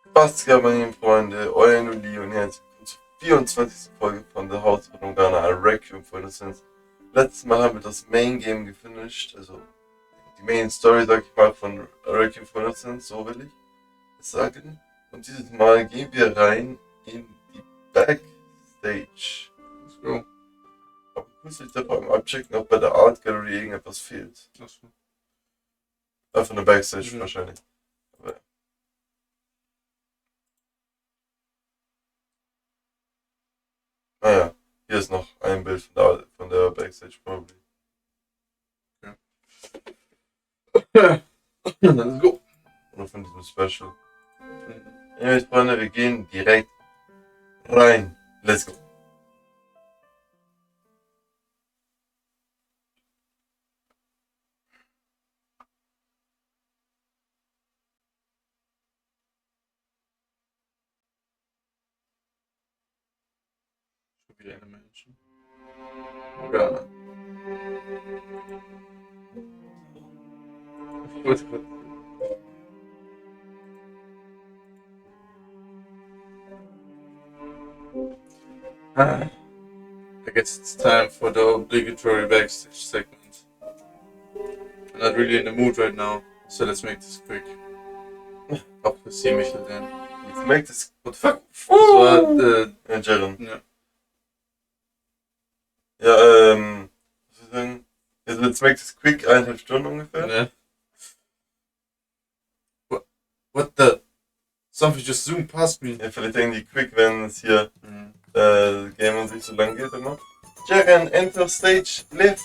Was geht, meine lieben Freunde? Euer Nuli und herzlich willkommen zur 24. Folge von der Fata Morgana, Requiem for Innocence. Letztes Mal haben wir das Main Game gefinisht, also die Main Story, sag ich mal, von Requiem for Innocence, so will ich es sagen. Und dieses Mal gehen wir rein in die Backstage. So. Aber kurz ich darf mal abchecken, ob bei der Art Gallery irgendetwas fehlt. Von der Backstage wahrscheinlich. Aber naja, hier ist noch ein Bild von der Backstage probably. Ja. Let's go. Oder von diesem Special. Ja, Freunde, wir gehen direkt rein. Let's go. Wieder eine Menschen. Morgana. Gut. I guess it's time for the obligatory backstage segment. I'm not really in the mood right now, so let's make this quick. Auch für Sie, Michael, denn. Let's make this. What the fuck? Das war, Jaren. Ja. Ja, was ist denn? Also, let's make this quick, 1,5 Stunden ungefähr. Ne. What the? Something just zoomed past me. Ja, vielleicht denken die quick, wenn es hier Game an sich so lang geht immer. Jaren, enter stage left.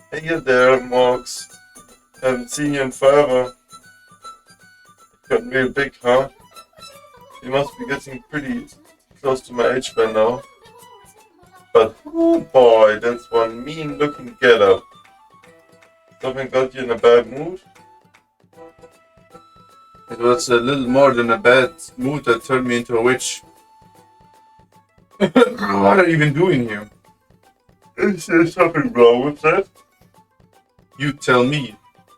Hey there, Morgs. Haven't seen you in forever. Got real big, huh? You must be getting pretty close to my age by now. But oh boy, that's one mean looking get up. Something got you in a bad mood? It was a little more than a bad mood that turned me into a witch. What are you even doing here? Is there something wrong with that? You tell me.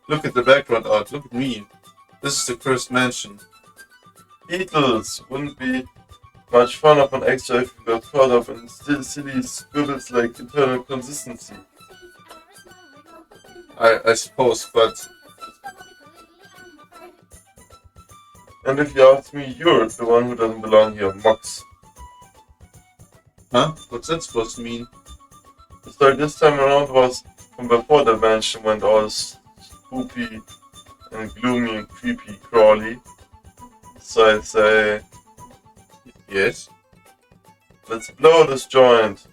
Look at the background art, look at me. This is the cursed mansion. Beatles wouldn't be much fun upon extra if we got caught up in still silly scribbles like internal consistency. I suppose, but... And if you ask me, you're the one who doesn't belong here, Mox. Huh? What's that supposed to mean? The story this time around was from before the mansion went all spooky and gloomy and creepy crawly. So I'd say... Yes? Let's blow this joint.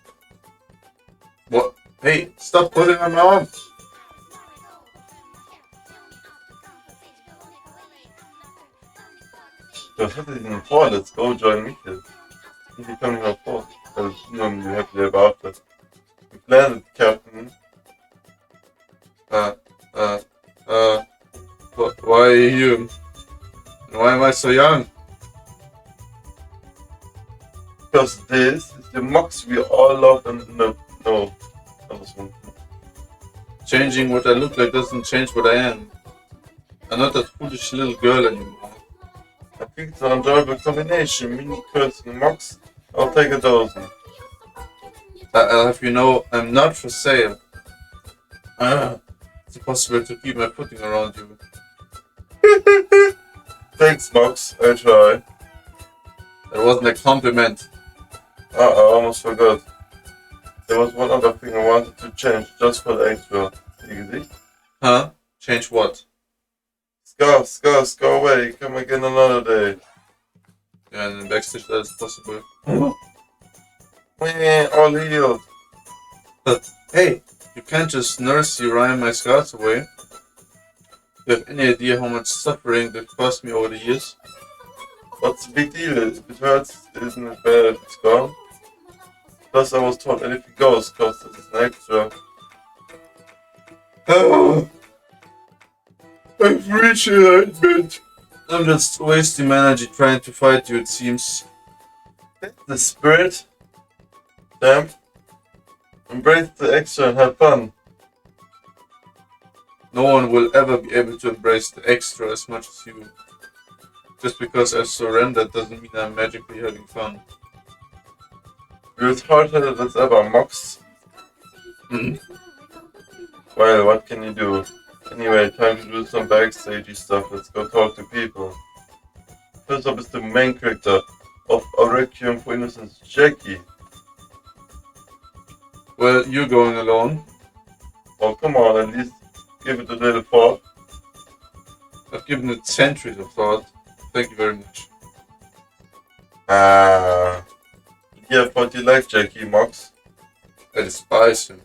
What? Hey, stop putting them on! Was hatte ich denn vor? Let's go join Michael. Wie kam ich mal vor? Also, nur um die Hälfte beachtet. We planned it, Captain. Why are you here? Why am I so young? Because this is the Mox we all love and no. Changing what I look like doesn't change what I am. I'm not that foolish little girl anymore. I think it's an enjoyable combination. Mini curls and Mox. I'll take a dozen. I'll have you know, I'm not for sale. It's impossible to keep my footing around you. Thanks, Mox. I try. That wasn't a compliment. I almost forgot. There was one other thing I wanted to change, just for the extra. Easy. Huh? Change what? Scars, go away. Come again another day. Yeah, and then backstage that is possible. All healed. But hey, you can't just nurse Uriah my scars away. You have any idea how much suffering they've caused me over the years? What's the big deal? If it hurts, isn't it bad if it's gone? Plus, I was told anything goes, cause it's an extra. I've reached enlightenment. I'm just wasting my energy trying to fight you, it seems. That's the spirit. Damn. Embrace the extra and have fun. No one will ever be able to embrace the extra as much as you. Just because I surrendered doesn't mean I'm magically having fun. You're as hard-headed as ever, Mox. Mm. Well, what can you do? Anyway, time to do some backstage stuff. Let's go talk to people. First up is the main character of Requiem for Innocence, Jackie. Well, you're going alone. Oh, come on, at least give it a little thought. I've given it centuries of thought. Thank you very much. Yeah, I thought you liked Jackie, Mox. I despise him.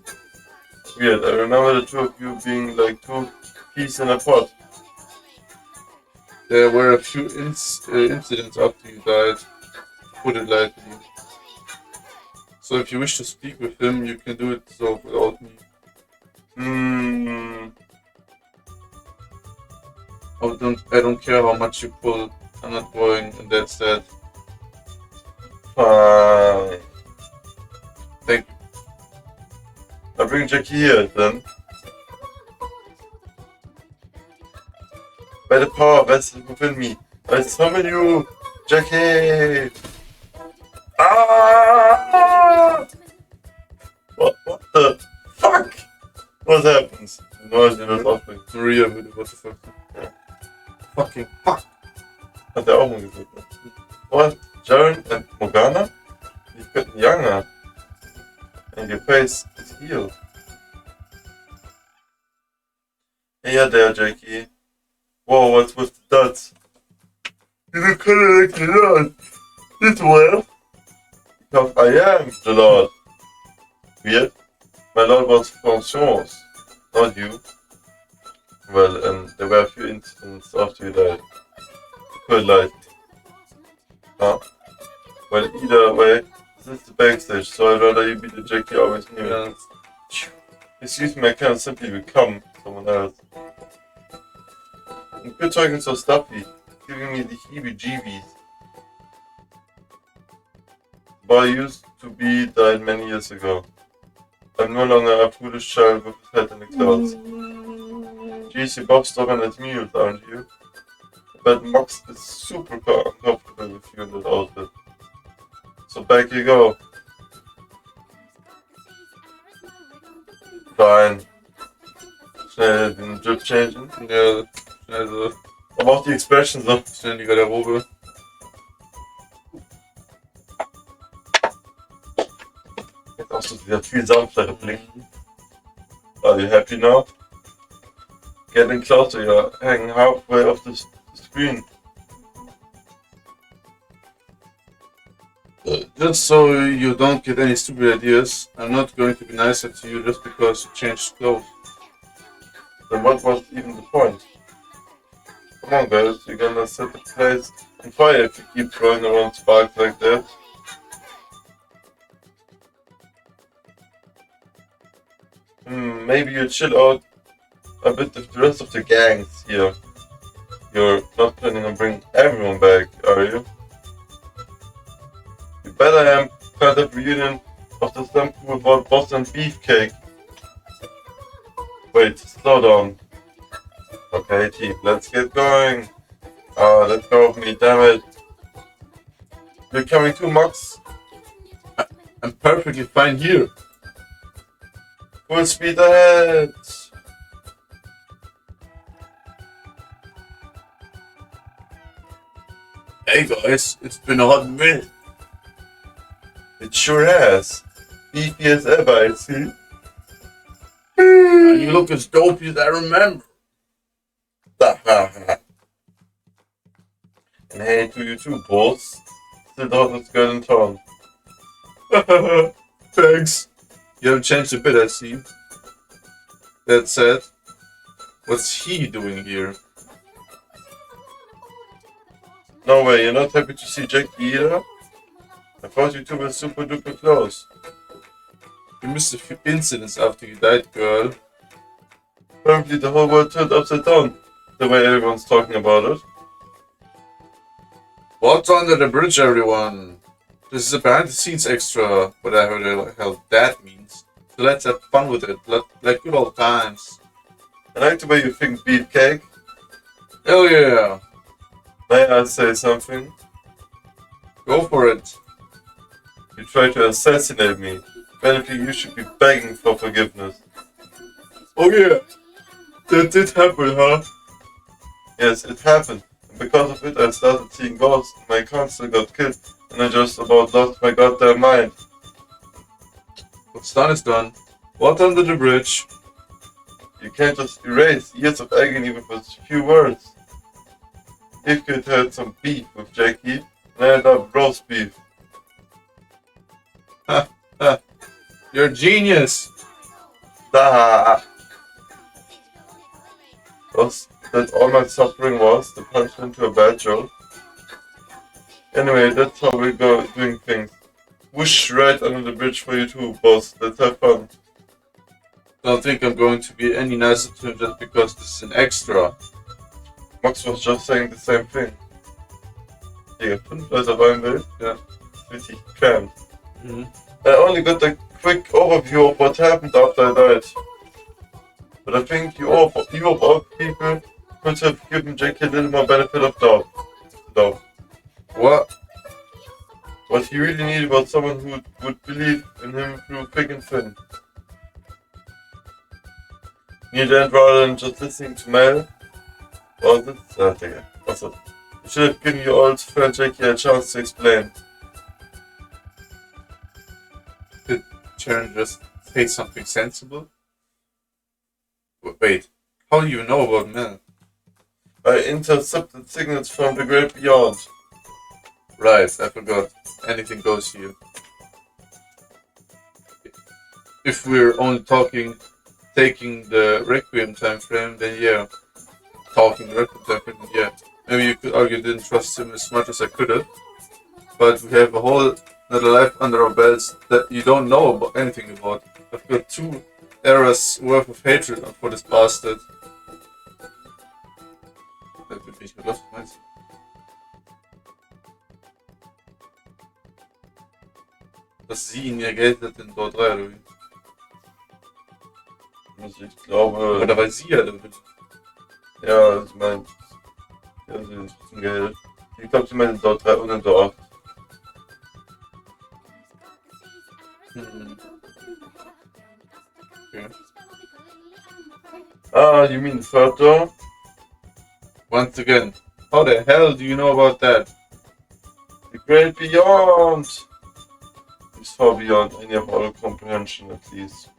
Weird, I remember the two of you being like two peas in a pot. There were a few incidents after you died, to put it lightly. So if you wish to speak with him, you can do it so without me. I don't care how much you pull. I'm not going, and that's that. Fine. Thank you. I'll bring Jackie here then. By the power vested within me, I summon you, Jackie! Ah! What the fuck? What happens? The noise in das aufbringt. Maria würde, what the fuck? Ja. Fucking fuck! Hat er auch mal gesagt. Ne? What? Jaren and Morgana? You've gotten younger. And your face is healed. Hey there, Jackie. Whoa, what's with the dots? You look kinda like the Lord. This well? Because I am the Lord. Weird. My Lord was conscious, not you. Well, there were a few incidents after you died. Put it lightly. Huh? Well, either way, this is the backstage, so I'd rather you be the Jackie I always knew. Yeah. Excuse me, I can't simply become someone else. And quit talking so stuffy, giving me the heebie-jeebies. Boy used to be died many years ago. I'm no longer a foolish child with his head in the clouds. Geez, you both stubborn as mules, aren't you? But Mox is super uncomfortable with you in that outfit. So back you go. Fine. Schnell den Drip changen. Ja, schnell so. Aber auch die Expression so. Schnell in die Garderobe. Jetzt auch so dieser viel sanftere Blick. Are you happy now? Getting closer, you're hanging halfway off the screen. Just so you don't get any stupid ideas, I'm not going to be nicer to you just because you changed clothes. Then what was even the point? Come on guys, you're gonna set the place on fire if you keep throwing around sparks like that. Maybe you chill out a bit with the rest of the gangs here. You're not planning on bringing everyone back, are you? You better am kind of reunion of the same crew about Boss and Beefcake. Wait, slow down. Okay, team, let's get going. Let go of me, damn it. You're coming too, Mox? I'm perfectly fine here. Full speed ahead. Hey guys, it's been a hot minute. It sure has. Beefy as ever, I see. And you look as dopey as I remember. And hey to you too, boss. Still the hottest girl in town. Thanks. You haven't changed a bit, I see. That said, what's he doing here? No way, you're not happy to see Jackie either? I thought you two were super duper close. You missed a few incidents after you died, girl. Apparently the whole world turned upside down, the way everyone's talking about it. What's under the bridge, everyone? This is a behind the scenes extra, whatever the hell that means. So let's have fun with it, like good old times. I like the way you think beefcake. Hell yeah! May I say something? Go for it. You tried to assassinate me. Basically, you should be begging for forgiveness. Oh yeah! That did happen, huh? Yes, it happened. And because of it, I started seeing ghosts, and my counsel got killed, and I just about lost my goddamn mind. What's done is done. Water under the bridge. You can't just erase years of agony with a few words. If you'd had some beef with Jackie, and I ended up roast beef. Ha ha. You're a genius! Da! Was that all my suffering was? The punchline to a bad joke? Anyway, that's how we go doing things. Whoosh right under the bridge for you too, boss. Let's have fun. Don't think I'm going to be any nicer to him just because this is an extra. Max was just saying the same thing. Digga, 5 Leute rein will? Ja. Richtig camp. Mhm. I only got a quick overview of what happened after I died. But I think you of all people could have given Jackie a little more benefit of doubt. What? What he really needed was someone who would believe in him through thick and thin. Near the end, rather than just listening to Mel. Or this? Digga. What's up? I should have given your old friend Jackie a chance to explain. Did Sharon just say something sensible? Wait, how do you know about Mel? I intercepted signals from the great beyond. Right, I forgot. Anything goes here. If we're only taking the Requiem time frame, then yeah. Talking the Requiem time frame, then yeah. Maybe you could argue I didn't trust him as much as I could have. But we have a whole another life under our belts that you don't know about anything about. I've got 2 eras worth of hatred for this bastard. Das wird nicht mehr los, meinst du? Dass sie ihn ihr Geld hat in dort 3 oder wie? Also ich glaube. Oder weil sie ja da will. Ja, ich meine. Ja, sie ist zum Geld. Ich glaube, sie meinen dort 3 und in dort 8. Okay. Ah, you mean Fata? Once again, how the hell do you know about that? The great beyond! It's far beyond any of our comprehension, at least.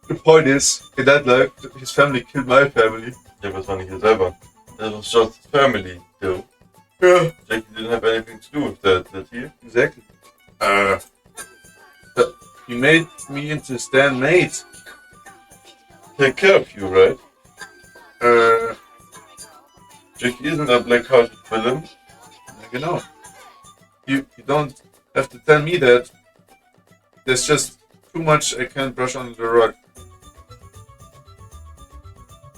The point is, in that life, his family killed my family. Ja, was war nicht hier selber? That was just his family, though. Yeah. Jackie didn't have anything to do with that, did he? Exactly. He made me into his damn mate. Take care of you, right? Jackie isn't a black-hearted villain. Genau. You don't have to tell me that. There's just too much I can't brush under the rug.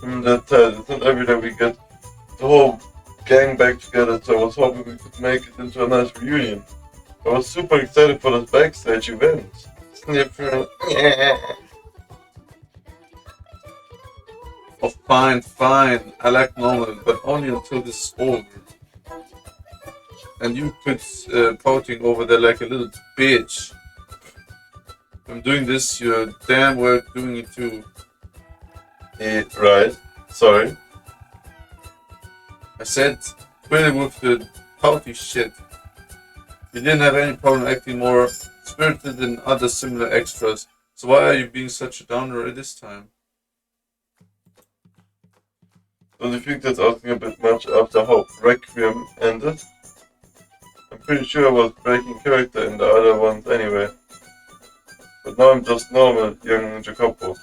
It's not every day we get the whole gang back together, so I was hoping we could make it into a nice reunion. I was super excited for this backstage event. Oh, fine, fine. I like normal, but only until this is over. And you quit pouting over there like a little bitch. If I'm doing this, you're damn well doing it too. Right. Sorry. I said, quit it with the pouty shit. You didn't have any problem acting more spirited than other similar extras, so why are you being such a downer this time? Don't you think that's asking a bit much after how Requiem ended? I'm pretty sure I was breaking character in the other ones anyway. But now I'm just normal, young Jacopo.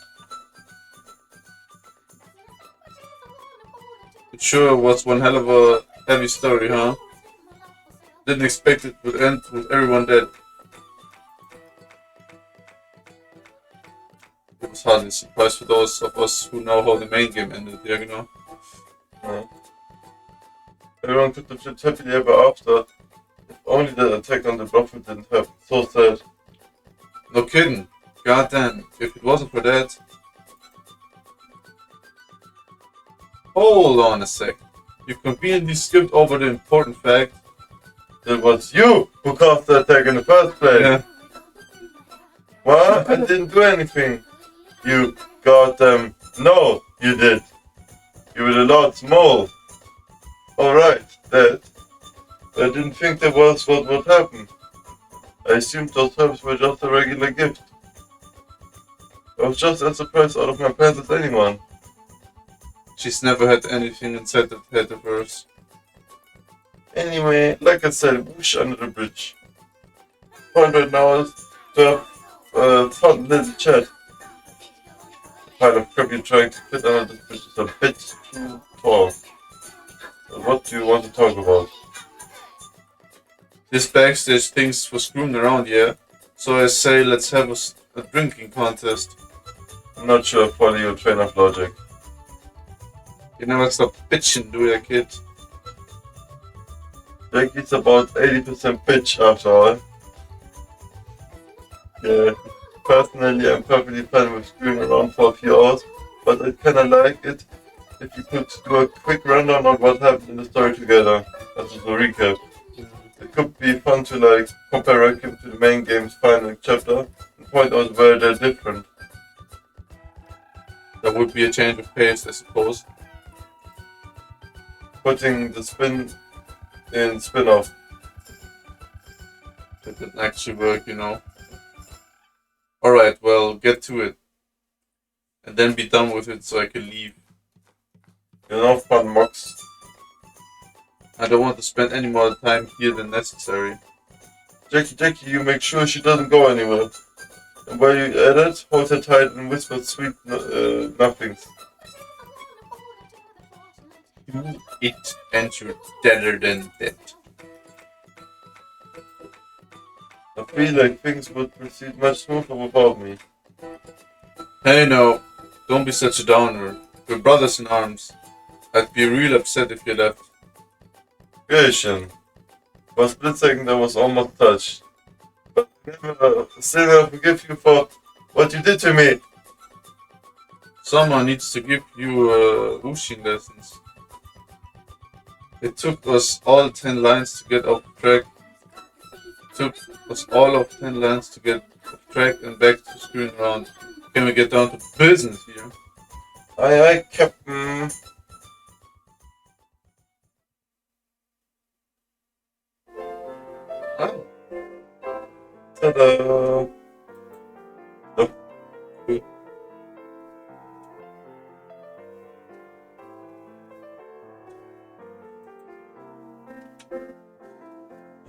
It sure was one hell of a heavy story, huh? Didn't expect it would end with everyone dead. It was hardly a surprise for those of us who know how the main game ended, yeah, you know? Yeah. Everyone could have lived happily ever after. If only the attack on the Prophet didn't happen. So sad. No kidding. Goddamn. If it wasn't for that. Hold on a sec. You conveniently skipped over the important fact. It was you who caused the attack in the first place. Yeah. What? I didn't do anything. You goddamn. No, you did. You were the Lord Small. Alright, that. I didn't think that was what would happen. I assumed those herbs were just a regular gift. I was just as surprised out of my pants as anyone. She's never had anything inside that head of hers. Anyway, like I said, whoosh under the bridge. Point right now is the fun little chat. The pile of crap you're trying to fit under this bridge is a bit too tall. So what do you want to talk about? This backstage thing's for screwing around, yeah? So I say let's have a drinking contest. I'm not sure I follow your train of logic. You never stop bitching, do ya, kid? Jackie's about 80% bitch after all. Yeah, personally I'm perfectly fine with screwing around for a few hours, but I kinda like it if you could do a quick rundown on what happened in the story together, as a recap. It could be fun to like compare Requiem to the main game's final chapter and point out where they're different. That would be a change of pace, I suppose. Putting the spin in spin-off. That would actually work, you know. Alright, well, get to it. And then be done with it so I can leave. Enough fun, Mox. I don't want to spend any more time here than necessary. Jackie, you make sure she doesn't go anywhere. And while you're at it, hold her tight and whisper sweet nothings. Do it, and you're deader than dead. I feel like things would proceed much smoother without me. Hey, no, don't be such a downer. We're brothers in arms. I'd be real upset if you left. Creation. For a split second I was almost touched. But still never forgive you for what you did to me. Someone needs to give you whooshing lessons. It took us all 10 lines to get off track. It took us all of 10 lines to get off track and back to screwing around. Can we get down to business here? Aye, Captain. Oh. Ta-da!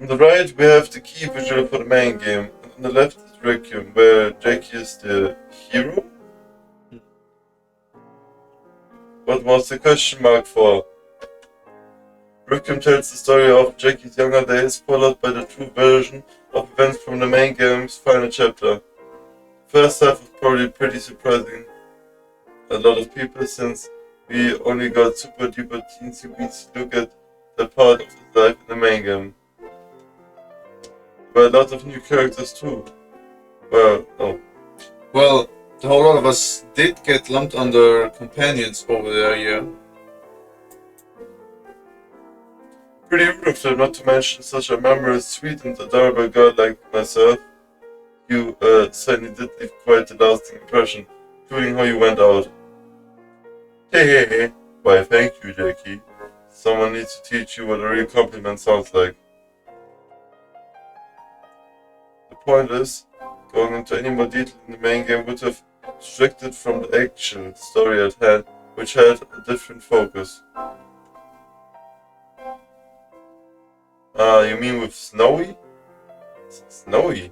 On the right we have the key visual for the main game, and on the left is Requiem, where Jackie is the hero? What was the question mark for? Requiem tells the story of Jackie's younger days, followed by the true version of events from the main game's final chapter. The first half was probably pretty surprising a lot of people, since we only got super duper teensy weensy look at that part of his life in the main game. There were lots of new characters too. Well, the whole lot of us did get lumped under companions over there, yeah. Pretty rude of them not to mention such a memorable, sweet and adorable girl like myself. You certainly did leave quite a lasting impression, including how you went out. Hey. Why, thank you, Jackie. Someone needs to teach you what a real compliment sounds like. The point is, going into any more detail in the main game would have distracted from the actual story at hand, which had a different focus. You mean with Snowy? Snowy?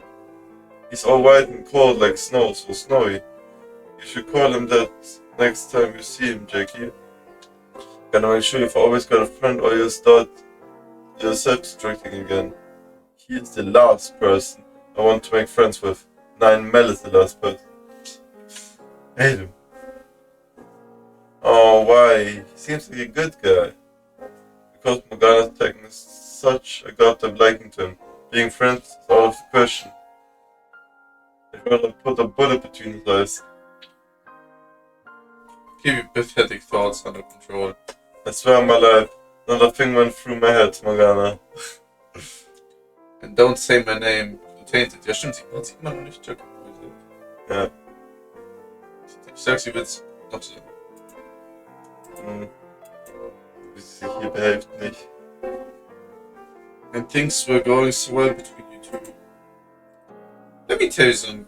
He's all white and cold like snow, so snowy. You should call him that next time you see him, Jackie. Gotta make sure you've always got a friend or you'll start self-destructing again. He is the last person I want to make friends with. 9 Mel is the last person. Hate him. Oh, why? He seems like a good guy. Because Morgana's taking such a goddamn liking to him, being friends is out of the question. I'd rather put a bullet between his eyes. Keep your pathetic thoughts under control. I swear on my life, not a thing went through my head, Morgana. And don't say my name. Tainted. Ja, stimmt, sie hat sie immer noch nicht Jack gesagt. Ja. Ich sag, sie wird's noch sagen. Wie sie sich hier behält, nicht. And things were going so well between you two. Let me tell you something.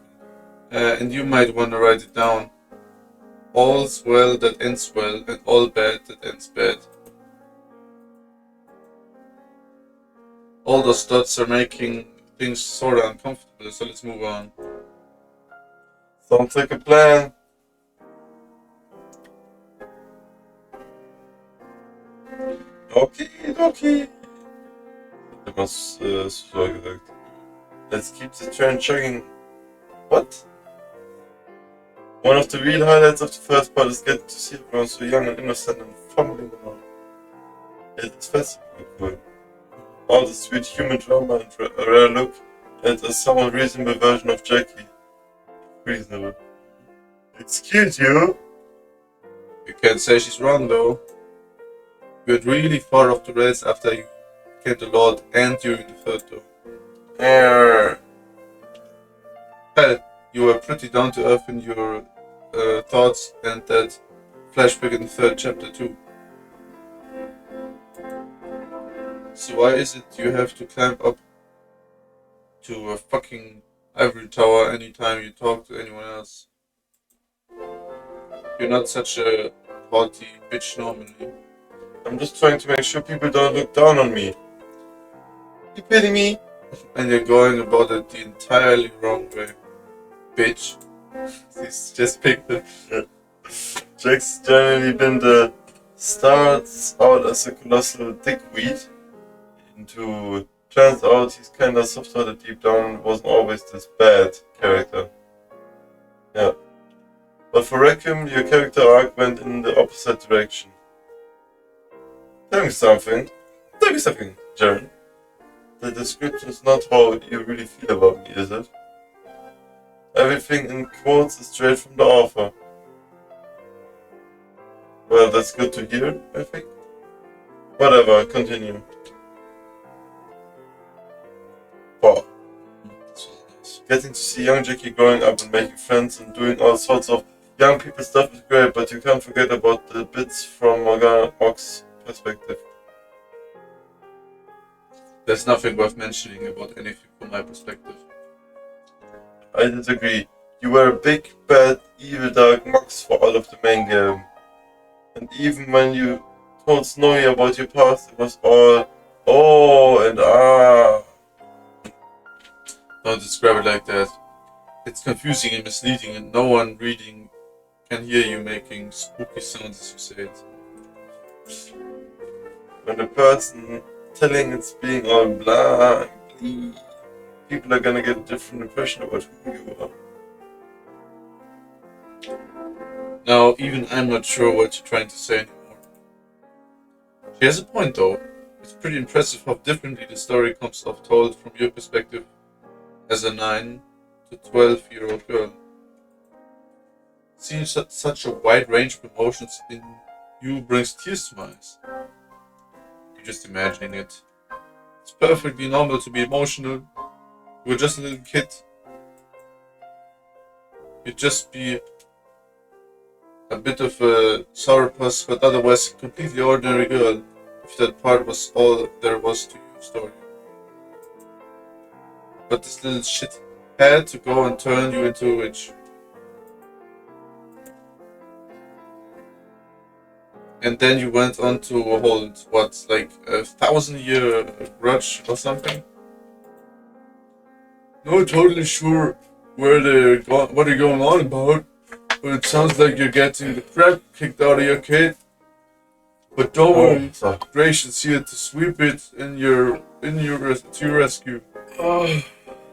And you might want to write it down. All's well that ends well, and all bad that ends bad. All those dots are making things sort of uncomfortable, so let's move on. Sounds like a plan. Okay. Was so gesagt. Let's keep the train chugging. What? One of the real highlights of the first part is getting to see everyone so young and innocent and fumbling around. It's fascinating, cool. All the sweet human drama and a rare look at a somewhat reasonable version of Jackie. Reasonable. Excuse you? You can't say she's wrong though. You went really far off the rails after you became the Lord and during the third door. Hell, you were pretty down to earth in your thoughts and that flashback in the third chapter too. So why is it you have to climb up to a fucking ivory tower anytime you talk to anyone else? You're not such a haughty bitch normally. I'm just trying to make sure people don't look down on me. You kidding me? And you're going about it the entirely wrong way. Bitch. He's just picked it. Jack's generally been starts out as a colossal dickweed. Turns out he's kinda soft-hearted deep down and wasn't always this bad character. Yeah. But for Requiem, your character arc went in the opposite direction. Tell me something, Jaren. The description is not how you really feel about me, is it? Everything in quotes is straight from the author. Well, that's good to hear, I think. Whatever, continue. Wow. Getting to see young Jackie growing up and making friends and doing all sorts of young people stuff is great, but you can't forget about the bits from Mog's perspective. There's nothing worth mentioning about anything from my perspective. I disagree. You were a big, bad, evil dark Mox for all of the main game. And even when you told Snowy about your past, it was all oh and ah. Don't describe it like that. It's confusing and misleading, and no one reading can hear you making spooky sounds as you say it. When the person telling it's being all blah and blee, people are gonna get a different impression about who you are. Now, even I'm not sure what you're trying to say anymore. She has a point though. It's pretty impressive how differently the story comes off told from your perspective as a 9 to 12-year-old girl. Seeing such a wide range of emotions in you brings tears to my eyes. You're just imagining it. It's perfectly normal to be emotional. You're just a little kid. You'd just be a bit of a sourpuss, but otherwise a completely ordinary girl, if that part was all there was to your story. But this little shit had to go and turn you into a witch. And then you went on to hold, what, like a 1,000-year grudge or something? Not totally sure what they're going on about, but it sounds like you're getting the crap kicked out of your kid. But don't worry, Gracious here to sweep it to your rescue.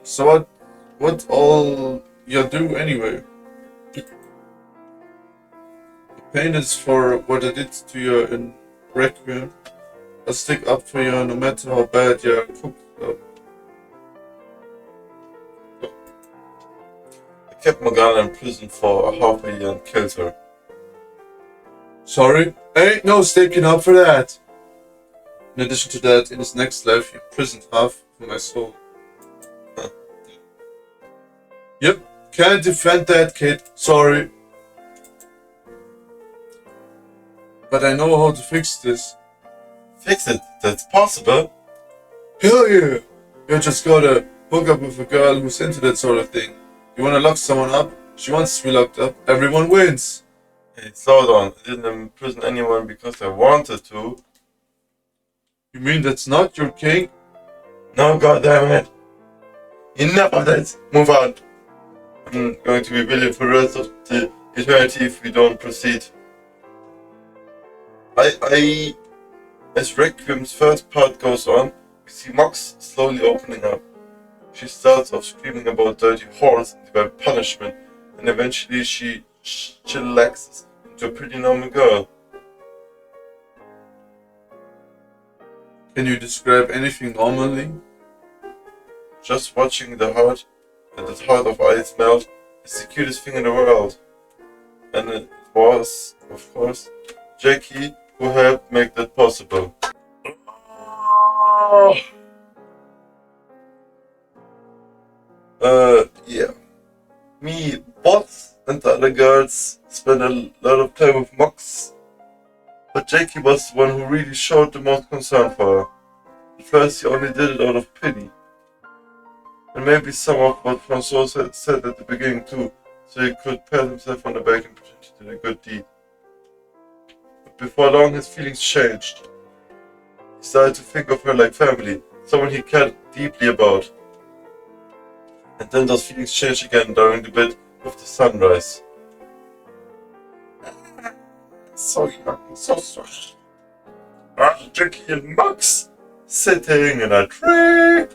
So what all you do anyway? The pain is for what I did to you in Requiem. I'll stick up for you no matter how bad you're cooked up. I kept Morgana in prison for half a year and killed her. Sorry, ain't no sticking up for that. In addition to that, in his next life, he imprisoned half of my soul. Yep, can't defend that, kid. Sorry. But I know how to fix this. Fix it. That's possible. Hell yeah! You just gotta hook up with a girl who's into that sort of thing. You wanna lock someone up, she wants to be locked up, everyone wins. Hey, slow down. I didn't imprison anyone because I wanted to. You mean that's not your king? No, goddammit. Enough of that. Move on. I'm going to be villain for the rest of the eternity if we don't proceed. As Requiem's first part goes on, we see Mox slowly opening up. She starts off screaming about dirty whores and divine punishment, and eventually she chillaxes into a pretty normal girl. Can you describe anything normally? Just watching the heart of ice melt is the cutest thing in the world. And it was, of course, Jackie who helped make that possible. Yeah. Me, Bots, and the other girls spent a lot of time with Mox, but Jackie was the one who really showed the most concern for her. At first he only did it out of pity. And maybe some of what Francois said at the beginning too, so he could pat himself on the back and pretend he did a good deed. But before long his feelings changed. He started to think of her like family, someone he cared deeply about. And then those feelings changed again during the bit with the sunrise. So young, so sweet. Jackie and Max sitting in a tree.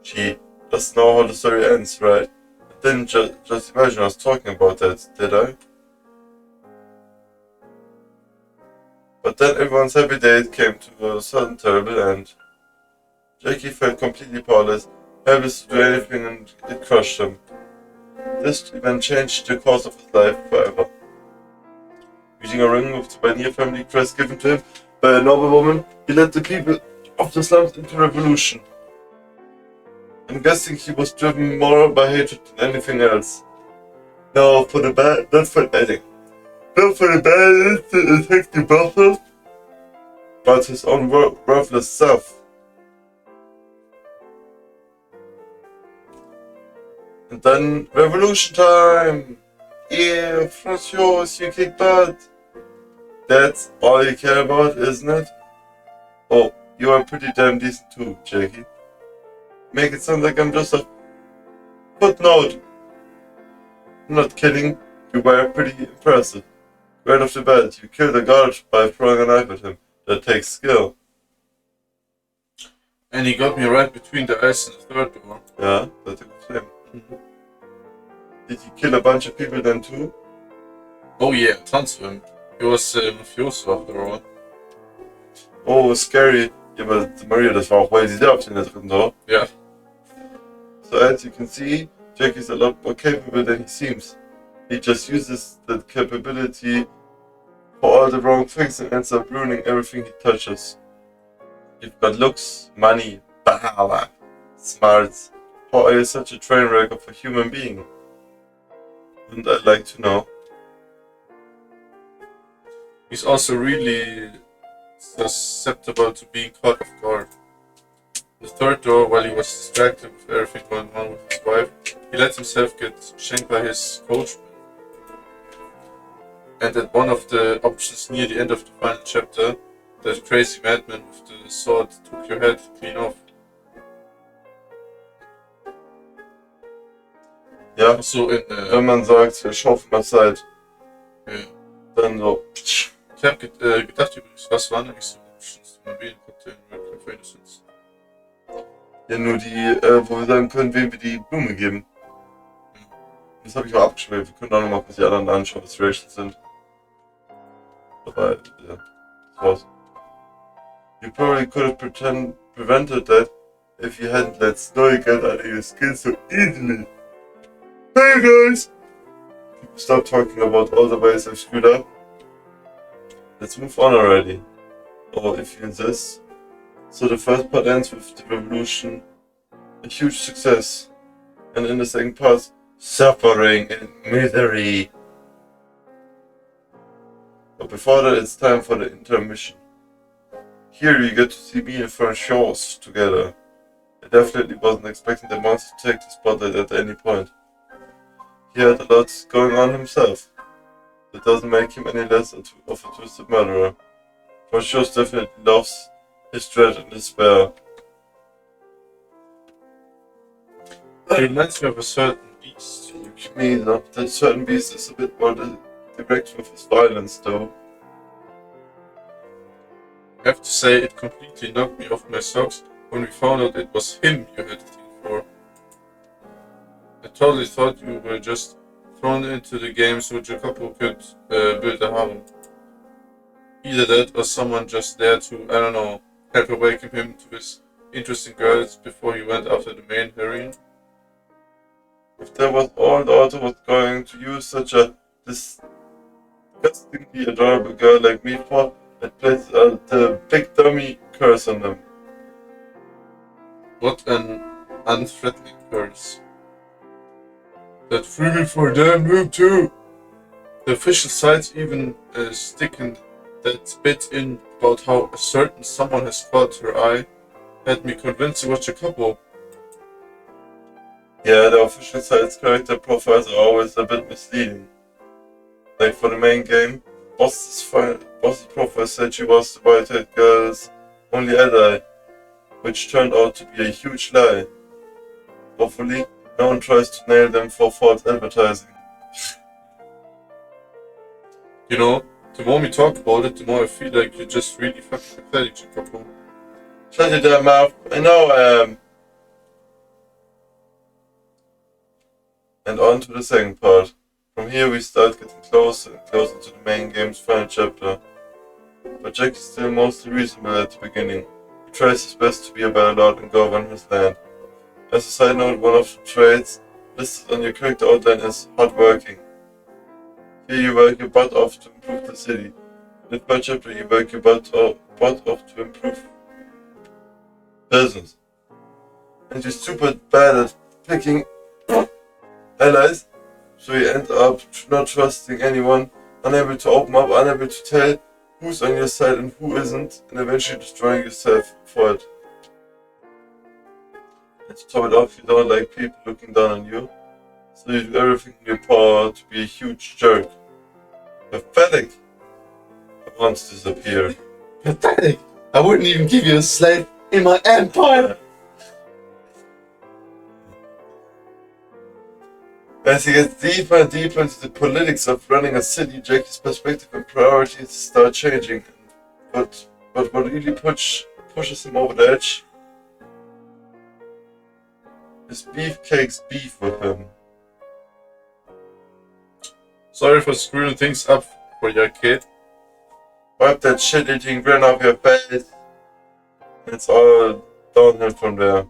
She doesn't know how the story ends, right? I didn't just imagine I was talking about that, did I? But then everyone's happy day came to a sudden terrible end. Jackie felt completely powerless, helpless to do anything, and it crushed him. This event changed the course of his life forever. Using a ring with the Barnier family crest given to him by a noble woman, he led the people of the slums into revolution. I'm guessing he was driven more by hatred than anything else. No, for the bad, not for anything. Not for the bad to attack the brothel, but his own worthless self. And then, revolution time! Yeah, Francois, you kick butt! That's all you care about, isn't it? Oh, you are pretty damn decent too, Jackie. Make it sound like I'm just a footnote. I'm not kidding, you were pretty impressive. Right off the bat, you killed a guard by throwing a knife at him. That takes skill. And he got me right between the eyes and the third door. Yeah, that took him. Did he kill a bunch of people then too? Oh yeah, tons of them. He was mafioso after all. Oh, scary. Ja, aber Maria, das war auch weil sie selbst in der dritten Tor. Yeah. So as you can see, Jackie's a lot more capable than he seems. He just uses that capability for all the wrong things and ends up ruining everything he touches. You've got looks, money, power, smarts. How are you such a train wreck of a human being? And I'd like to know. He's also really susceptible to being caught off guard. The third door, while he was distracted with everything going on with his wife, he let himself get shanked by his coachman. And at one of the options near the end of the final chapter, that crazy madman with the sword took your head clean off. Ja, So in wenn man sagt, wir schaffen mal Zeit, ja. dann so. Ich hab gedacht übrigens, was waren eigentlich so Options, die man wählen konnte in Requiem for Innocence? Ja, nur die, wo wir sagen können, wem wir die Blume geben. Das habe ich auch abgeschwächt. Wir können auch nochmal kurz die anderen anschauen, was Racial sind. Aber, ja, das war's. You probably could have prevented that if you hadn't let Snowy get out of your skin so easily. Hey guys! People stop talking about all the ways I've screwed up. Let's move on already. Or if you insist. So the first part ends with the revolution, a huge success. And in the second part, suffering and misery. But before that, it's time for the intermission. Here you get to see me and Fern Shores together. I definitely wasn't expecting the monster to take the spotlight at any point. He had a lot going on himself. That doesn't make him any less of a twisted murderer. Fern Shores definitely loves his dread and despair. It reminds me of a certain beast. Me, that certain beast is a bit more direct with his violence, though. I have to say, it completely knocked me off my socks when we found out it was him you had a thing for. I totally thought you were just thrown into the game so Jacopo could build a harem. Either that or someone just there to, I don't know, help awaken him to his interesting girls before he went after the main heroine. If there was all the author was going to use such a disgustingly adorable girl like me for, I'd place the big dummy curse on them. What an unthreatening curse. That free for them move too! The official sites even sticking that bit in about how a certain someone has caught her eye had me convinced it was Jacopo. Yeah, the official site's character profiles are always a bit misleading. Like for the main game, Boss's profile said she was the white-haired girl's only ally, which turned out to be a huge lie. Hopefully, no one tries to nail them for false advertising. You know, the more we talk about it, the more I feel like you're just really fucking pathetic, Jacopo. Shut your damn mouth. I know I am. And on to the second part. From here we start getting closer and closer to the main game's final chapter. But Jack is still mostly reasonable at the beginning. He tries his best to be a better lord and govern his land. As a side note, one of the traits listed on your character outline is hardworking. Here you work your butt off to improve the city. In the third chapter you work your butt off to improve business. And you're super bad at picking allies, so you end up not trusting anyone, unable to open up, unable to tell who's on your side and who isn't, and eventually destroying yourself for it. And to top it off, you don't like people looking down on you, so you do everything in your power to be a huge jerk. Pathetic! I want to disappear. Pathetic! I wouldn't even give you a slave in my empire! As he gets deeper and deeper into the politics of running a city, Jackie's perspective and priorities start changing. But what really pushes him over the edge is Beefcake's beef with him. Sorry for screwing things up for your kid. Wipe that shit-eating grin off your face. It's all downhill from there.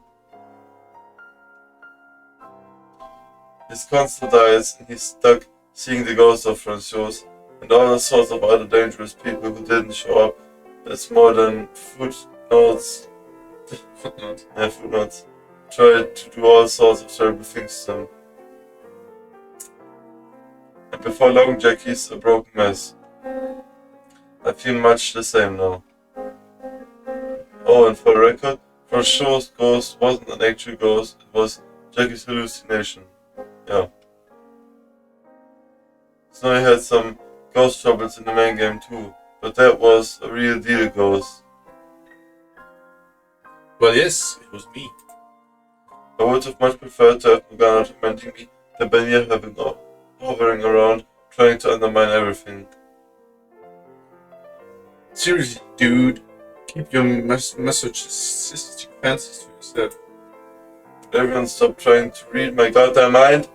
His constant dies, and he's stuck seeing the ghosts of Francois and all sorts of other dangerous people who didn't show up as more than footnotes. Footnote. Yeah, footnotes. Tried to do all sorts of terrible things to them. And before long, Jackie's a broken mess. I feel much the same now. Oh, and for the record, Francois' ghost wasn't an actual ghost, it was Jackie's hallucination. Yeah. Snowy had some ghost troubles in the main game too, but that was a real deal ghost. Well, yes, it was me. I would have much preferred to have Morgana tormenting me than Benia hovering around, trying to undermine everything. Seriously, dude, keep your masochistic fancies to yourself. Did everyone stop trying to read my goddamn mind?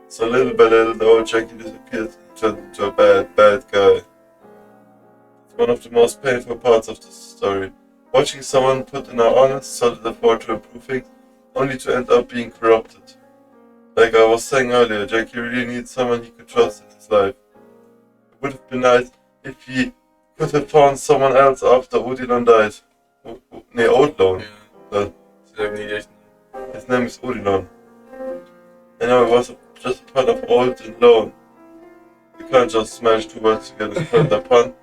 So little by little, the old Jackie disappeared and turned into a bad guy. It's one of the most painful parts of this story. Watching someone put in an honest, solid effort to improve things, only to end up being corrupted. Like I was saying earlier, Jackie really needs someone he could trust in his life. It would have been nice if he could have found someone else after Odilon died. Nee, Odilon. His name is Odilon. I know it was just a part of old and lone. You can't just smash two words together to the pun.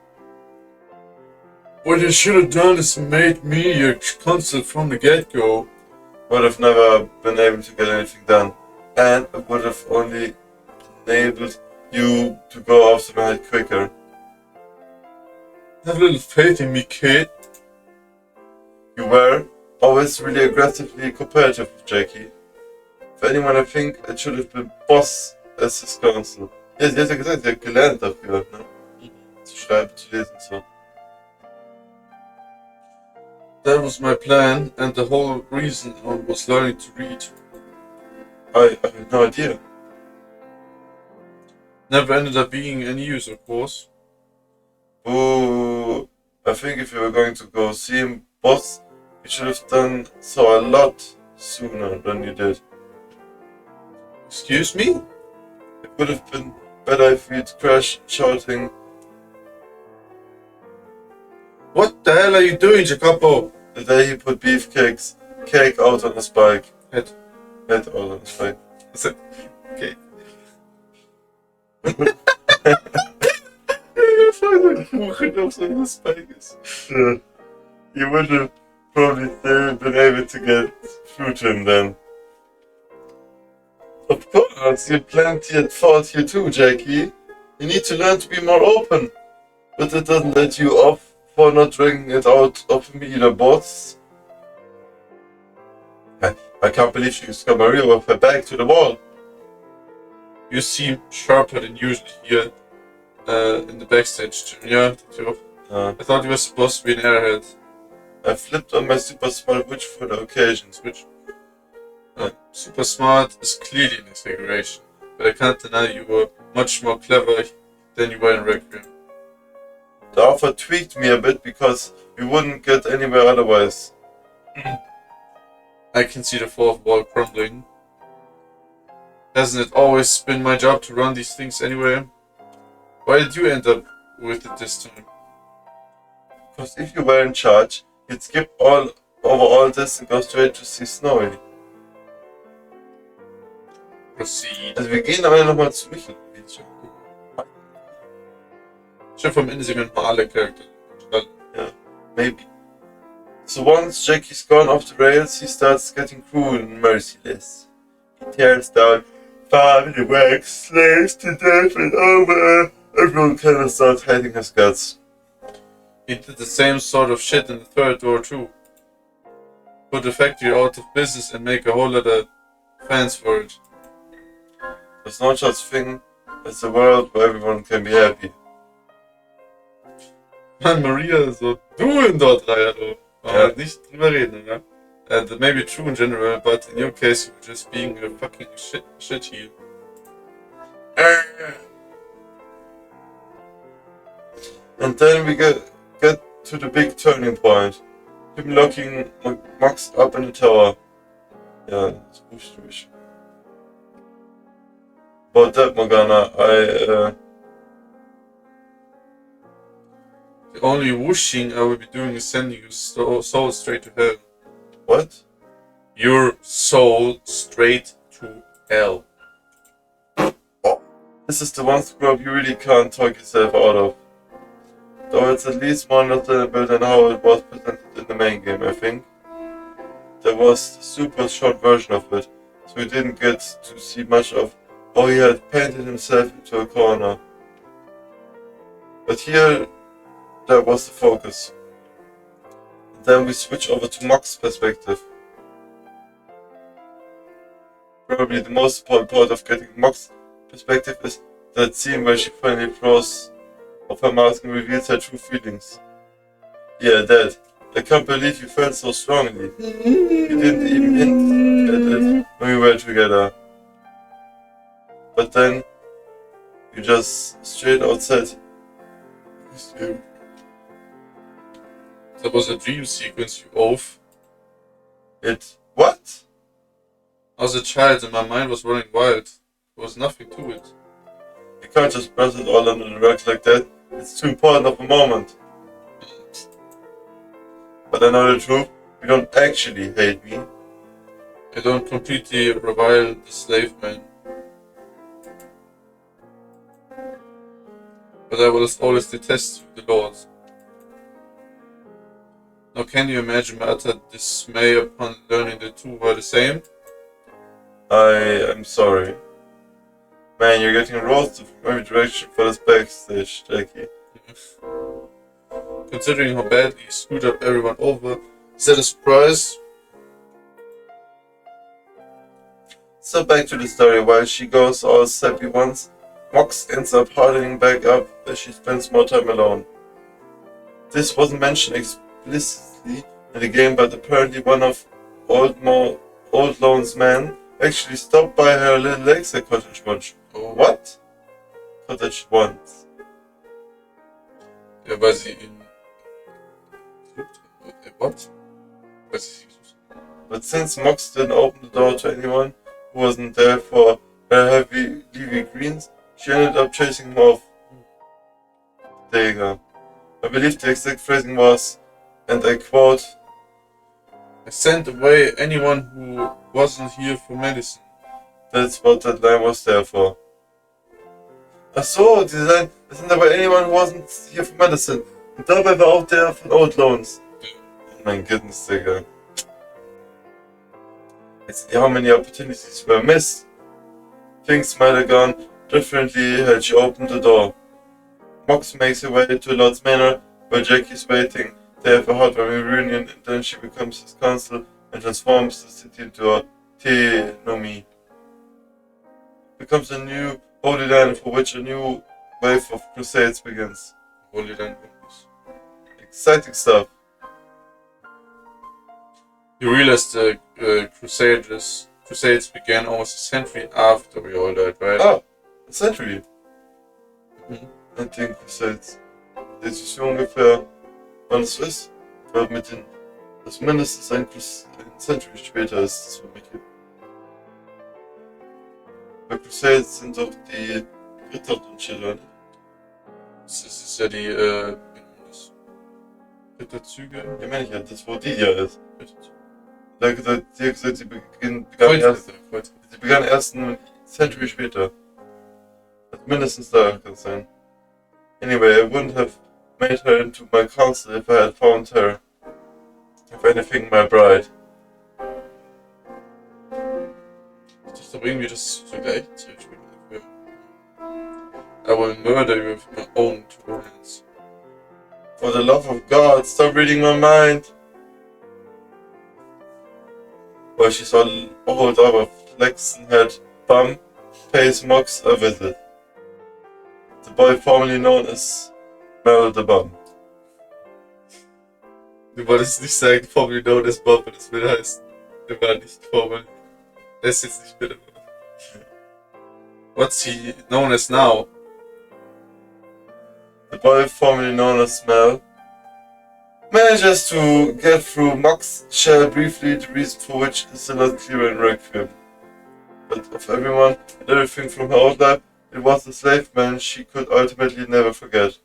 What you should have done is made me your consul from the get-go. Would have never been able to get anything done. And it would have only enabled you to go off the head quicker. Have a little faith in me, kid. You were always really aggressively competitive with Jackie. For anyone, I think it should have been Boss as his counsel. Ja, sie hat ja gesagt, sie hat gelernt dafür, ne? Zu schreiben, zu lesen, so. That was my plan, and the whole reason I was learning to read. I had no idea. Never ended up being any use, of course. Boo. I think if you were going to go see him, Boss, you should have done so a lot sooner than you did. Excuse me? It would have been better if you'd crash shouting, What the hell are you doing, Jacopo? the day he put Beefcake's cake out on his bike. Head. Head out on his bike. Okay. Kuchen auf so his bike is. Yeah. You would have probably still been able to get through to him then. Of course, you plenty at fault here too, Jackie. You need to learn to be more open. But it doesn't let you off for not dragging it out of me either, boss. I can't believe she just got Maria with her back to the wall. You seem sharper than usual here in the backstage gym. Yeah, I thought you were supposed to be an airhead. I flipped on my super smart witch for the occasion. Which super smart is clearly an exaggeration, but I can't deny you were much more clever than you were in Requiem. The offer tweaked me a bit because we wouldn't get anywhere otherwise. I can see the fourth wall crumbling. Hasn't it always been my job to run these things anyway? Why did you end up with it this time? Because if you were in charge, you'd skip over all this and go straight to see Snowy. Proceed. Also wir gehen aber nochmal zu Michael. Ich habe vom Insegment mal alle Charakter. Yeah, maybe. So once Jackie's gone off the rails, he starts getting cruel and merciless. He tears down family, works slaves to death and over. Everyone kind of starts hating his guts. He did the same sort of shit in the third door too. Put the factory out of business and make a whole lot of fans for it. There's no such thing as a world where everyone can be happy. Mann, Maria, so du in dort rein, hallo. Ja. Nicht drüber reden, ne? That may be true in general, but in your case, you're just being a fucking shit heel. And then we get to the big turning point. Him locking Max up in the tower. Yeah, it's wurscht. About that, Morgana, The only whooshing I will be doing is sending your soul straight to hell. What? Your soul straight to hell. Oh, this is the one scrub you really can't talk yourself out of. Though it's at least more understandable than how it was presented in the main game, I think. There was a super short version of it, so we didn't get to see much of how he had painted himself into a corner. But here, that was the focus. And then we switch over to Mock's perspective. Probably the most important part of getting Mock's perspective is that scene where she finally throws off her mask and reveals her true feelings. Yeah, that. I can't believe you felt so strongly. You didn't even hint at it when we were together. But then, you just straight out said, That was a dream sequence, you oaf. it. What? I was a child and my mind was running wild. There was nothing to it. You can't just brush it all under the rug like that. It's too important of a moment. But I know the truth. You don't actually hate me. I don't completely revile the slave man. But I will always detest you, the Lord. Now can you imagine my utter dismay upon learning the two were the same? I am sorry. Man, you're getting roasted from every direction for this backstage, Jackie. Considering how badly you screwed up everyone over, is that a surprise? So back to the story. While she goes all sappy once, Mox ends up hardening back up as she spends more time alone. This wasn't mentioned explicitly in the game, but apparently one of Old Lone's men actually stopped by her little lakeside cottage once. Oh, What? Cottage once. ja, weil sie ihn what? Weil sie gesucht hat. But since Mox didn't open the door to anyone who wasn't there for her heavy leafy greens, she ended up chasing him off. There you go. I believe the exact phrasing was, and I quote, I sent away anyone who wasn't here for medicine. that's what that line was there for. Ach so, die Line, das sind aber anyone who wasn't here for medicine. Und dabei war auch der von Old Loans. Oh mein goodness, Digga. I see how many opportunities were missed. Things might have gone differently had she opened the door. Mox makes her way to Lord's Manor, where Jackie's waiting. They have a heartwarming reunion, and then she becomes his counsel and transforms the city into a Te-Nomi. Becomes a new holy land for which a new wave of crusades begins. Holy Land. Exciting stuff. You realize the Crusades began almost a century after we all died, right? Ah, a century. Mhm. I think Crusades. Das ist so ungefähr, wann es ist. Weil mit den, das mindestens ein Century später ist es für mich. Bei Crusades sind doch die Ritter und Schiller. Das ist ja die Ritterzüge. Ja, meine ich ja, das wo die ja ist. Die hat gesagt, sie begann erst ein Century später. Also mindestens da kann es sein. Anyway, I wouldn't have made her into my counsel if I had found her. If anything, my bride. Ich dachte aber irgendwie, das ist zur gleichen Zeit später dafür. I will murder you with my own two hands. For the love of God, stop reading my mind. While she's all hold up a flaxen-haired bum, pays Mox a visit. The boy formerly known as Mel the Bum. Du wolltest nicht sagen, formerly known as Bob, und das will heißen, er war nicht formerly. Er ist jetzt nicht mehr dabei. What's he known as now? The boy formerly known as Mel manages to get through Mox shell briefly, the reason for which is still not clear in Requiem. But of everyone and everything from her old life, it was the slave man she could ultimately never forget.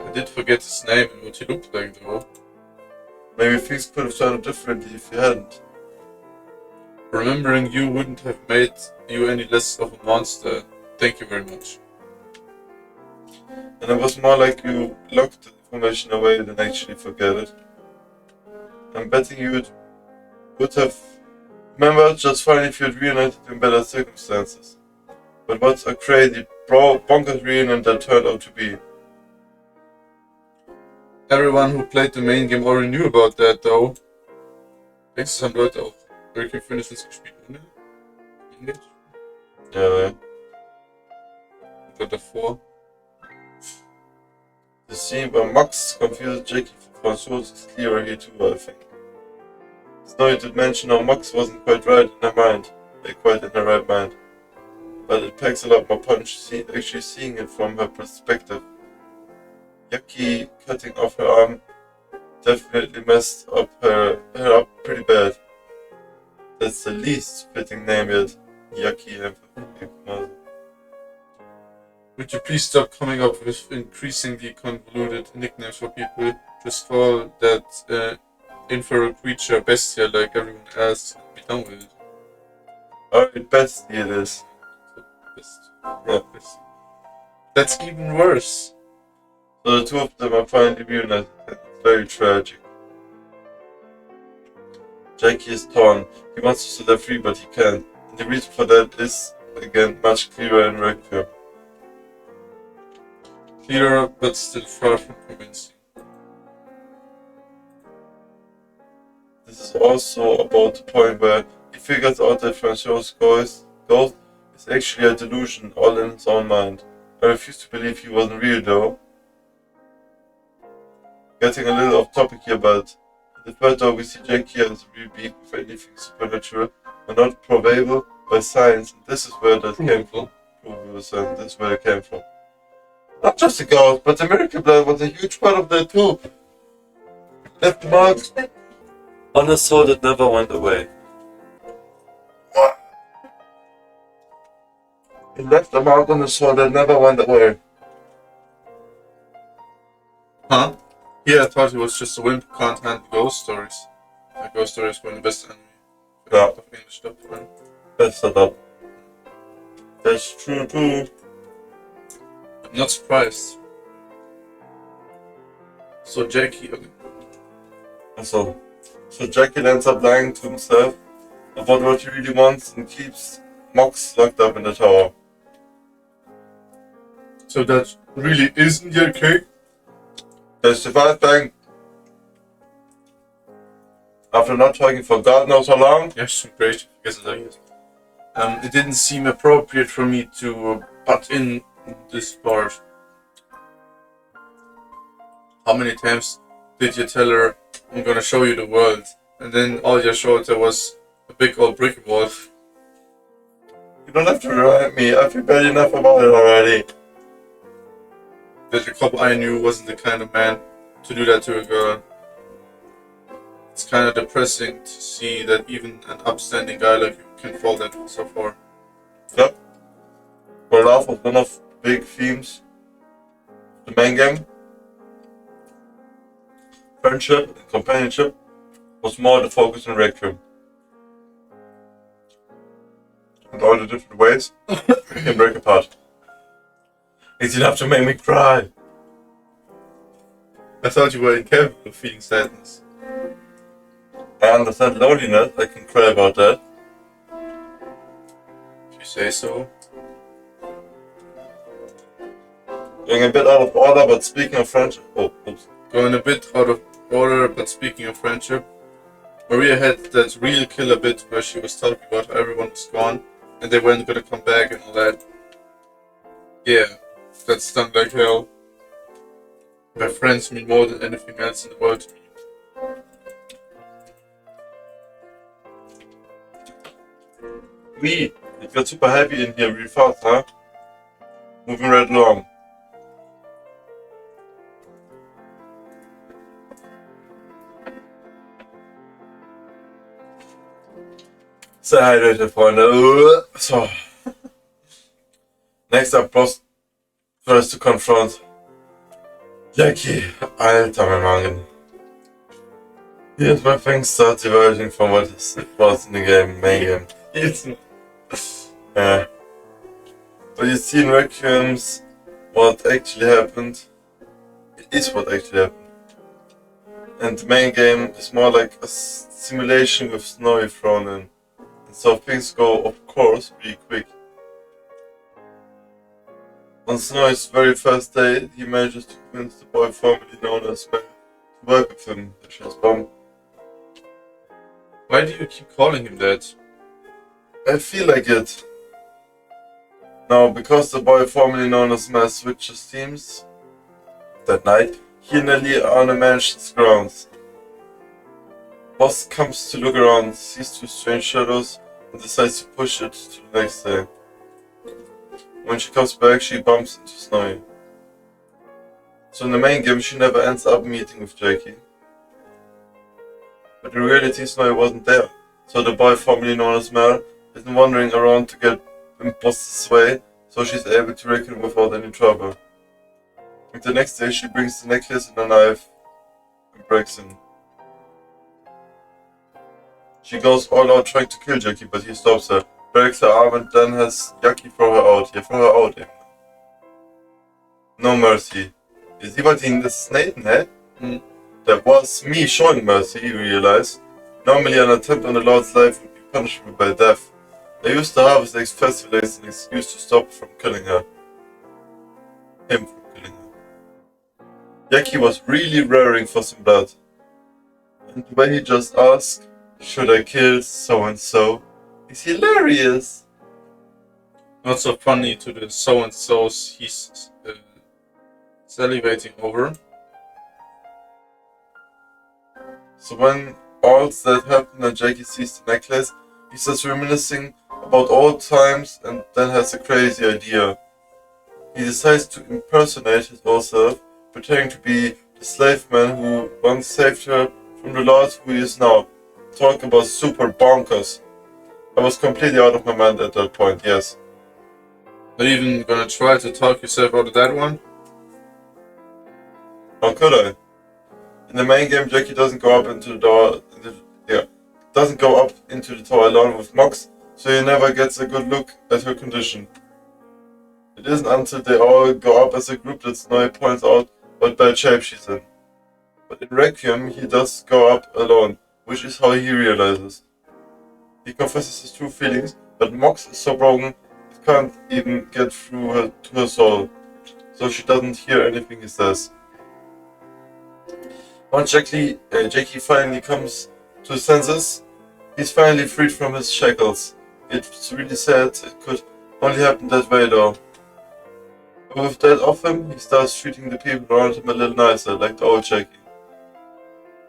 I did forget his name and what he looked like though. Maybe things could have turned out differently if you hadn't. Remembering you wouldn't have made you any less of a monster. Thank you very much. And it was more like you locked the information away than actually forget it. I'm betting you would have remembered just fine if you'd reunited in better circumstances. But what a crazy, bonkers reunion that turned out to be. Everyone who played the main game already knew about that though. Nächstes haben Leute auch Requiem für Innocence gespielt, oder? Ja. Oder davor. The scene where Mox confused Jackie for Francois is clearer here too, I think. Snowy did mention how Mox wasn't quite right in her mind, quite in her right mind. But it packs a lot more punch, actually seeing it from her perspective. Yucky cutting off her arm definitely messed up her up pretty bad. That's the least fitting name yet. Yucky. Would you please stop coming up with increasingly convoluted nicknames for people? Just call that inferior creature Bestia like everyone else and be done with it. Alright, Bestie it is. Best. Yeah, best. That's even worse. So the two of them are finally reunited. It's very tragic. Jackie is torn. He wants to set her free, but he can't. And the reason for that is, again, much clearer in Requiem. Clearer, but still far from convincing. This is also about the point where he figures out that Francois' ghost is actually a delusion, all in his own mind. I refuse to believe he wasn't real though. Getting a little off topic here, but in the third door we see Jackie as a real being with anything supernatural and not probable by science, and this is where that came from. Provable science, this is where it came from. Not just a ghost, but the miracle blood was a huge part of that too. Left marks on a soul that never went away. It left a mark on the soul that never went away. Huh? Yeah, I thought he was just a wimp who can't handle ghost stories. Like ghost stories were the best enemy. Yeah. Of English dub, right? That's set up. That's true too. I'm not surprised. So Jackie, okay. So Jackie ends up lying to himself about what he really wants and keeps Mox locked up in the tower. So that really isn't your cake? That's the first thing. After not talking for God knows how long. Yes, great. I guess I like it. It didn't seem appropriate for me to butt in this part. How many times did you tell her, I'm gonna show you the world, and then all you showed her was a big old brick wall? You don't have to remind me. I feel bad enough about it already. That the cop I knew wasn't the kind of man to do that to a girl. It's kind of depressing to see that even an upstanding guy like you can fall that so far. Yep. For love was one of the big themes of the main game. Friendship and companionship was more the focus in Requiem. And all the different ways we can break apart. It's enough to make me cry. I thought you were incapable of feeling sadness. I understand loneliness, I can cry about that. If you say so. Going a bit out of order, but speaking of friendship. Oh, oops. Going a bit out of order, but speaking of friendship, Maria had that real killer bit where she was talking about how everyone was gone and they weren't gonna come back and all that. Yeah, that stung like hell. My friends mean more than anything else in the world to me. It got super heavy in here real fast, huh? Moving right along. Stay hydrated, Freunde. So. Next up, Boss tries to confront Jackie. Alter, mein Mann. Here's where things start diverging from what it was in the game, main game. Yeah. But you see in Requiems what actually happened. It is what actually happened. And the main game is more like a simulation with Snowy thrown in. And so things go, of course, really quick. On Snowy's very first day, he manages to convince the boy formerly known as Mel to work with him, which is bomb. Why do you keep calling him that? I feel like it. Now, because the boy formerly known as Mel switches teams that night, he and Ellie are on the mansion's grounds. Boss comes to look around, sees two strange shadows, and decides to push it to the next day. When she comes back, she bumps into Snowy. So in the main game, she never ends up meeting with Jackie. But in reality, Snowy wasn't there. So the boy formerly known as Mel isn't wandering around to get in Boss's way, so she's able to wreck him without any trouble. And the next day she brings the necklace and a knife and breaks him. She goes all out trying to kill Jackie, but he stops her, breaks her arm and then has Jackie throw her out. Yeah, throw her out eben. No mercy. You see what in the snake, ne? That was me showing mercy, you realize. Normally an attempt on the Lord's life would be punishable by death. I used to harvest the festival as an excuse to stop from killing her. Him from killing her. Jackie was really raring for some blood. And the way he just asked, should I kill so-and-so, is hilarious. Not so funny to the so-and-sos he's salivating over. So when all that happened and Jackie sees the necklace, he starts reminiscing about old times and then has a crazy idea. He decides to impersonate his old self, pretending to be the slave man who once saved her from the Lord who he is now. Talk about super bonkers. I was completely out of my mind at that point, yes. Not even gonna try to talk yourself out of that one? How could I? In the main game, Jackie doesn't go up into the door. Doesn't go up into the tower alone with Mox, so he never gets a good look at her condition. It isn't until they all go up as a group that Snowy points out what bad shape she's in. But in Requiem, he does go up alone, which is how he realizes. He confesses his true feelings, but Mox is so broken it can't even get through to her soul, so she doesn't hear anything he says. Once Jackie finally comes to his senses, he's finally freed from his shackles. It's really sad, it could only happen that way though. But with that off him, he starts treating the people around him a little nicer, like the old Jackie.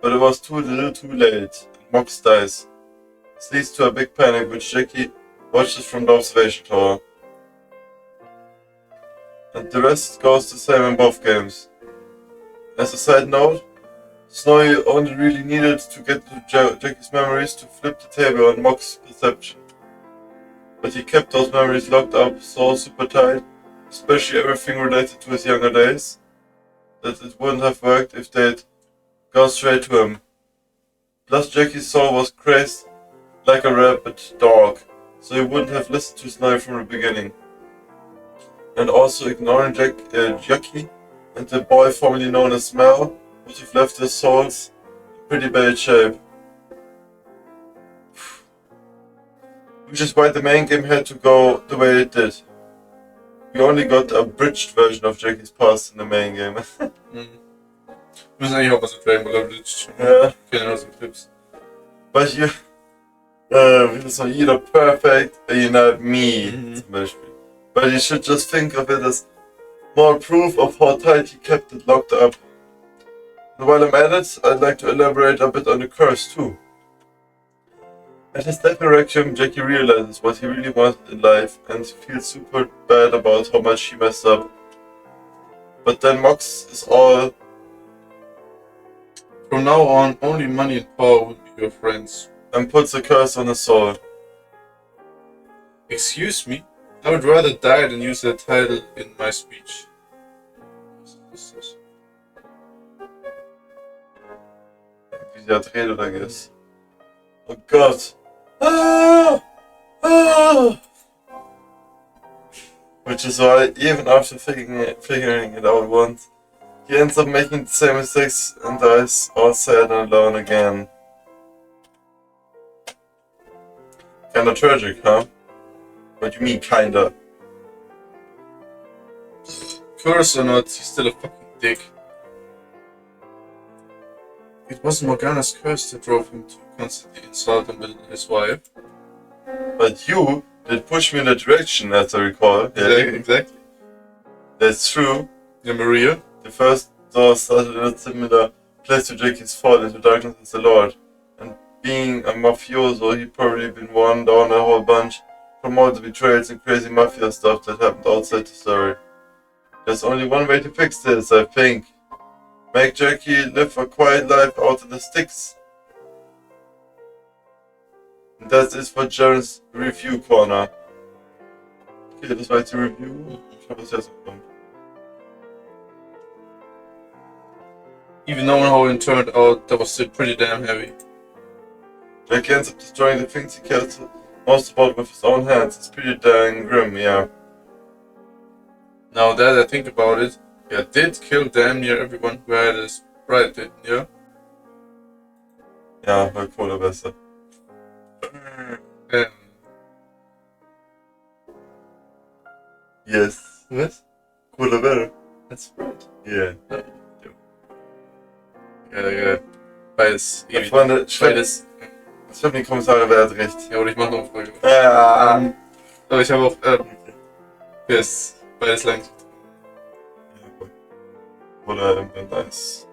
But it was too little too late, and Mox dies. This leads to a big panic which Jackie watches from the observation tower. And the rest goes the same in both games. As a side note, Snowy only really needed to get to Jackie's memories to flip the table on Mox's perception. But he kept those memories locked up so super tight, especially everything related to his younger days, that it wouldn't have worked if they'd gone straight to him. Plus Jackie's soul was crazed like a rabid dog, so he wouldn't have listened to Snowy from the beginning. And also ignoring Jackie and the boy formerly known as Mel would have left their souls in pretty bad shape. Which is why the main game had to go the way it did. We only got a abridged version of Jackie's past in the main game. Wir müssen eigentlich auch was erklären, weil Leute kennen aus den Clips. But you, so you're perfect, you're not me, zum Beispiel. But you should just think of it as more proof of how tight he kept it locked up. And while I'm at it, I'd like to elaborate a bit on the curse too. At his death in Requiem, Jackie realizes what he really wanted in life and feels super bad about how much he messed up. But then Mox is all... From now on, only money and power will be your friends. And puts a curse on his soul. Excuse me? I would rather die than use that title in my speech. Wie sie hat redet, I guess. Oh God. Ah! Ah! Which is why, even after figuring it out once, he ends up making the same mistakes and dies all sad and alone again. Kinda tragic, huh? What do you mean, kinda? Curse or not, he's still a fucking dick. It wasn't Morgana's curse that drove him to constantly insult and belittle his wife. But you did push me in that direction, as I recall. Yeah, exactly. That's true. Yeah, Maria? The first door started in a similar place to Jackie's fall into darkness as the Lord. And being a mafioso, he'd probably been worn down a whole bunch from all the betrayals and crazy mafia stuff that happened outside the story. There's only one way to fix this, I think. Make Jackie live a quiet life out in the sticks. And that is for Jaren's review corner. Okay, das war jetzt die Review. Ich habe es jetzt bekommen. Even knowing how it turned out, that was still pretty damn heavy. Jackie ends up destroying the things he kills most about with his own hands. It's pretty dang grim, yeah. Now that I think about it, yeah, did kill damn near everyone who had his sprite, didn't you? Ja, war Cola besser. Yes. Was? Cola better. That's right. Yeah. Ja. Beides ewig. Freunde, Beides. Ich hab die Kommentare, wer hat recht. Ja, oder ich mache eine Umfrage. Ja. Aber ich habe auch beides lang. Oder nice.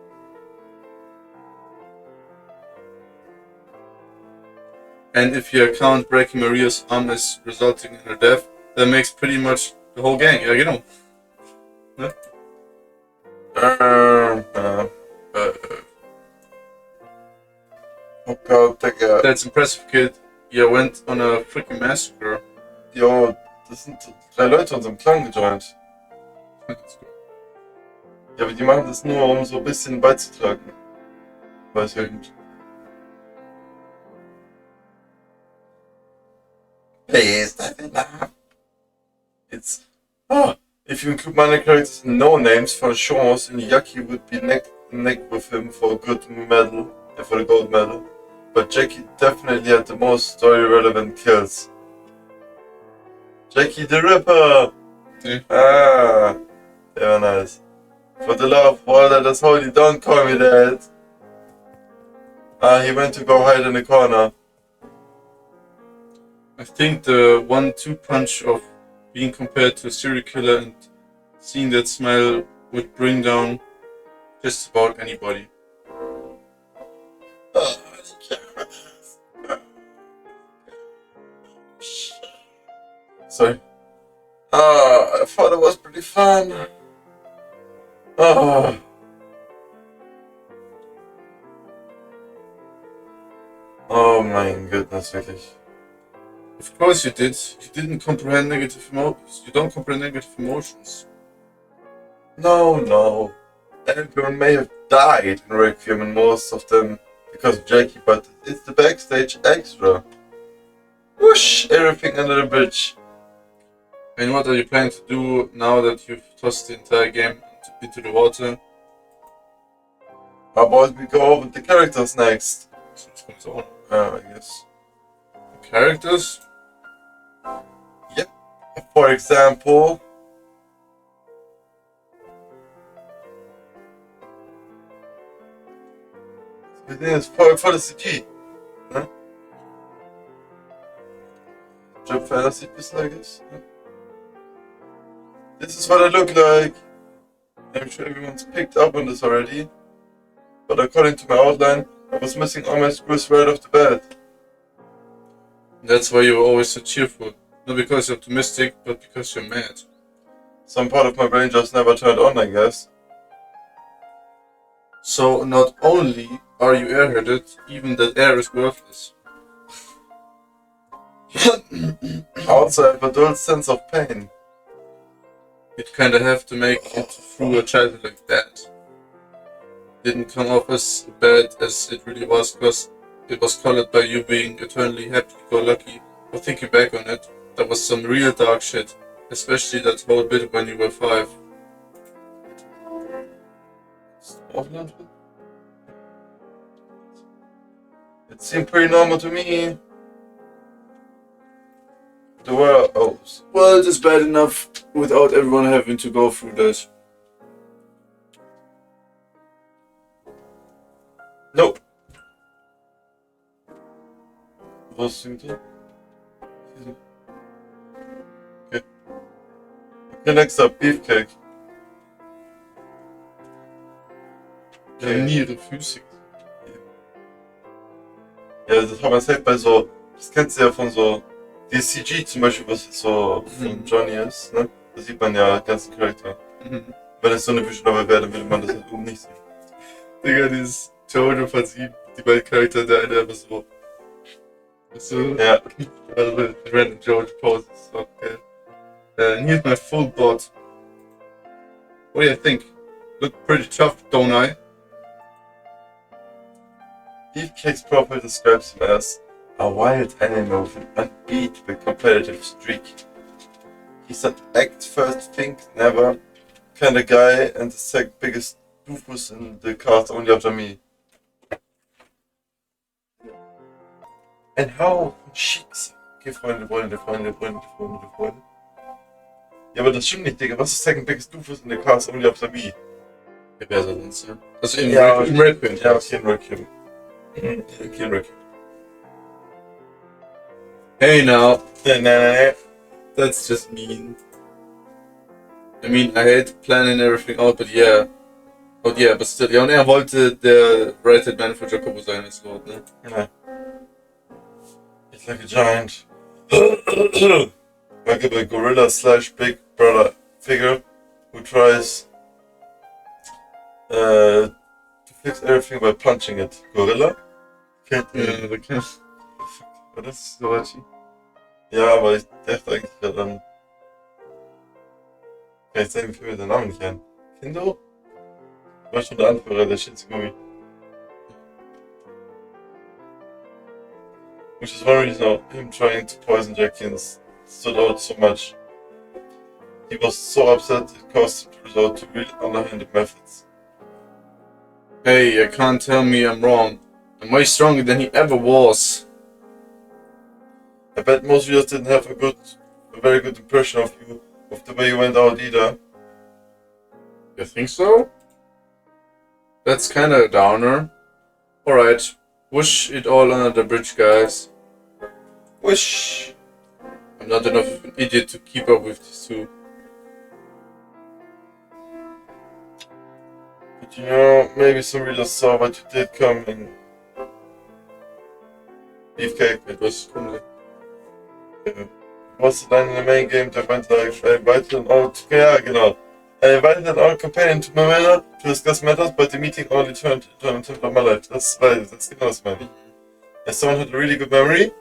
And if you account breaking Maria's arm as resulting in her death, that makes pretty much the whole gang. Ja, genau. Ne? Oh Gott, Digga. That's impressive, kid. You went on a freaking massacre. Jo, das sind 3 Leute unserem Clan gejoint. Ja, aber die machen das nur, um so ein bisschen beizutragen. Weiß ich nicht. Please, that's enough. It's... Oh, if you include minor characters and no names for sure, and Yaki would be neck with him for a good medal, for the gold medal. But Jackie definitely had the most story-relevant kills. Jackie the Ripper! Yeah. Ah, very nice. For the love of water that's holy, don't call me that. Ah, he went to go hide in the corner. I think the 1-2 punch of being compared to a serial killer and seeing that smile would bring down just about anybody. Sorry. I thought it was pretty fun. Oh mein goodness, wirklich. Of course you did. You didn't comprehend negative emotions. You don't comprehend negative emotions. No. Everyone may have died in Requiem and most of them because of Jackie, but it's the backstage extra. Whoosh! Everything under the bridge. And what are you planning to do now that you've tossed the entire game into the water? How about we go over the characters next? So, I guess. characters? Yep. For example... His name is for the CG. Huh? Job fantasy pistol, I guess. Huh? This is what I look like. I'm sure everyone's picked up on this already. But according to my outline, I was missing all my screws right off the bat. That's why you're always so cheerful. Not because you're optimistic, but because you're mad. Some part of my brain just never turned on, I guess. So not only are you airheaded, even that air is worthless. Also, I have a dull sense of pain. You'd kinda have to make it through a childhood like that. Didn't come off as bad as it really was, because it was colored by you being eternally happy-go-lucky. But thinking back on it, that was some real dark shit. Especially that whole bit when you were 5. It seemed pretty normal to me. The world. Oh. Well, it is bad enough without everyone having to go through that. Nope. Was singt er? Okay. Okay, next up, Beefcake. Okay. Nie ihre Füße. Ja, das hat man safe bei so, das kennst du ja von so, die CG zum Beispiel, was jetzt so von Johnny ist, ne? Da sieht man ja den ganzen Charakter. Wenn es so eine Visual wäre, dann würde man das halt oben nicht sehen. Digga, dieses Jojo von ihm, die beiden Charaktere, der eine einfach so. So, ja. Also random Jojo Poses, okay. And here's my full bot. What do you think? Look pretty tough, don't I? Beefcake's profile describes him as a wild animal with an unbeatable competitive streak. He's an act first, think never kind of guy and the second biggest doofus in the cast only after me. And how chic. Okay, Freunde. Ja, aber das stimmt nicht, Digga. Was ist second biggest doofus in the cast only after me? Wer soll denn sein? Also im Ja, Requiem. Ja, okay, in Requiem. Okay, in Requiem. Hey now, Nah. that's just mean. I mean, I hate planning everything out, but yeah. Oh yeah, but still. Ja, und er wollte der Right-Hand Man für Jacobo sein als Lord, ne? Yeah. He's like a giant. Like a gorilla / big brother figure who tries to fix everything by punching it. Gorilla? Kennt ihr? Ja, bekannt. War das? Sorachi. Ja, aber ich dachte eigentlich gerade an. Kann ich sagen, wie viel mir der Name nicht ein? Kindo? War schon der Anführer der Shinzugumi. Which is one reason him trying to poison Jackins stood out so much. He was so upset it caused him to resort to real underhanded methods. Hey, you can't tell me I'm wrong. I'm way stronger than he ever was. I bet most readers didn't have a very good impression of you, of the way you went out either. You think so? That's kinda a downer. Alright, push it all under the bridge, guys. Wish! I'm not enough of an idiot to keep up with these two. But you know, maybe some readers saw what you did coming. Beefcake. It was cool. Was dann in the main game, der went like, I invited an old, ja genau. I invited an old companion to my manor to discuss matters, but the meeting only turned into an attempt of my life. That's genau das meine ich. As someone had a really good memory,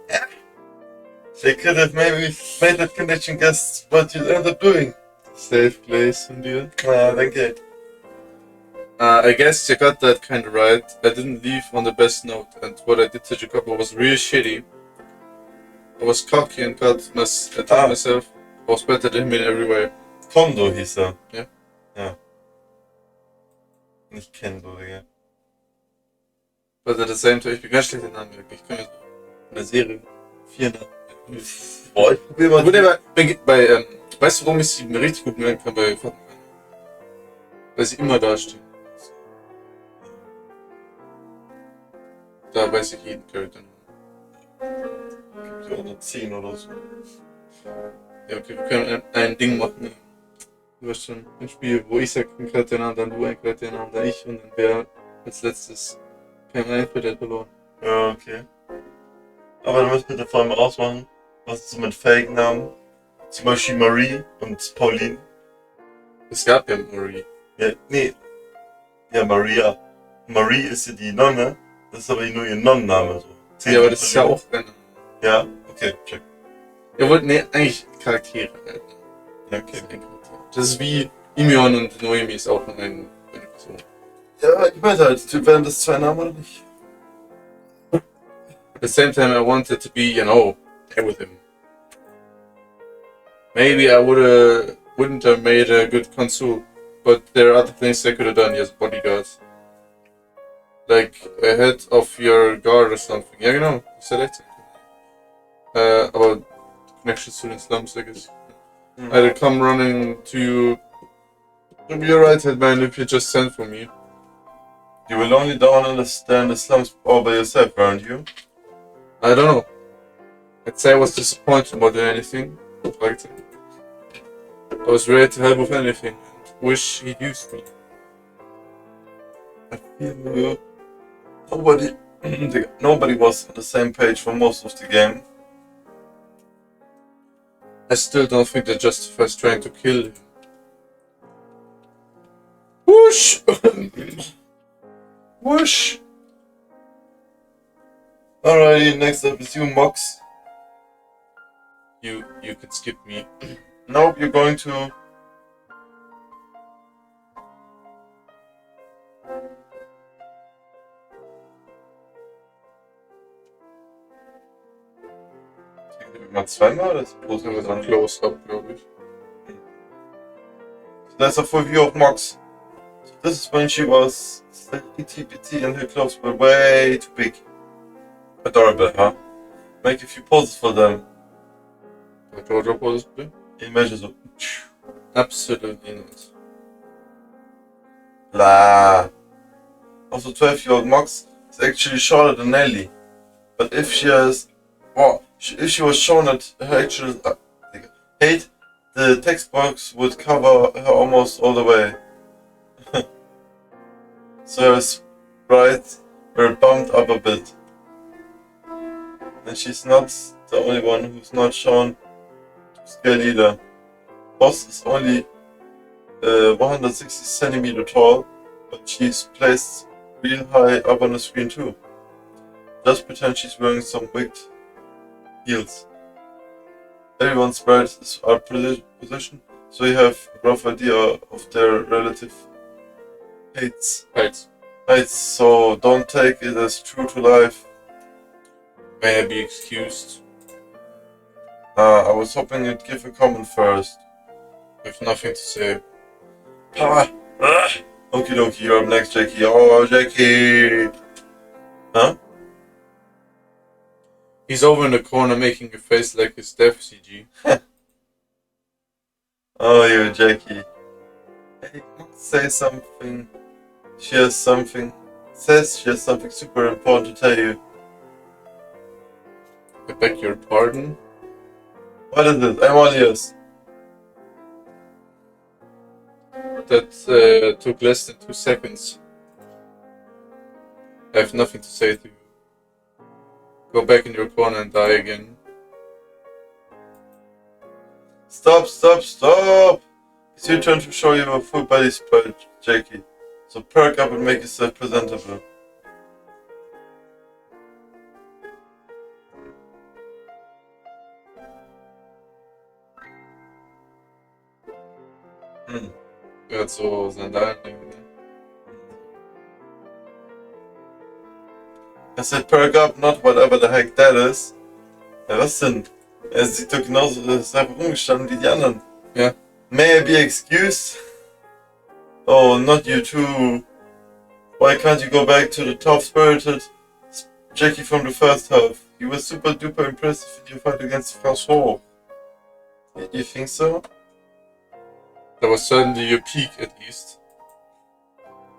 they could have maybe made that connection guess what you'd end up doing. Safe place in dir. Ja, danke. I guess you got that kinda right. I didn't leave on the best note, and what I did to Jacobo was really shitty. I was cocky and I told myself I was better than him in every way. Kondo hieß er. Ja. Ja. Nicht Kendo, Digga. But at the same time, ich bin ganz schlecht in Namen. Ich kann ja in der Serie 4 Namen. Boah, ich probier mal. Weißt du, warum ich sie mir richtig gut merken kann bei Fata Morgana? Weil sie immer da stehen. Da weiß ich jeden Charakter. Gibt ja auch noch 10 oder so. Ja, okay, wir können ein Ding machen. Du hast schon ein Spiel, wo ich sag einen Charakternamen, dann du einen Charakternamen, dann ich und dann wer als letztes kein Einfluss hat verloren. Ja, okay. Aber dann müssen wir da vor allem ausmachen, was ist so mit Fake-Namen. Zum Beispiel Marie und Pauline. Es gab ja Marie. Ja, nee. Ja, Maria. Marie ist ja die Nonne, das ist aber nur ihr Nonnenname. So. Ja, aber das ist ja auch eine. Ja, okay, check. Ja, wollten nee, eigentlich Charaktere halt. Ja, okay. Das ist wie Imion und Noemi ist auch nur eine Person. Ja, ich meinte halt, wären das 2 Namen oder nicht? At the same time, I wanted to be, you know, there with him. Maybe I wouldn't have made a good consul, but there are other things I could have done as bodyguards. Like a head of your guard or something. Ja, genau, ich sag echt. Aber connections to the slums, I guess. I'd come running to you. To be a right-hand man if you just sent for me. You will only down understand the slums all by yourself, aren't you? I don't know. I'd say I was disappointed more than anything. Like, I was ready to help with anything. Wish he'd used me. I feel nobody was on the same page for most of the game. I still don't think that justifies trying to kill him. Whoosh! Whoosh! Alrighty, next up is you, Mox. You could skip me. Nope, you're going to... Mal zweimal oder ist das bloß Das was war anderes? Close-Up, glaube ich. That's a full view of Mox. This is when she was itty bitty and her clothes were way too big. Adorable, huh? Make a few poses for them. Georgia poses, bitte? Imagine so. Absolutely not. Blah. Also 12-year-old Mox is actually shorter than Nelly. But if she has... Oh, if she was shown at her actual height, the text box would cover her almost all the way. So her sprites were bumped up a bit. And she's not the only one who's not shown to scale either. Boss is only 160 centimeter tall, but she's placed real high up on the screen too. Just pretend she's wearing some wigged heels. Everyone's sprites is out position, so you have a rough idea of their relative heights. So don't take it as true to life. May I be excused? I was hoping you'd give a comment first. I have nothing to say. Okie dokie, you're up next, Jackie. Oh, Jackie! Huh? He's over in the corner making a face like his death CG. Oh, you, Jackie. Hey, say something. Says she has something super important to tell you. I beg your pardon? What is it? I'm all ears. That took less than 2 seconds. I have nothing to say to you. Go back in your corner and die again. Stop! It's your turn to show you a full body sprite, Jackie. So perk up and make yourself presentable. Er hat so Sandalen. I said perk up, not whatever the heck that is. Ja, was denn? Er sieht doch genauso, er ist einfach rumgestanden wie die anderen. Ja. May I be excused? Oh, not you too. Why can't you go back to the top-spirited Jackie from the first half? You were super duper impressive in your fight against François. You think so? That was certainly your peak, at least.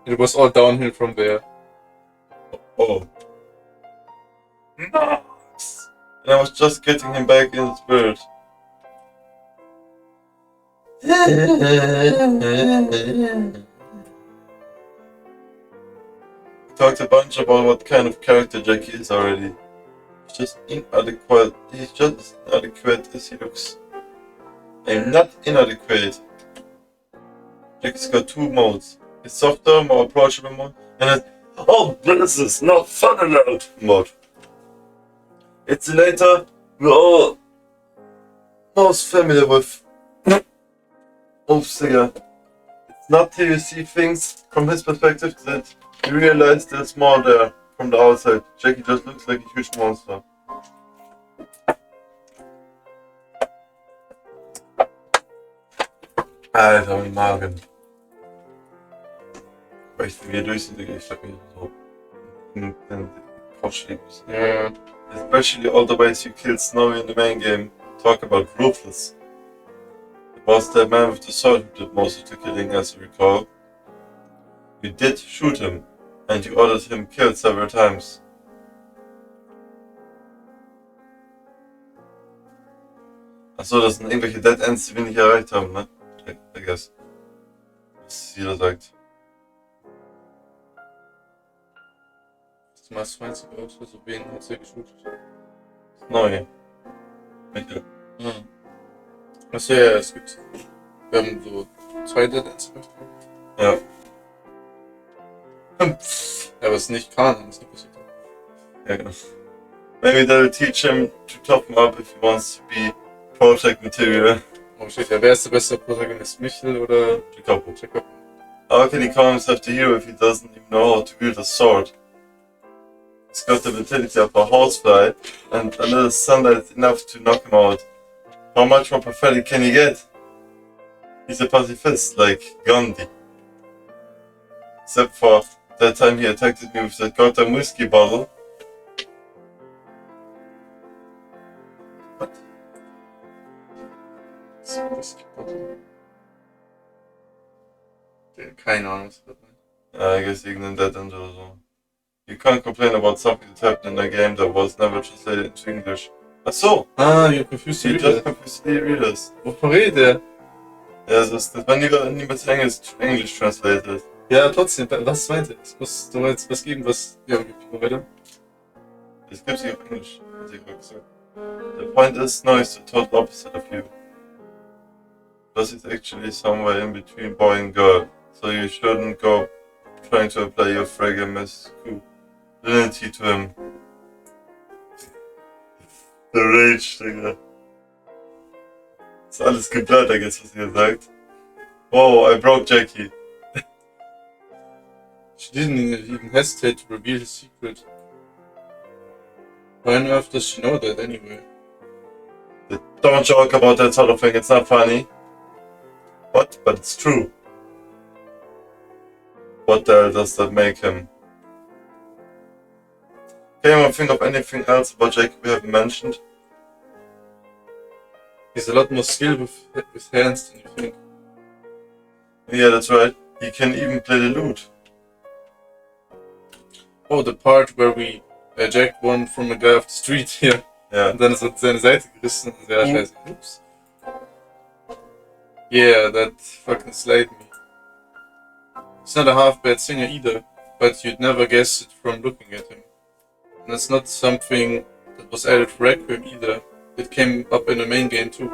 It was all downhill from there. Oh. Nice! And I was just getting him back in the spirit. We talked a bunch about what kind of character Jackie is already. He's just inadequate as he looks. I'm not inadequate. Jackie's got 2 modes. His softer, more approachable mode, and his oh, this is not fun allowed mode. It's the later we're all most familiar with. Oops, yeah. It's not till you see things from his perspective that you realize there's more there from the outside. Jackie just looks like a huge monster. Alter, mein Magen. Weil ich wieder durch sind, ich hab mich so in den Couch liegen müssen. Yeah. Especially all the ways you killed Snowy in the main game. Talk about ruthless. It was the man with the sword who did most of the killing, as you recall. You did shoot him, and you ordered him killed several times. Achso, das sind irgendwelche Dead Ends, die wir nicht erreicht haben, ne? I guess. Was jeder sagt. Was meinst du gerade? Also wen hat sie geshootet? Neu. Welche? Achso, ja, es gibt. Wir haben so 2 Dead Ends gemacht. Ja. Ja, aber es ist nicht Kanon, ist nicht passiert. Ja, genau. Maybe that'll teach him to toughen up if he wants to be project material. Oh shit, ja, wer ist der beste Protagonist? Michel oder Jacopo. Jacob? How can he call himself the hero if he doesn't even know how to wield a sword? He's got the vitality of a horsefly, and a little sunlight is enough to knock him out. How much more pathetic can he get? He's a pacifist, like Gandhi. Except for that time he attacked me with that goddamn whiskey bottle. What? Keine Ahnung, was das meint. I guess irgendein Dead End oder so. You can't complain about something that happened in a game that was never translated into English. Ach so! Ah, you're confused You with just it. confused the readers. Wovon redet der? Ja, das war niemals Englisch translated. Ja, trotzdem, was meint er? Es muss doch jetzt was geben, was. Ja, gib weiter. Es gibt sie auf Englisch, hat sie gerade gesagt. The point is, no, it's the total opposite of you. Plus it's actually somewhere in between boy and girl, so you shouldn't go trying to apply your fragile masculinity to him. The Rage, Digga. Ist alles geblättert jetzt, was ihr sagt. Oh, I broke Jackie. She didn't even hesitate to reveal his secret. Why on earth does she know that anyway? Don't joke about that sort of thing, it's not funny. What? But it's true. What the hell does that make him? Can anyone think of anything else about Jackie we haven't mentioned? He's a lot more skilled with hands than you think. Yeah, that's right. He can even play the lute. Oh, the part where we jacked one from a guy off the street here. Yeah. Und dann ist er seine Seite gerissen. Ja, scheiße. Oops. Yeah, that fucking slayed me. He's not a half bad singer either, but you'd never guess it from looking at him. And it's not something that was added for Requiem either. It came up in the main game too.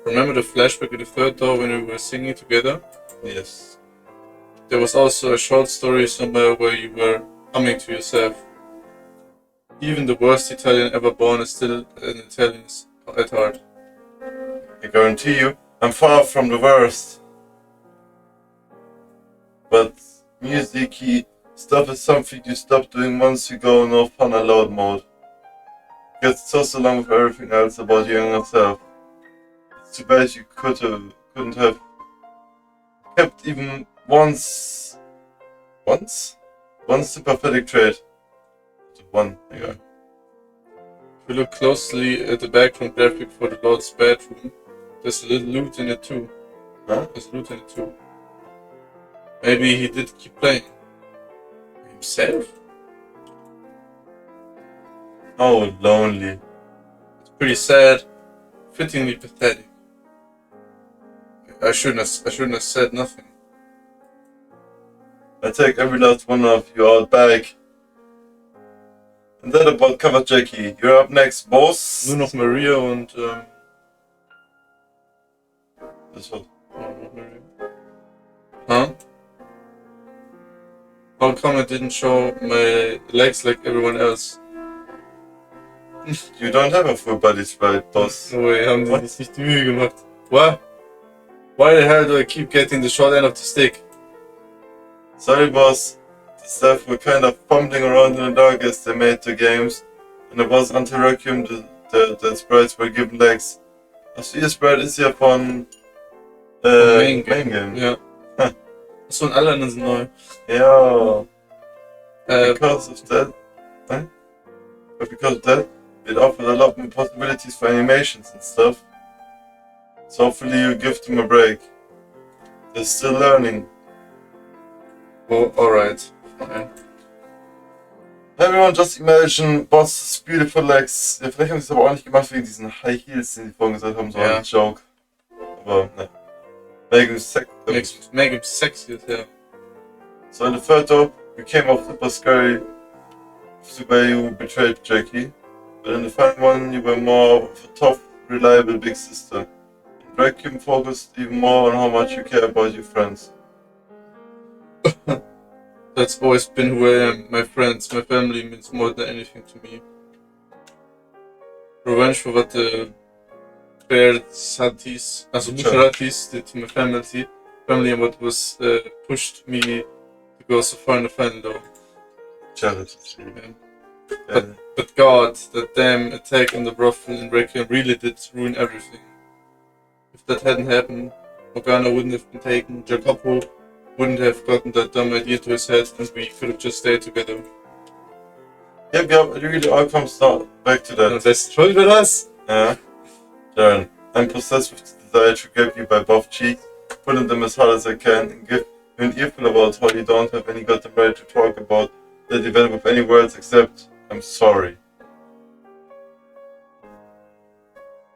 Remember the flashback at the third door when we were singing together? Yes. There was also a short story somewhere where you were humming to yourself. Even the worst Italian ever born is still an Italian at heart. I guarantee you, I'm far from the worst. But music-y stuff is something you stop doing once you go no fun allowed mode. It gets tossed along with everything else about your younger self. It's too bad you couldn't have kept even once sympathetic trait. One, yeah. If you look closely at the background graphic for the Lord's bedroom, there's a little loot in it too. Huh? There's loot in it too. Maybe he did keep playing. Himself? Oh, lonely. It's pretty sad. Fittingly pathetic. I shouldn't have said nothing. I take every last one of you out back. And that about cover Jackie. You're up next, boss. Nur noch Maria und Das war. Huh? How come I didn't show my legs like everyone else? You don't have a full body sprite, boss. No way, haben die sich nicht die Mühe gemacht. What? Why the hell do I keep getting the short end of the stick? Sorry, boss. The staff were kind of fumbling around in the dark as they made the games, and it was until Requiem that sprites were given legs. Also, ihr Sprite ist ja von Main Game. Ja. Achso, und alle anderen sind neu. Yeah. Because of that, but because of that, it offered a lot more possibilities for animations and stuff. So hopefully you give them a break. They're still learning. Oh, alright. Fine. Everyone just imagine Boss's beautiful legs. Ja, vielleicht haben sie es aber auch nicht gemacht wegen diesen High Heels, die sie vorhin gesagt haben, so ein Joke. Aber ne. Make Make him sexy as hell. So in the third door, you came off super scary with the way you betrayed Jackie. But in the final one, you were more of a tough, reliable big sister. And Requiem focused even more on how much you care about your friends. That's always been who I am. My friends, my family means more than anything to me. Revenge for what the spared Satis, also Musharatis, to my family and what was pushed me to go so far in the final though. Charity. Yeah. But God, that damn attack on the brothel in Requiem really did ruin everything. If that hadn't happened, Morgana wouldn't have been taken, Jacopo wouldn't have gotten that dumb idea to his head, and we could have just stayed together. Yep, it really all comes back to that. Und das ist schuld für das? Yeah. Darren, I'm possessed with the desire to grab you by both cheeks, pulling them as hard as I can, and give you an earful about how you don't have any goddamn right to talk about that event with any words except, I'm sorry.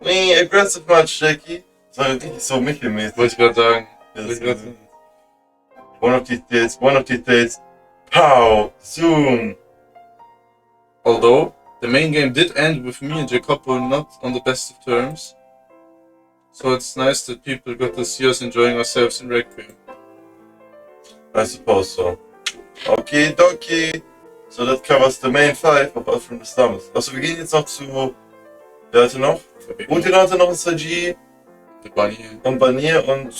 Nee, aggressive much, Jackie. So richtig so Michel-mäßig. Wollte ich gerade sagen. One of these days, pow, zoom. Although, the main game did end with me and Jacopo not on the best of terms. So it's nice that people got to see us enjoying ourselves in Requiem. I suppose so. Okay, dokie. So that covers the main 5, apart from the stomachs. Also wir gehen jetzt noch zu... Wer hatte noch? Odin hatte noch ein Saji. Und Barnier und...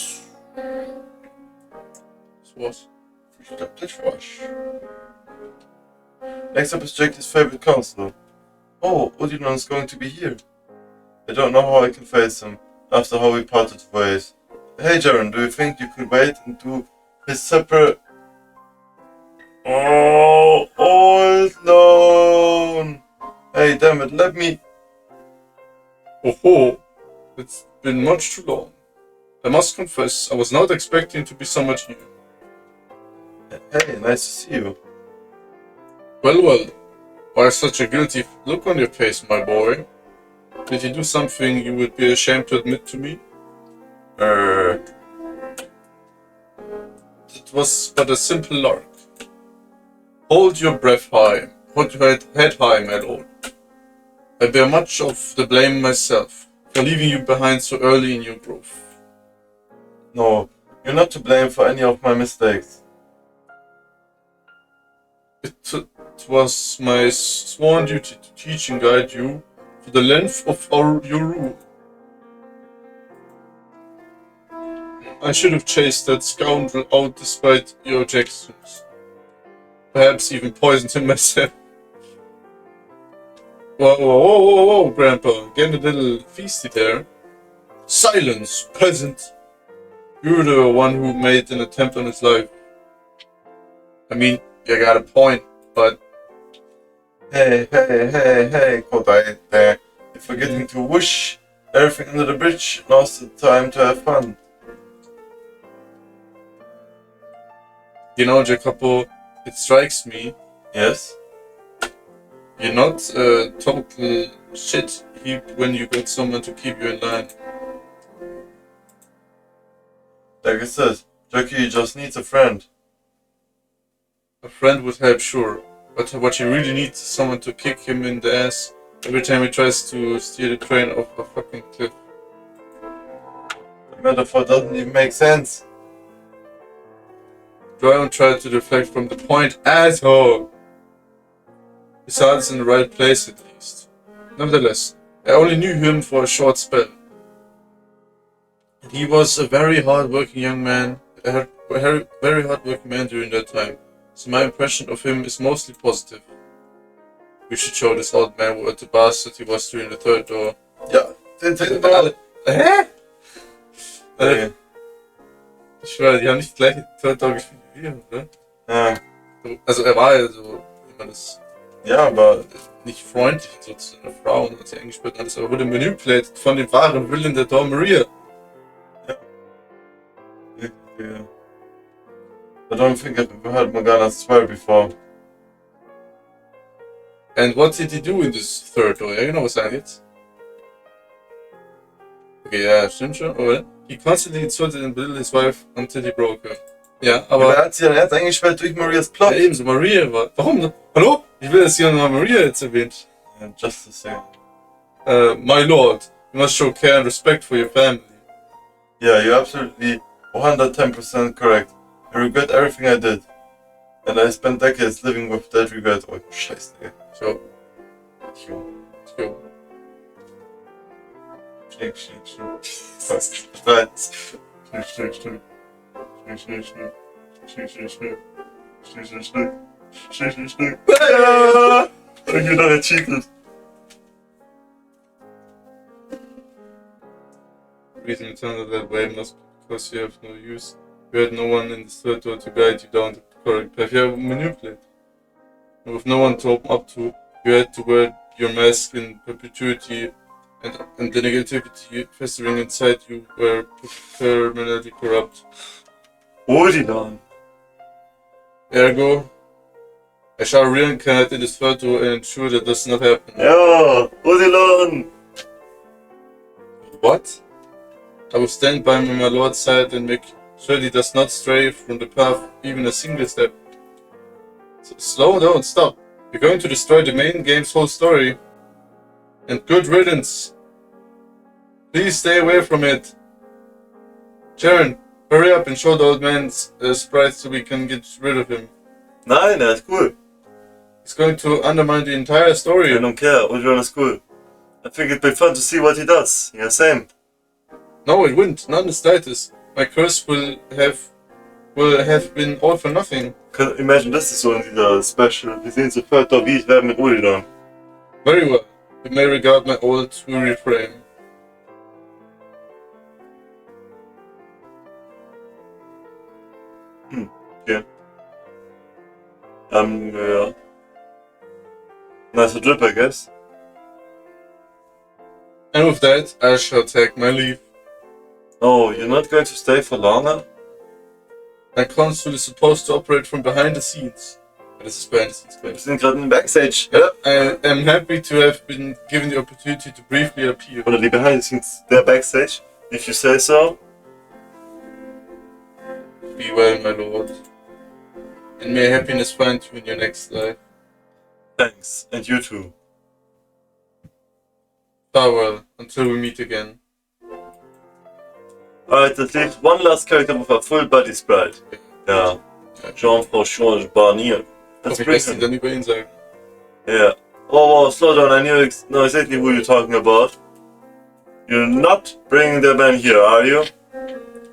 Das war's. Ich glaube, das war's. Next up is Jackie's favorite counselor. Oh, Odin is going to be here. I don't know how I can face him, after how we parted ways. Hey Jaren, do you think you could wait and do his separate... Oh, old loan! Hey, damn it, let me... Oh, it's been much too long. I must confess, I was not expecting to be so much here. Hey, nice to see you. Well, why such a guilty look on your face, my boy? Did you do something you would be ashamed to admit to me? It was but a simple lark. Hold your breath high, hold your head high, my lord. I bear much of the blame myself for leaving you behind so early in your growth. No, you're not to blame for any of my mistakes. It was my sworn duty to teach and guide you for the length of your rule. I should have chased that scoundrel out despite your objections. Perhaps even poisoned him myself. Whoa, Grandpa. Getting a little feisty there. Silence, peasant. You're the one who made an attempt on his life. I mean, you got a point, but... Hey, Kodai there. You're forgetting to whoosh everything under the bridge. Now's the time to have fun. You know, Jacopo, it strikes me. Yes? You're not a total shit heap when you got someone to keep you in line. Like I said, Jackie just needs a friend. A friend would help, sure, but what he really needs is someone to kick him in the ass every time he tries to steer the train off a fucking cliff. The metaphor doesn't even make sense. Don't try to deflect from the point, asshole! His heart is in the right place at least. Nevertheless, I only knew him for a short spell. He was a very hard-working young man, a very hard-working man during that time, so my impression of him is mostly positive. We should show this old man what a bastard he was during the third door. Ja, den dritten Door. Hä? Okay. Ich schwöre, die haben nicht gleich den Third Door gespielt wie wir, oder? Ja. Also er war ja so, wie man das... Ja, aber... Nicht freundlich so zu einer Frau und hat sie eingesperrt und alles, aber wurde manipulated von dem wahren Willen der Dor Maria. Yeah. I don't think I've ever heard Morgana swear before. And what did he do in this third door? Ja, genau, was sagen jetzt? Okay, ja, stimmt schon, oder? He constantly insulted and belittled his wife until he broke her. Ja, aber... Er hat sie dann erst eingesperrt durch Marias Plot. Ja, ebenso, Maria war... Warum? Hallo? Ich will, dass hier noch Maria jetzt erwähnt. Yeah, just a second. My lord, you must show care and respect for your family. Yeah, you're absolutely 110% correct. I regret everything I did. And I spent decades living with that regret. Oh, scheiße, ey. So. Jo. So. Shake, shake, shake. Right. Shake, shake, shake. Shake, shake, shake. Shake, shake, shake. Shake, shake, shake. Shake, shake, shake. Ah! You know I cheated. Reason you turned it that way must be because you have no use. You had no one in the third door to guide you down the correct path. You have manipulated. And with no one to open up to, you had to wear your mask in perpetuity, and the negativity festering inside you were permanently corrupt. Odilon. Ergo, I shall reincarnate in this third door and ensure that does not happen. Ja, Odilon. What? I will stand by my lord's side and make sure he does not stray from the path even a single step. So slow down, stop. You're going to destroy the main game's whole story. And good riddance. Please stay away from it. Sharon, hurry up and show the old man's sprite so we can get rid of him. Nein, er ist cool. He's going to undermine the entire story. I don't care, Odilon is cool. I think it'd be fun to see what he does. Yeah, same. No, it wouldn't. Not in the slightest. My curse will have been all for nothing. Imagine this is so in dieser Special. Wir sehen sofort da, wie ich werde mit Odilon. Very well. You may regard my old refrain. Okay. Yeah. Nice drip, I guess. And with that, I shall take my leave. Oh, you're not going to stay for longer? My console is supposed to operate from behind the scenes. But this is behind the scenes, Wir baby. sind gerade in Backstage. Ja. I am happy to have been given the opportunity to briefly appear. Oder die Behind the Scenes der Backstage, if you say so. Be well, my lord. And may happiness find you in your next life. Thanks, and you too. Farewell, until we meet again. Alright, that leaves one last character with a full body sprite. Ja. Jean-François Barnier. That's Hoffe ich, pretty lässt sie dann über ihn sagen. Yeah. Oh, slow down, I know exactly who you're talking about. You're not bringing the band here, are you?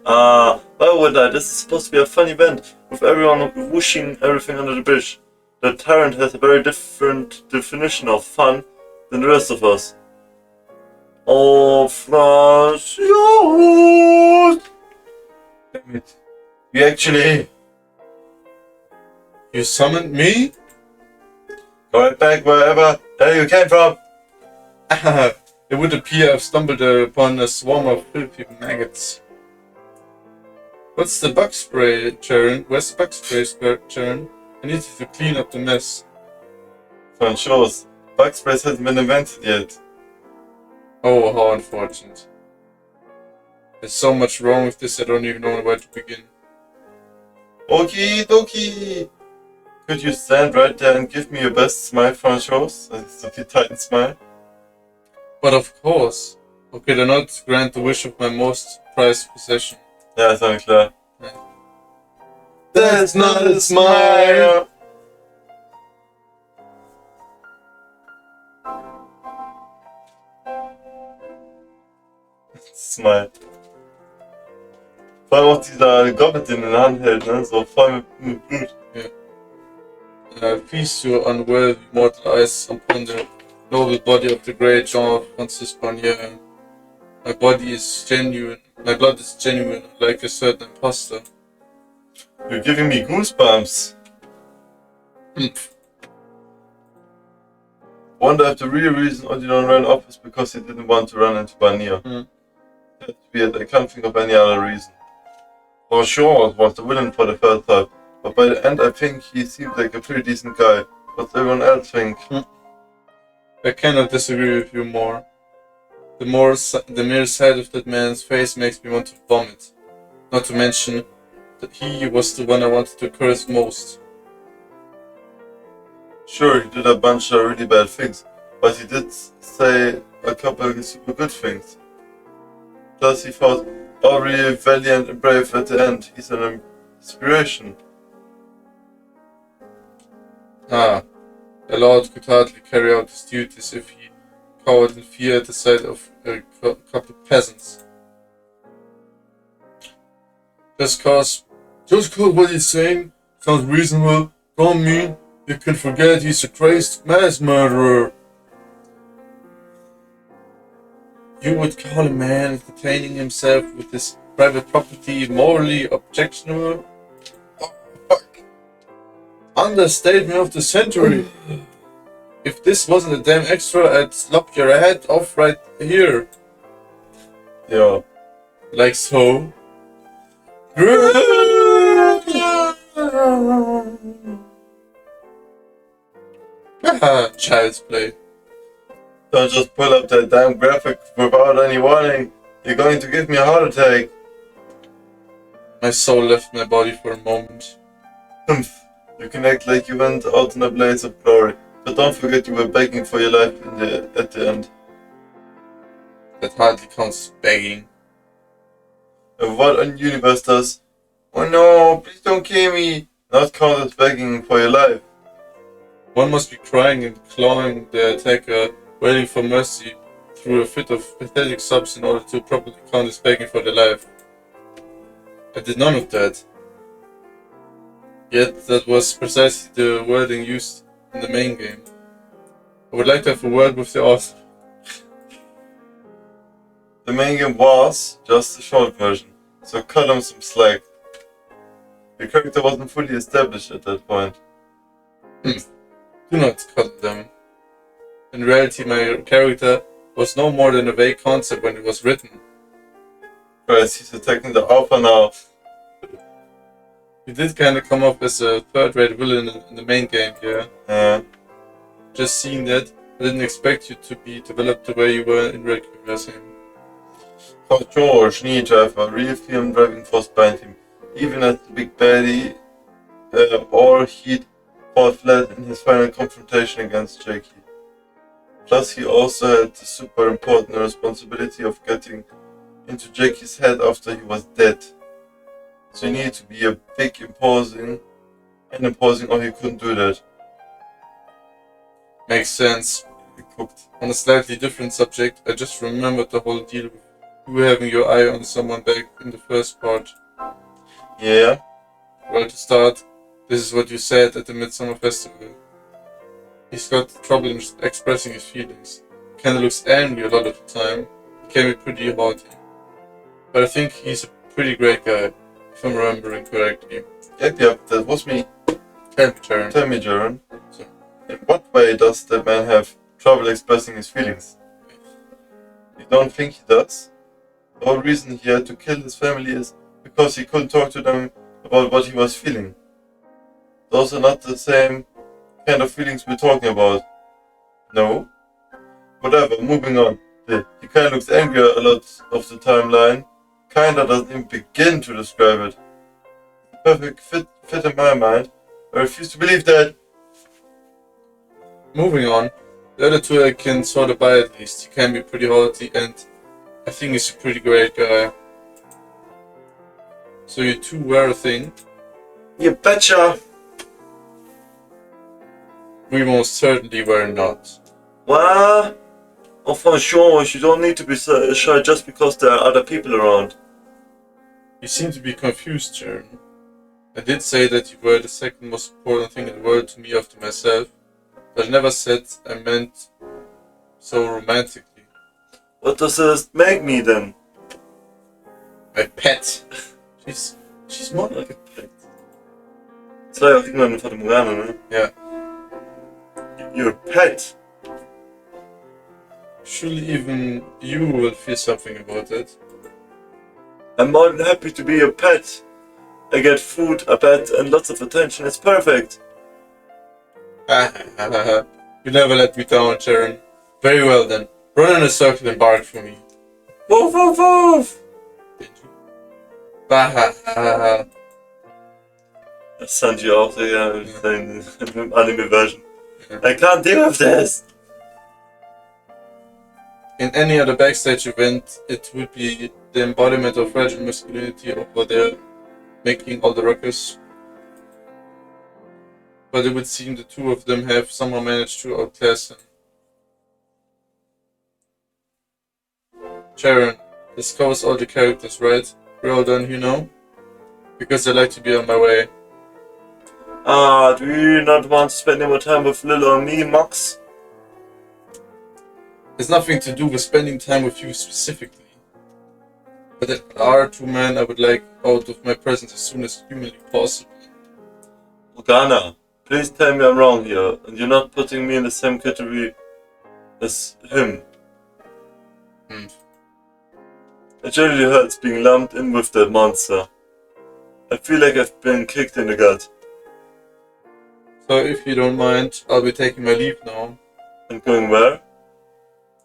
Why would I? This is supposed to be a fun event, with everyone whooshing everything under the bridge. The Tyrant has a very different definition of fun than the rest of us. Oh, Francis! Damn it. You actually... You summoned me? Go right back wherever the hell you came from! It would appear I've stumbled upon a swarm of filthy maggots. What's the bug spray, Sharon? Where's the bug spray, Sharon? I need you to clean up the mess. Fun shows. Bug sprays hasn't been invented yet. Oh, how unfortunate. There's so much wrong with this, I don't even know where to begin. Okie dokie! Could you stand right there and give me your best smile, Fun shows? That's the Titan smile. But of course, how could I not grant the wish of my most prized possession? Ja, ist eigentlich klar. Yeah. That's not a smile! Smile. Vor allem auch dieser Goblin, den in der Hand hält, ne? So voll mit Blut. Feast your unworthy mortal eyes upon the noble body of the great Jean-Francis Barnier. My body is genuine. My blood is genuine, like a certain imposter. You're giving me goosebumps. Wonder if the real reason Odilon ran off is because he didn't want to run into Barnier. That's weird, I can't think of any other reason. For sure, was the villain for the first time, but by the end I think he seemed like a pretty decent guy. What's everyone else think? I cannot disagree with you more. The mere sight of that man's face makes me want to vomit. Not to mention that he was the one I wanted to curse most. Sure, he did a bunch of really bad things, but he did say a couple of super good things. Plus he fought all really valiant and brave at the end. He's an inspiration. The Lord could hardly carry out his duties if he cowered in fear at the sight of a couple peasants. Just cause what he's saying sounds reasonable, don't mean you can forget he's a crazed mass murderer. You would call a man entertaining himself with his private property morally objectionable? Oh, fuck. Understatement of the century. If this wasn't a damn extra, I'd slop your head off right here. Yeah. Like so. Haha, child's play. Don't just pull up that damn graphic without any warning. You're going to give me a heart attack. My soul left my body for a moment. You can act like you went out in a blaze of glory, but don't forget you were begging for your life at the end. That hardly counts as begging. And what on universe does? Oh no, please don't kill me. Not count as begging for your life. One must be crying and clawing the attacker, wailing for mercy through a fit of pathetic sobs in order to properly count as begging for their life. I did none of that. Yet that was precisely the wording used in the main game. I would like to have a word with the author. The main game was just a short version, so cut him some slack. Your character wasn't fully established at that point. Do not cut them. In reality, my character was no more than a vague concept when it was written. Christ, he's attacking the alpha now. You did kinda come up as a third-rate villain in the main game, yeah? Yeah. Just seeing that, I didn't expect you to be developed the way you were in Requiem as him. For George need to have a real film driving force behind him. Even as the big baddie, all he'd fall flat in his final confrontation against Jackie. Plus he also had the super important responsibility of getting into Jackie's head after he was dead. So he needed to be a big imposing or he couldn't do that. Makes sense. He cooked. On a slightly different subject, I just remembered the whole deal with you having your eye on someone back in the first part. Yeah? Well, to start, this is what you said at the Midsummer Festival. He's got trouble in expressing his feelings. Kinda looks angry a lot of the time. He can be pretty haughty. But I think he's a pretty great guy, if I'm remembering correctly. Yep, that was me. Tell me, Jaron. In what way does that man have trouble expressing his feelings? You don't think he does? The whole reason he had to kill his family is because he couldn't talk to them about what he was feeling. Those are not the same kind of feelings we're talking about. No? Whatever, moving on. He kinda looks angry a lot of the timeline. Kinda doesn't even begin to describe it. Perfect fit in my mind. I refuse to believe that. Moving on. The other two I can sort of buy at least. He can be pretty haughty and I think he's a pretty great guy. So you two were a thing? You betcha! We most certainly were not. Well, for sure, you don't need to be shy just because there are other people around. You seem to be confused, Sharon. I did say that you were the second most important thing in the world to me after myself, but I never said I meant so romantically. What does this make me then? My pet. She's more like a pet. Das war ja auch irgendwann in Fata Morgana, ne? Yeah. You're a pet. Surely even you will feel something about it. I'm more than happy to be a pet. I get food, a bed, and lots of attention. It's perfect. You never let me down, Sharon. Very well then. Run in a circle and bark for me. Woof woof woof! Did you? Bahahaha. Das Sanji auch, ja, im Anime-Version. I can't deal with this! In any other backstage event, it would be the embodiment of fragile masculinity over there, making all the ruckus. But it would seem the two of them have somehow managed to outclass him. Sharon, this covers all the characters, right? We're all done here now? Because I like to be on my way. Do you not want to spend any more time with Lil or me, Mox? It's nothing to do with spending time with you specifically. But there are two men I would like out of my presence as soon as humanly possible. Morgana, please tell me I'm wrong here, and you're not putting me in the same category as him. It really hurts being lumped in with that monster. I feel like I've been kicked in the gut. So if you don't mind, I'll be taking my leave now. And going where?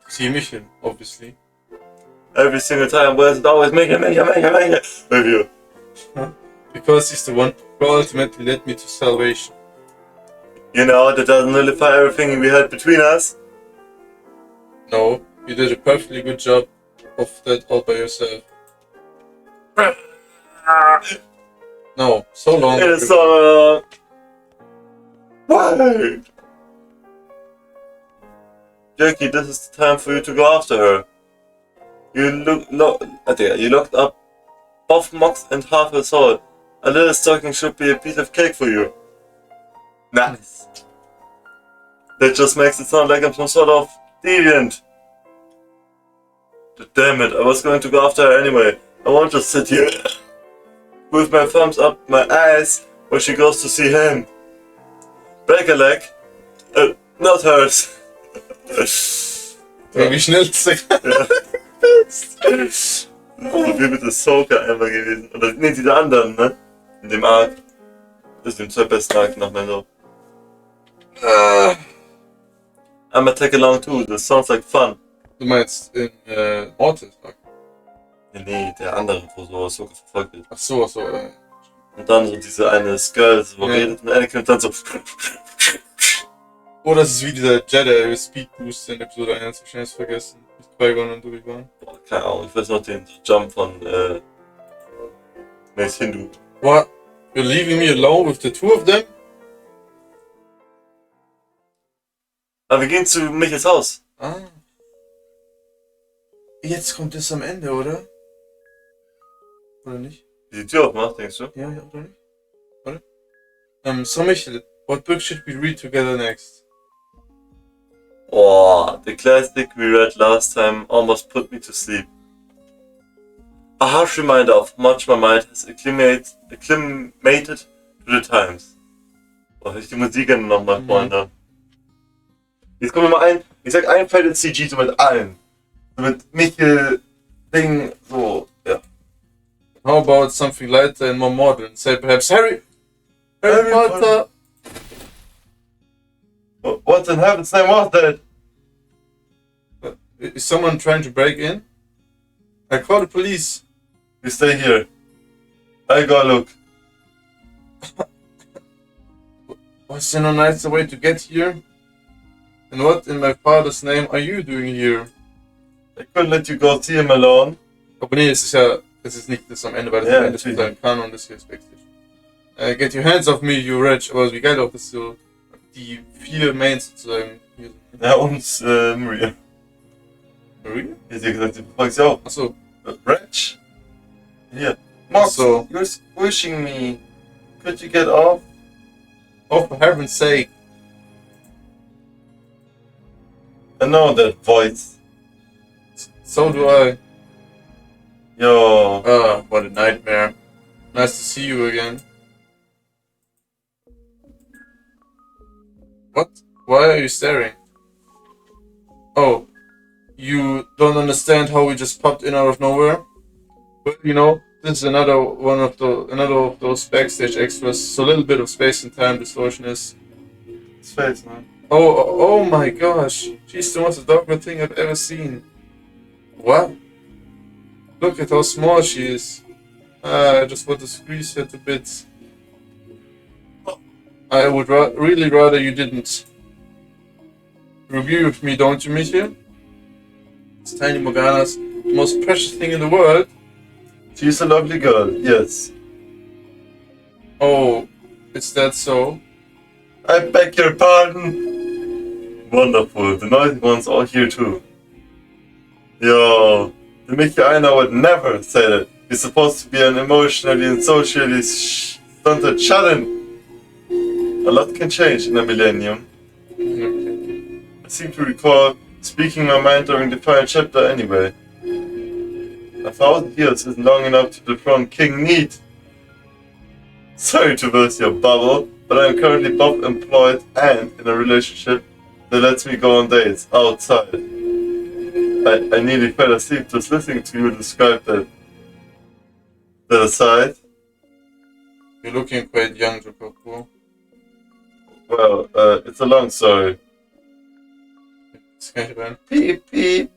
See Michel, obviously. Every single time, where's it always make it with you? Because he's the one who ultimately led me to salvation. You know, that doesn't nullify everything we had between us. No, you did a perfectly good job of that all by yourself. No, so long. It is so why? Jackie, this is the time for you to go after her. You looked up both Mox and half her soul. A little stocking should be a piece of cake for you. Nice. That just makes it sound like I'm some sort of deviant. Damn it, I was going to go after her anyway. I won't just sit here with my thumbs up my ass when she goes to see him. Break a leg. Not hers. Wie schnell Ja. Und wir mit der Soaker einmal gewesen. Oder nee, die anderen, ne? In dem Arc. Das ist dem zweitbesten Arc nach Mendo. I'ma take along too, this sounds like fun. Du meinst in Mortis? Nee, der andere, wo so Soaker verfolgt wird. Ach so. Und dann so diese eine Skull, wo redet und Anakin dann so. Oh, das ist wie dieser Jedi Speed Boost in Episode 1, wahrscheinlich vergessen. Mit Qui-Gon und Obi-Wan. Boah, keine Ahnung, ich weiß noch den Jump von Mace Hindu. What? You're leaving me alone with the two of them? Aber wir gehen zu Michels Haus. Ah. Jetzt kommt es am Ende, oder? Oder nicht? Wie die Tür aufmacht, denkst du? Ja, oder nicht? Oder? So Michel, what book should we read together next? Oh, the classic we read last time almost put me to sleep. A harsh reminder of how much my mind has acclimated to the times. Oh, ich die Musik gerne nochmal, Freunde. Jetzt kommen wir mal ein, ich sag ein Feld CG, so mit allen. So mit Michel, Ding, so, ja. How about something lighter and more modern? Say perhaps Harry Potter. What in heaven's name was that? Is someone trying to break in? I call the police. You stay here. I go look. Was there no nicer way to get here? And what in my father's name are you doing here? I couldn't let you go see him alone. Aber nee, es ist nicht das am Ende, weil das am Ende von seinem Kanon ist hier Backstage. Get your hands off me, you wretch. Aber wie geil auch, dass so die 4 Mains sozusagen hier sind. Ja, und Maria. Maria? Hat sie gesagt, sie verfolgt sie auch. Achso. Wretch? Hier. Mox, So. you're squishing me. Could you get off? Oh, for heaven's sake. I know that voice. So do I. Yo. Ah, what a nightmare. Nice to see you again. What? Why are you staring? Oh, you don't understand how we just popped in out of nowhere? Well, you know, this is another of those backstage extras. So a little bit of space and time distortion is. It's face, man. Oh my gosh! She's the most adorable thing I've ever seen. What? Look at how small she is. I just want to squeeze her to bits. I would really rather you didn't. You agree with me, don't you, Michel? It's Tiny Morgana's most precious thing in the world. She's a lovely girl, yes. Oh, is that so? I beg your pardon. Wonderful, the noisy ones are here too. Yo, The Mickey I know would never say that. He's supposed to be an emotionally and socially stunted shut-in. A lot can change in a millennium. I seem to recall speaking my mind during the final chapter anyway. 1,000 years isn't long enough to dethrone King Need. Sorry to burst your bubble, but I'm currently both employed and in a relationship that lets me go on dates outside. I nearly fell asleep just listening to you describe that aside. You're looking quite young, Jacopo. Well, it's a long story. Sketchman. Beep beep.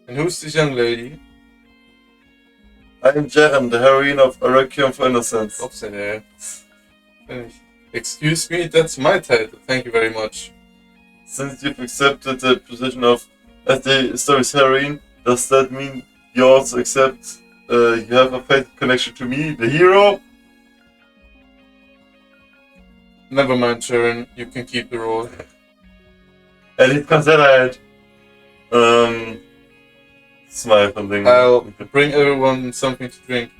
And who's this young lady? I'm Jaren, the heroine of A Requiem for Innocence. Oops, there. Excuse me, that's my title. Thank you very much. Since you've accepted the position of as the story's heroine, does that mean you also accept you have a faith connection to me, the hero? Never mind, Sharon. You can keep the role. And it considered smile von Dingen. I'll bring everyone something to drink.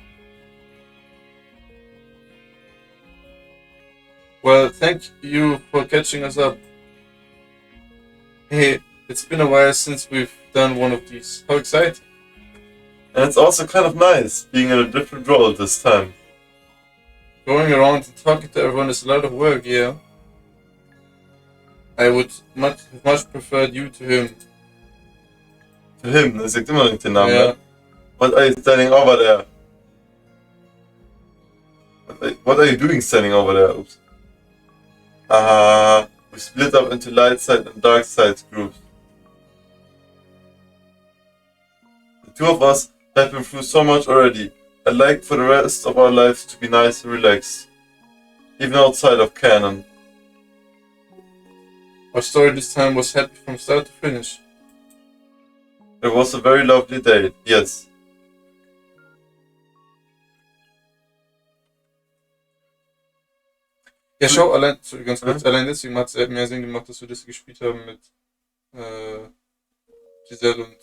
Well, thank you for catching us up. Hey, it's been a while since we've done one of these. How exciting! And it's also kind of nice being in a different role this time. Going around and talking to everyone is a lot of work, yeah. I would much preferred you to him. To him, das sagt immer noch nicht den Namen. Yeah. What are you standing over there? What are you doing standing over there? Oops. We split up into light side and dark side groups. The two of us have been through so much already. I'd like for the rest of our lives to be nice and relaxed. Even outside of canon. Our story this time was happy from start to finish. It was a very lovely day, yes. Ja, schau, allein, ganz kurz, allein deswegen hat es mehr Sinn gemacht, dass wir das gespielt haben mit Giselle und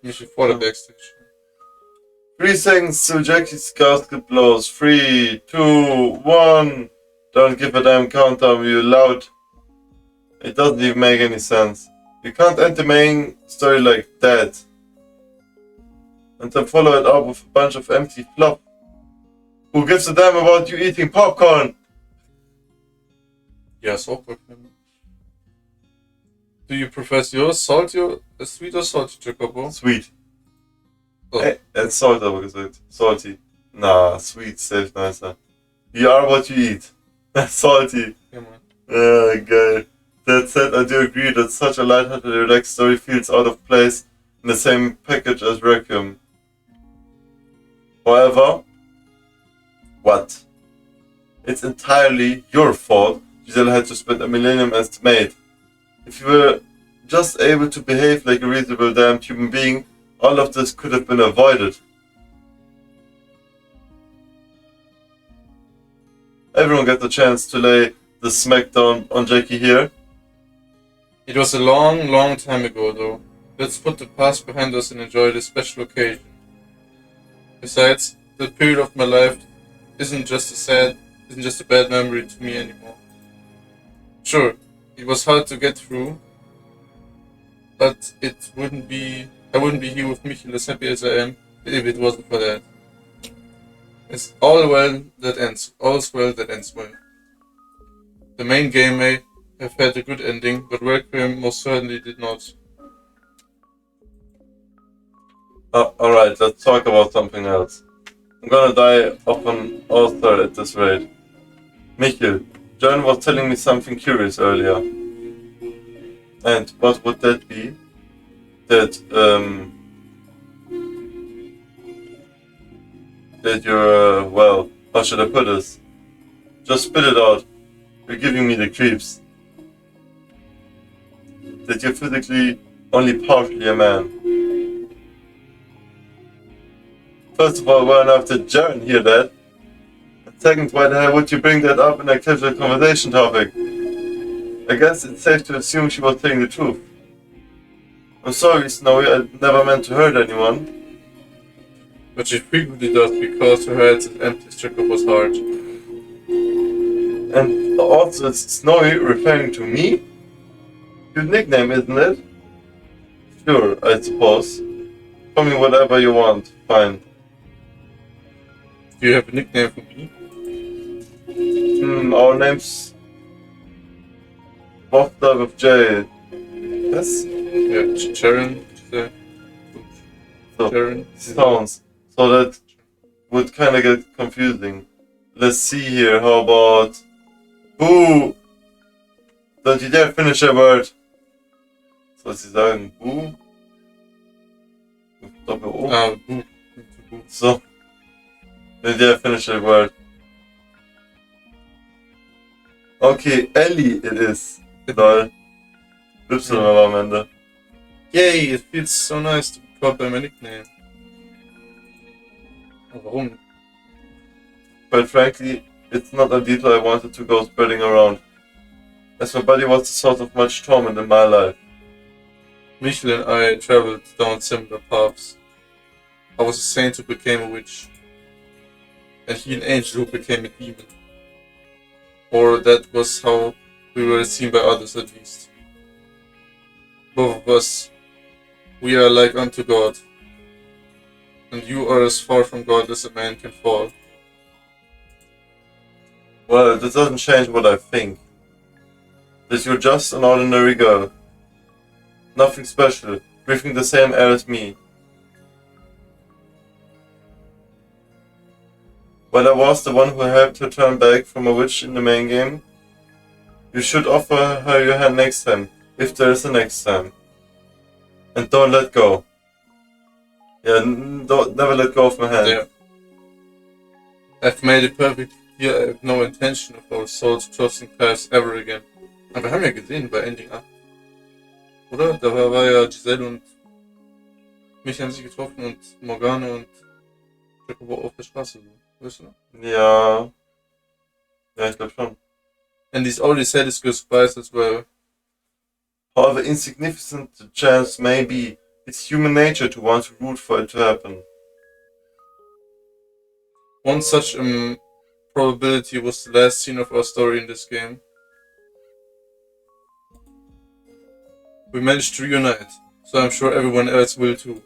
Michi vor der Backstage. 3 seconds till Jackie's casket blows. 3, 2, 1. Don't give a damn countdown, you loud. It doesn't even make any sense. You can't end the main story like that. And then follow it up with a bunch of empty fluff. Who gives a damn about you eating popcorn? Ja, ist auch Requiem. Do you prefer yours salty or sweet or salty, Jacopo? Sweet. Oh. Hey, and salt aber gesagt. Salty. Nah, sweet, safe nicer. You are what you eat. Salty. Ja, man. Geil. That said, I do agree that such a lighthearted, relaxed story feels out of place in the same package as Requiem. However, what? It's entirely your fault Giselle had to spend a millennium as the maid. If you were just able to behave like a reasonable damned human being, all of this could have been avoided. Everyone gets a chance to lay the smackdown on Jackie here. It was a long, long time ago, though. Let's put the past behind us and enjoy this special occasion. Besides, the period of my life isn't just a bad memory to me anymore. Sure, it was hard to get through, but I wouldn't be here with Michael as happy as I am if it wasn't for that. It's all's well that ends well. The main game may have had a good ending, but Requiem most certainly did not. Alright, let's talk about something else. I'm gonna die of an author at this rate. Michael, John was telling me something curious earlier. And what would that be? That you're, well, how should I put this? Just spit it out. You're giving me the creeps. That you're physically only partially a man. First of all, well enough did Jaren hear that? And second, why the hell would you bring that up in a casual conversation topic? I guess it's safe to assume she was telling the truth. I'm sorry, Snowy, I never meant to hurt anyone. But she frequently does because her head is empty, Jacobo's heart. And also, it's Snowy referring to me? Your nickname, isn't it? Sure, I suppose. Call me whatever you want, fine. Do you have a nickname for me? Our name's both start with J. Yes? Yeah, Sharon. So, Sharon. sounds. So that would kinda get confusing. Let's see here, how about... Boo! Don't you dare finish a word! Soll sie sagen, Boo? Mit Doppel-O? Boo. So. Don't you dare finish a word. Okay, Ellie it is. Lol. Y aber am Ende. Yay, it feels so nice to be called by my nickname. Oh, warum? Quite frankly, it's not a detail I wanted to go spreading around, as my body was the source of much torment in my life. Michel and I traveled down similar paths. I was a saint who became a witch, and he an angel who became a demon. Or that was how we were seen by others, at least. Both of us, we are like unto God, and you are as far from God as a man can fall. Well, this doesn't change what I think. That you're just an ordinary girl. Nothing special, breathing the same air as me. While I was the one who helped her turn back from a witch in the main game, you should offer her your hand next time, if there is a next time. And don't let go. Yeah, never let go of my hand. Yeah. I've made it perfect clear I have no intention of our souls crossing paths ever again. Aber wir haben ja gesehen bei Ending 8. Oder? Da war ja Giselle und mich haben sich getroffen und Morgana und Jacobo auf der Straße. Weißt du noch? Ja. Ja, ich glaube schon. And he's already said his goodbyes as well. However insignificant the chance may be, it's human nature to want to root for it to happen. One such probability was the last scene of our story in this game. We managed to reunite, so I'm sure everyone else will too.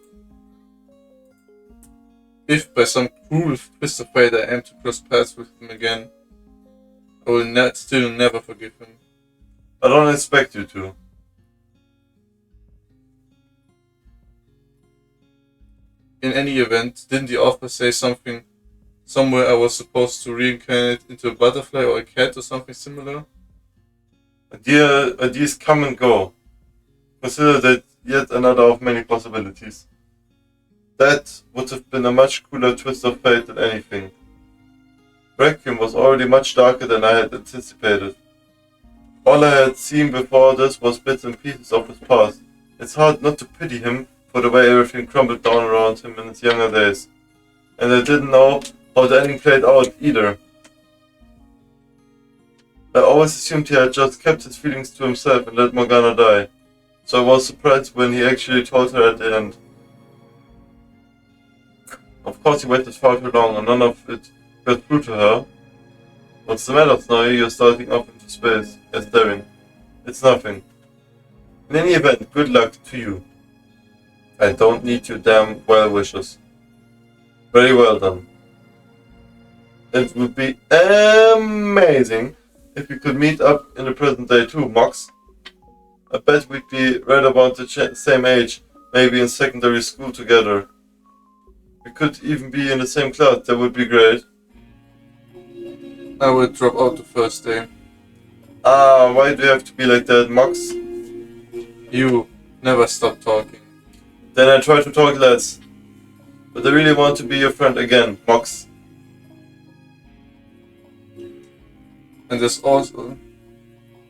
If by some cruel twist of fate I am to cross paths with him again, I will still never forgive him. I don't expect you to. In any event, didn't the author say something somewhere I was supposed to reincarnate into a butterfly or a cat or something similar? Ideas come and go. Consider that yet another of many possibilities. That would have been a much cooler twist of fate than anything. Requiem was already much darker than I had anticipated. All I had seen before this was bits and pieces of his past. It's hard not to pity him for the way everything crumbled down around him in his younger days. And I didn't know how the ending played out either. I always assumed he had just kept his feelings to himself and let Morgana die. So I was surprised when he actually told her at the end. Of course he waited far too long and none of it got through to her. What's the matter, Snowy? You're starting off into space. Yes, Darren. It's nothing. In any event, good luck to you. I don't need your damn well wishes. Very well done. It would be amazing if we could meet up in the present day too, Mox. I bet we'd be right about the same age, maybe in secondary school together. We could even be in the same class, that would be great. I will drop out the first day. Why do you have to be like that, Mox? You never stop talking. Then I try to talk less. But I really want to be your friend again, Mox. And there's also...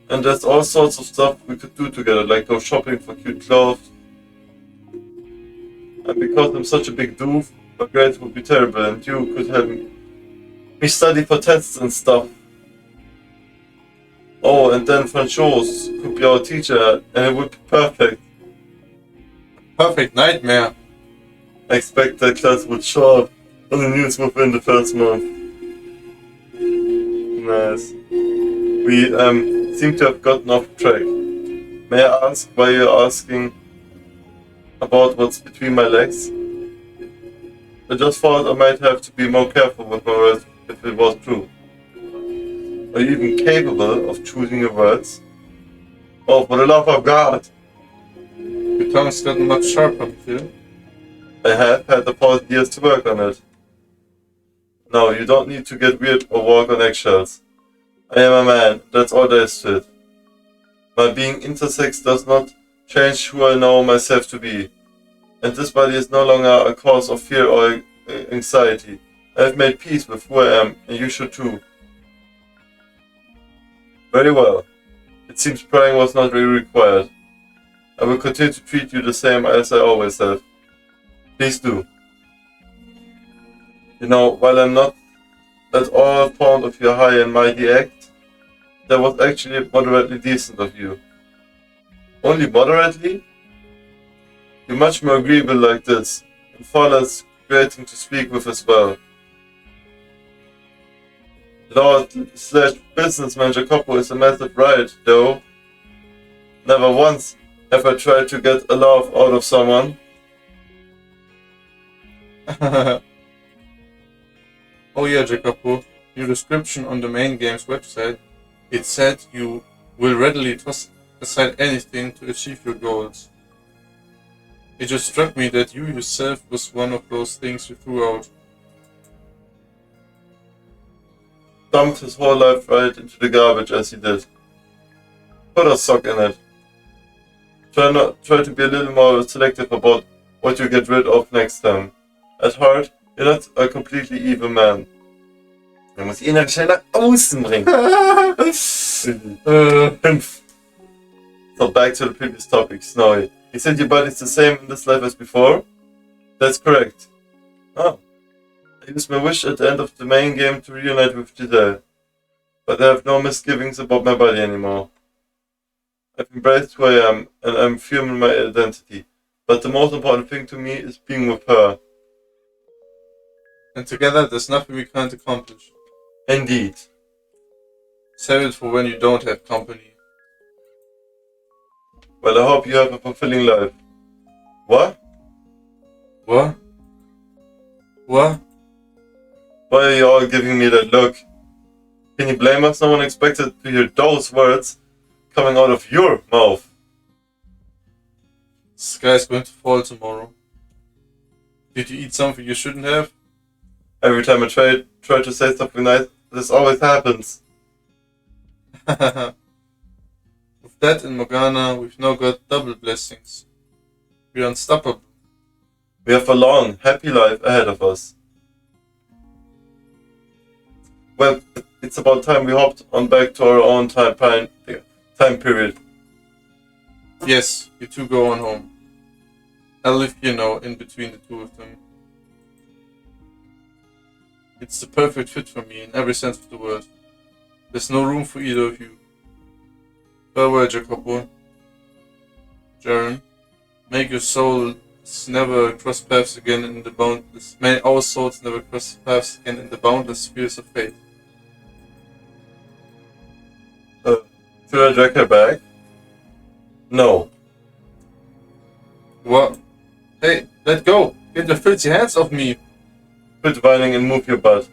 And there's all sorts of stuff we could do together, like go shopping for cute clothes. And because I'm such a big doof, my grades would be terrible and you could help me study for tests and stuff. Oh, and then Franchos could be our teacher and it would be perfect. perfect nightmare. I expect that class would show up on the news within the first month. Nice. We seem to have gotten off track. May I ask why you're asking about what's between my legs? I just thought I might have to be more careful with my words if it was true. Are you even capable of choosing your words? Oh, for the love of God! Your tongue's gotten much sharper, you feel? I have had the past years to work on it. No, you don't need to get weird or walk on eggshells. I am a man, that's all there is to it. My being intersex does not change who I know myself to be. And this body is no longer a cause of fear or anxiety. I have made peace with who I am, and you should too. Very well. It seems praying was not really required. I will continue to treat you the same as I always have. Please do. You know, while I'm not at all fond of your high and mighty act, that was actually moderately decent of you. Only moderately? You're much more agreeable like this, and far less grating to speak with as well. Lord/businessman Jacopo is a massive riot, though. Never once have I tried to get a laugh out of someone. Oh yeah, Jacopo. Your description on the main game's website, it said you will readily toss aside anything to achieve your goals. It just struck me that you yourself was one of those things you threw out. Dumped his whole life right into the garbage as he did. Put a sock in it. Try to be a little more selective about what you get rid of next time. At heart, you're not a completely evil man. Er muss ihn schnell nach außen bringen. 5. So back to the previous topic, Snowy. You said your body's the same in this life as before? That's correct. Oh. I used my wish at the end of the main game to reunite with Giselle. But I have no misgivings about my body anymore. I've embraced who I am, and I'm firm in my identity. But the most important thing to me is being with her. And together there's nothing we can't accomplish. Indeed. Save it for when you don't have company. Well, I hope you have a fulfilling life. What? What? What? Why are you all giving me that look? Can you blame us? No one expected to hear those words coming out of your mouth. The sky's going to fall tomorrow. Did you eat something you shouldn't have? Every time I try to say something nice, this always happens. With that in Morgana, we've now got double blessings. We're unstoppable. We have a long, happy life ahead of us. Well, it's about time we hopped on back to our own time period. Yes, you two go on home. I'll live here now, in between the two of them. It's the perfect fit for me in every sense of the word. There's no room for either of you. Farewell, Jacopo. Jaren, make your souls never cross paths again in the boundless. May our souls never cross paths again in the boundless spheres of fate. Should I drag her back? No. What? Hey, let go! Get your filthy hands off me! Quit whining and move your butt.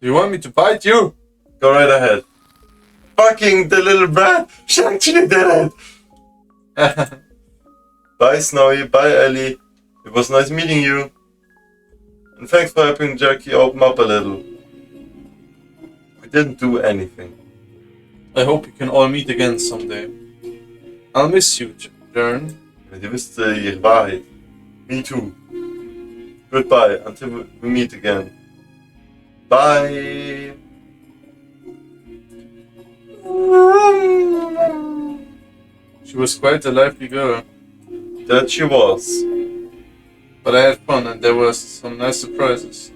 Do you want me to bite you? Go right ahead. Fucking the little brat! She actually did it! Bye Snowy, bye Ellie. It was nice meeting you. And thanks for helping Jackie open up a little. We didn't do anything. I hope we can all meet again someday. I'll miss you, Jaren. Die wüsste ihre Wahrheit. Me too. Goodbye until we meet again. Bye. She was quite a lively girl. That she was. But I had fun and there were some nice surprises.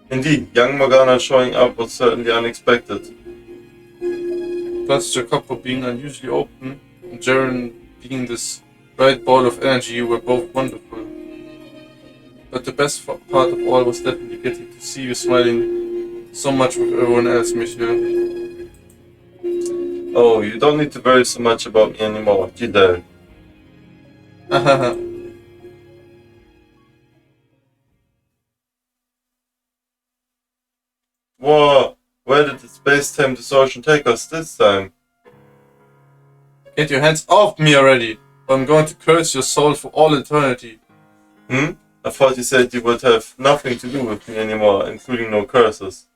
Indeed, young Morgana showing up was certainly unexpected. Plus Jacopo being unusually open and Jaren being this bright ball of energy were both wonderful. But the best part of all was definitely getting to see you smiling so much with everyone else, Michel. Oh, you don't need to worry so much about me anymore, you don't. Whoa, where did the space-time distortion take us this time? Get your hands off me already, or I'm going to curse your soul for all eternity. I thought you said you would have nothing to do with me anymore, including no curses.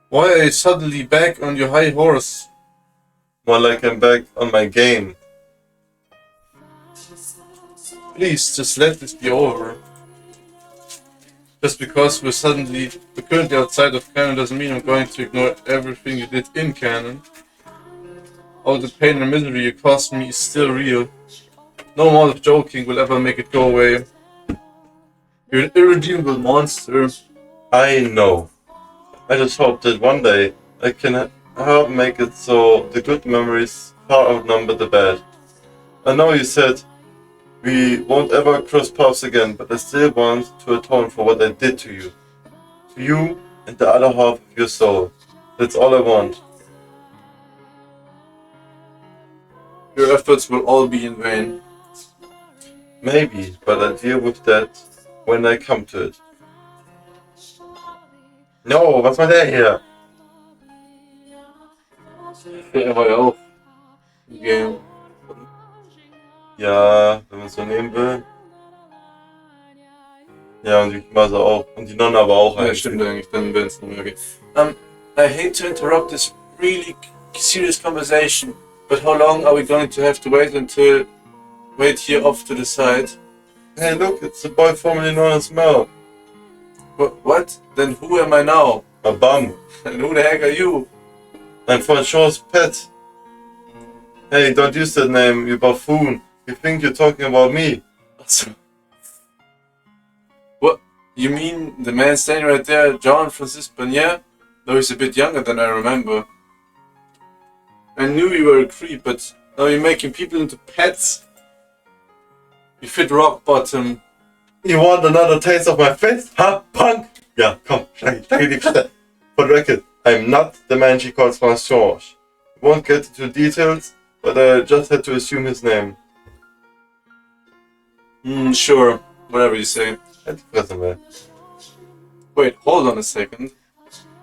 Why are you suddenly back on your high horse? More like I'm back on my game. Please, just let this be over. Just because we're currently outside of canon doesn't mean I'm going to ignore everything you did in canon. All the pain and misery you caused me is still real. No amount of joking will ever make it go away. You're an irredeemable monster. I know. I just hope that one day I can help make it so the good memories far outnumber the bad. I know you said we won't ever cross paths again, but I still want to atone for what I did to you. To you and the other half of your soul. That's all I want. Your efforts will all be in vain. Maybe, but I'll deal with that when I come to it. No, was macht er hier? Er war ja auch im Game. Ja, wenn man es so nehmen will. Ja, und die Mase auch. Und die Nonne aber auch Ja, eigentlich. stimmt eigentlich, dann wäre es nochmal okay. I hate to interrupt this really serious conversation, but how long are we going to have to wait here off to the side? Hey, look, it's the boy formerly known as Mel. What? Then who am I now? A bum. And who the heck are you? I'm for sure's pet. Hey, don't use that name, you buffoon. You think you're talking about me. What? You mean the man standing right there, John Francis Bonnier? Though he's a bit younger than I remember. I knew you were a creep, but now you're making people into pets? You fit rock bottom. You want another taste of my face, huh, punk? Yeah, komm, schlag die Fresse. For the record, I'm not the man she calls Monsieur. Won't get into details, but I just had to assume his name. Sure. Whatever you say. Halt die Fresse, man. Wait, hold on a second.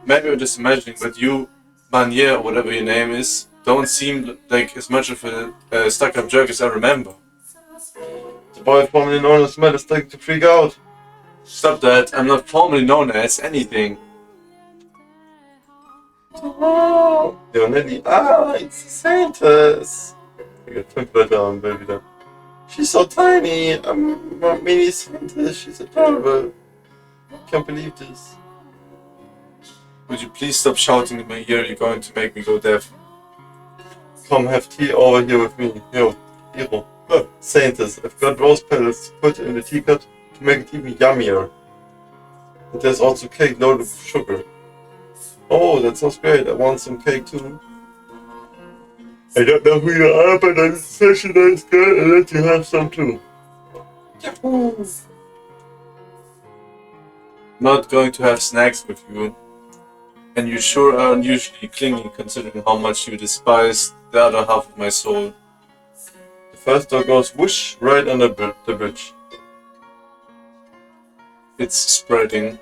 Maybe I'm just imagining, but you, Barnier, or whatever your name is, don't seem like as much of a stuck-up jerk as I remember. The boy formerly known as Mel is starting to freak out. Stop that, I'm not formally known as anything. Oh, Leonetti, it's the Saintess. Ich got 5 Leute am Bild wieder. She's so tiny, a mini Saintess, she's adorable. Can't believe this. Would you please stop shouting in my ear, you're going to make me go deaf. Come have tea over here with me. Yo, Hero. Look, Saintess, I've got rose petals to put in the teacup to make it even yummier. And there's also cake loaded with sugar. Oh, that sounds great. I want some cake too. I don't know who you are, but I'm such a nice guy. I'll let you have some too. Yahoo! Not going to have snacks with you. And you sure are unusually clingy considering how much you despise the other half of my soul. The first door goes whoosh right under the bridge. It's spreading.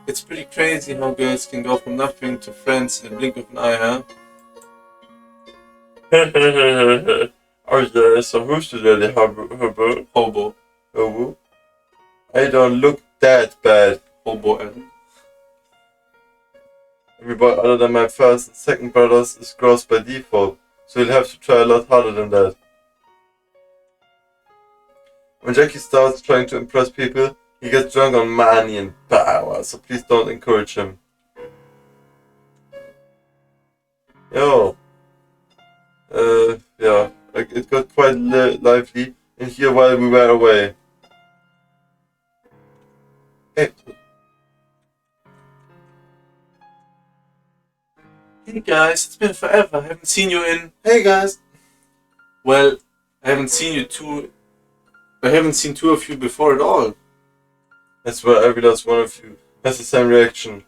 It's pretty crazy how girls can go from nothing to friends in a blink of an eye, huh? Oh yeah, so who's the lady hobo? Hobo? I don't look that bad. Hobo Ellen. Every boy other than my first and second brothers is gross by default, so you'll have to try a lot harder than that. When Jackie starts trying to impress people, he gets drunk on money and power, so please don't encourage him. Yo. Yeah, it got quite lively in here while we were away. Hey. Hey guys, it's been forever. I haven't seen you in. Hey guys! Well, I haven't seen you two. I haven't seen two of you before at all. That's why every last one of you has the same reaction.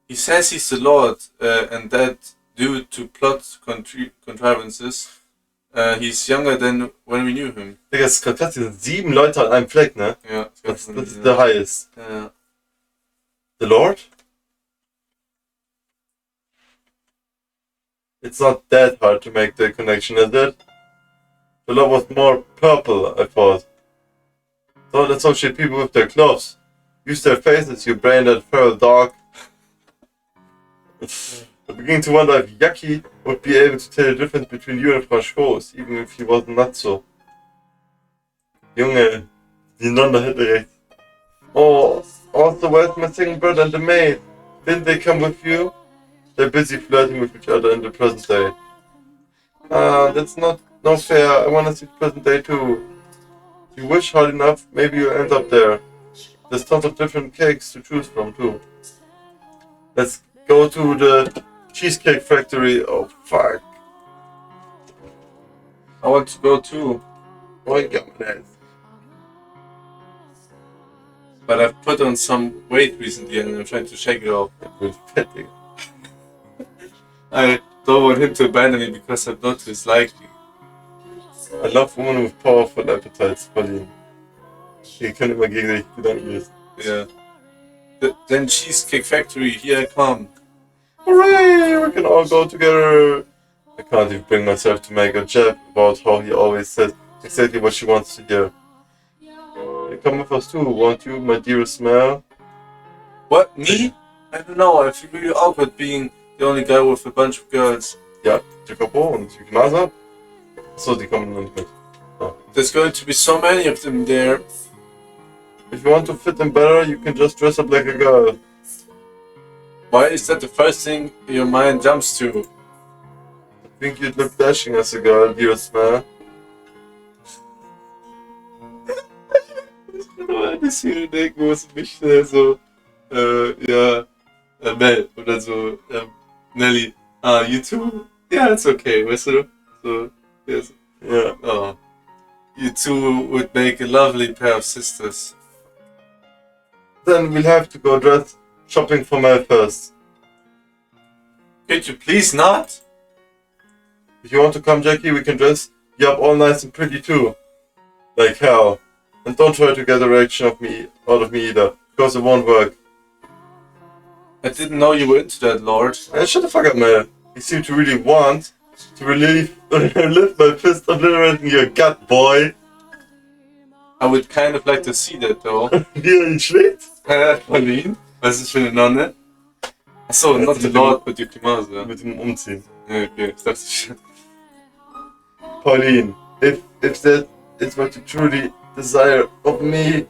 He says he's the Lord, and that due to plot contrivances, he's younger than when we knew him. Digga, es ist gerade krass, hier sind 7 Leute an einem Fleck, ne? Ja, Das ist the highest. Ja. The Lord? It's not that hard to make the connection, is it? The Lord was more purple, I thought. So let's associate people with their clothes. Use their faces, you brain that feral dog. I'm beginning to wonder if Yaki would be able to tell the difference between you and Franchos, even if he was not so. Junge, die Nonne hätte recht. Oh, also where's my second brother and the maid? Didn't they come with you? They're busy flirting with each other in the present day. That's not fair. I wanna see the present day too. If you wish hard enough, maybe you'll end up there. There's tons of different cakes to choose from too. Let's go to the cheesecake factory. Oh fuck. I want to go too. Oh my god. But I've put on some weight recently and I'm trying to shake it off. With fetting. I don't want him to abandon me because I'm not his liking. I love women with powerful appetites, Pauline. Ihr könnt immer gegen dich Gedanken lesen. Yeah. Then Cheesecake Factory, here I come. Hooray! We can all go together! I can't even bring myself to make a jab about how he always says exactly what she wants to hear. You come with us too, won't you, my dearest Mel? What, me? I don't know, I feel really awkward being the only guy with a bunch of girls. Ja, Jacopo und Gnasa. So, die kommen noch nicht mit. Oh. There's going to be so many of them there. If you want to fit in better, you can just dress up like a girl. Why is that the first thing your mind jumps to? I think you'd look dashing as a girl, dearest Mel. Ich kann nur an die Szene denken, wo es mich so, Mel oder so, Nelly, you too? Yeah, it's okay, weißt du? So, yes. Yeah. Oh. You two would make a lovely pair of sisters. Then we'll have to go dress shopping for Mel first. Could you please not? If you want to come, Jackie, we can dress you up all nice and pretty too. Like hell. And don't try to get a reaction out of me either, because it won't work. I didn't know you were into that, Lord. Shut the fuck up, man. You seem to really want to lift my fist obliterating your gut, boy. I would kind of like to see that, though. Wie er ihn schlägt? Pauline? Was ist für eine Nonne? Achso, not the Lord, but die Klimase. Mit dem Umziehen. Ja, okay, ich dachte schon. Pauline, if that is what you truly desire of me,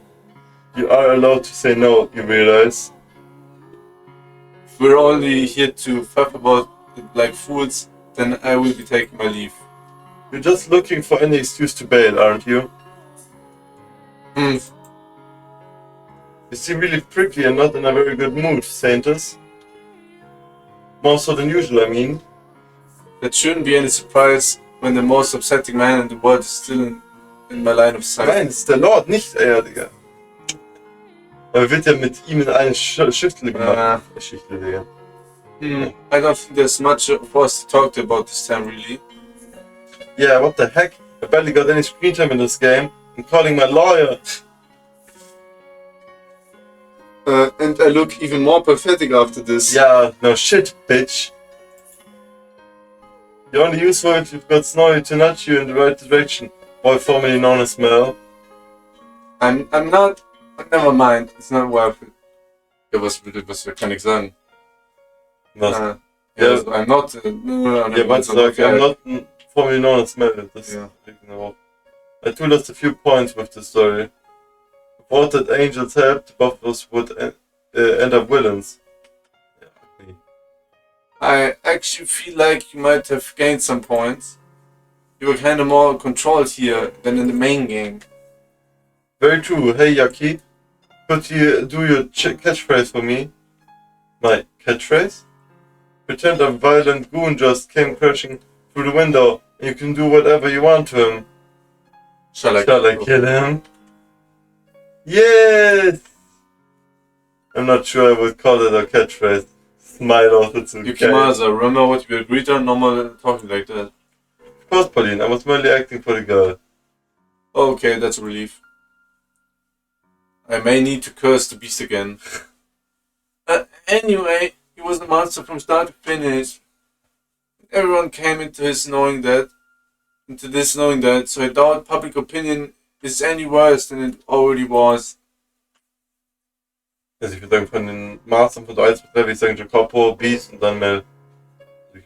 you are allowed to say no, you realize? If we're only here to fuck about it like fools, then I will be taking my leave. You're just looking for any excuse to bail, aren't you? Hmm. You seem really prickly and not in a very good mood, Saintus. More so than usual, I mean. That shouldn't be any surprise when the most upsetting man in the world is still in my line of sight. Nein, das ist der Lord, nicht er, Digga. Er wird ja mit ihm in einen Schichtel gemacht. Schichtel, Digga. I don't think there's much for us to talk to about this time, really. Yeah, what the heck? I barely got any screen time in this game. I'm calling my lawyer. And I look even more pathetic after this. Yeah, no shit, bitch. You're only useful if you've got Snorri to nudge you in the right direction, boy formerly known as Mel. I'm not. Never mind. It's not worth it. Ja, was kann ich sagen? Was? Yeah, I'm not. No, Yeah, but like, I'm not formerly known as Mel. This Yeah. I too lost a few points with the story. I thought that angels helped, both of us would end up villains. Yeah. I actually feel like you might have gained some points. You were kind of more controlled here than in the main game. Very true. Hey, Yaki, could you do your catchphrase for me? My catchphrase? Pretend a violent goon just came crashing through the window. You can do whatever you want to him. Shall I kill him? Yes! I'm not sure I would call it a catchphrase. Smile also to Yukimaza, remember what you agreed on? Normal talking like that. Of course, Pauline, I was merely acting for the girl. Okay, that's a relief. I may need to curse the beast again. Anyway, he was a monster from start to finish. Everyone came into this knowing that, so I doubt public opinion is any worse than it already was. Also ich würde sagen, von den Mastern von der 1 bis 3 würde ich sagen Jacopo, Beast und dann Mel.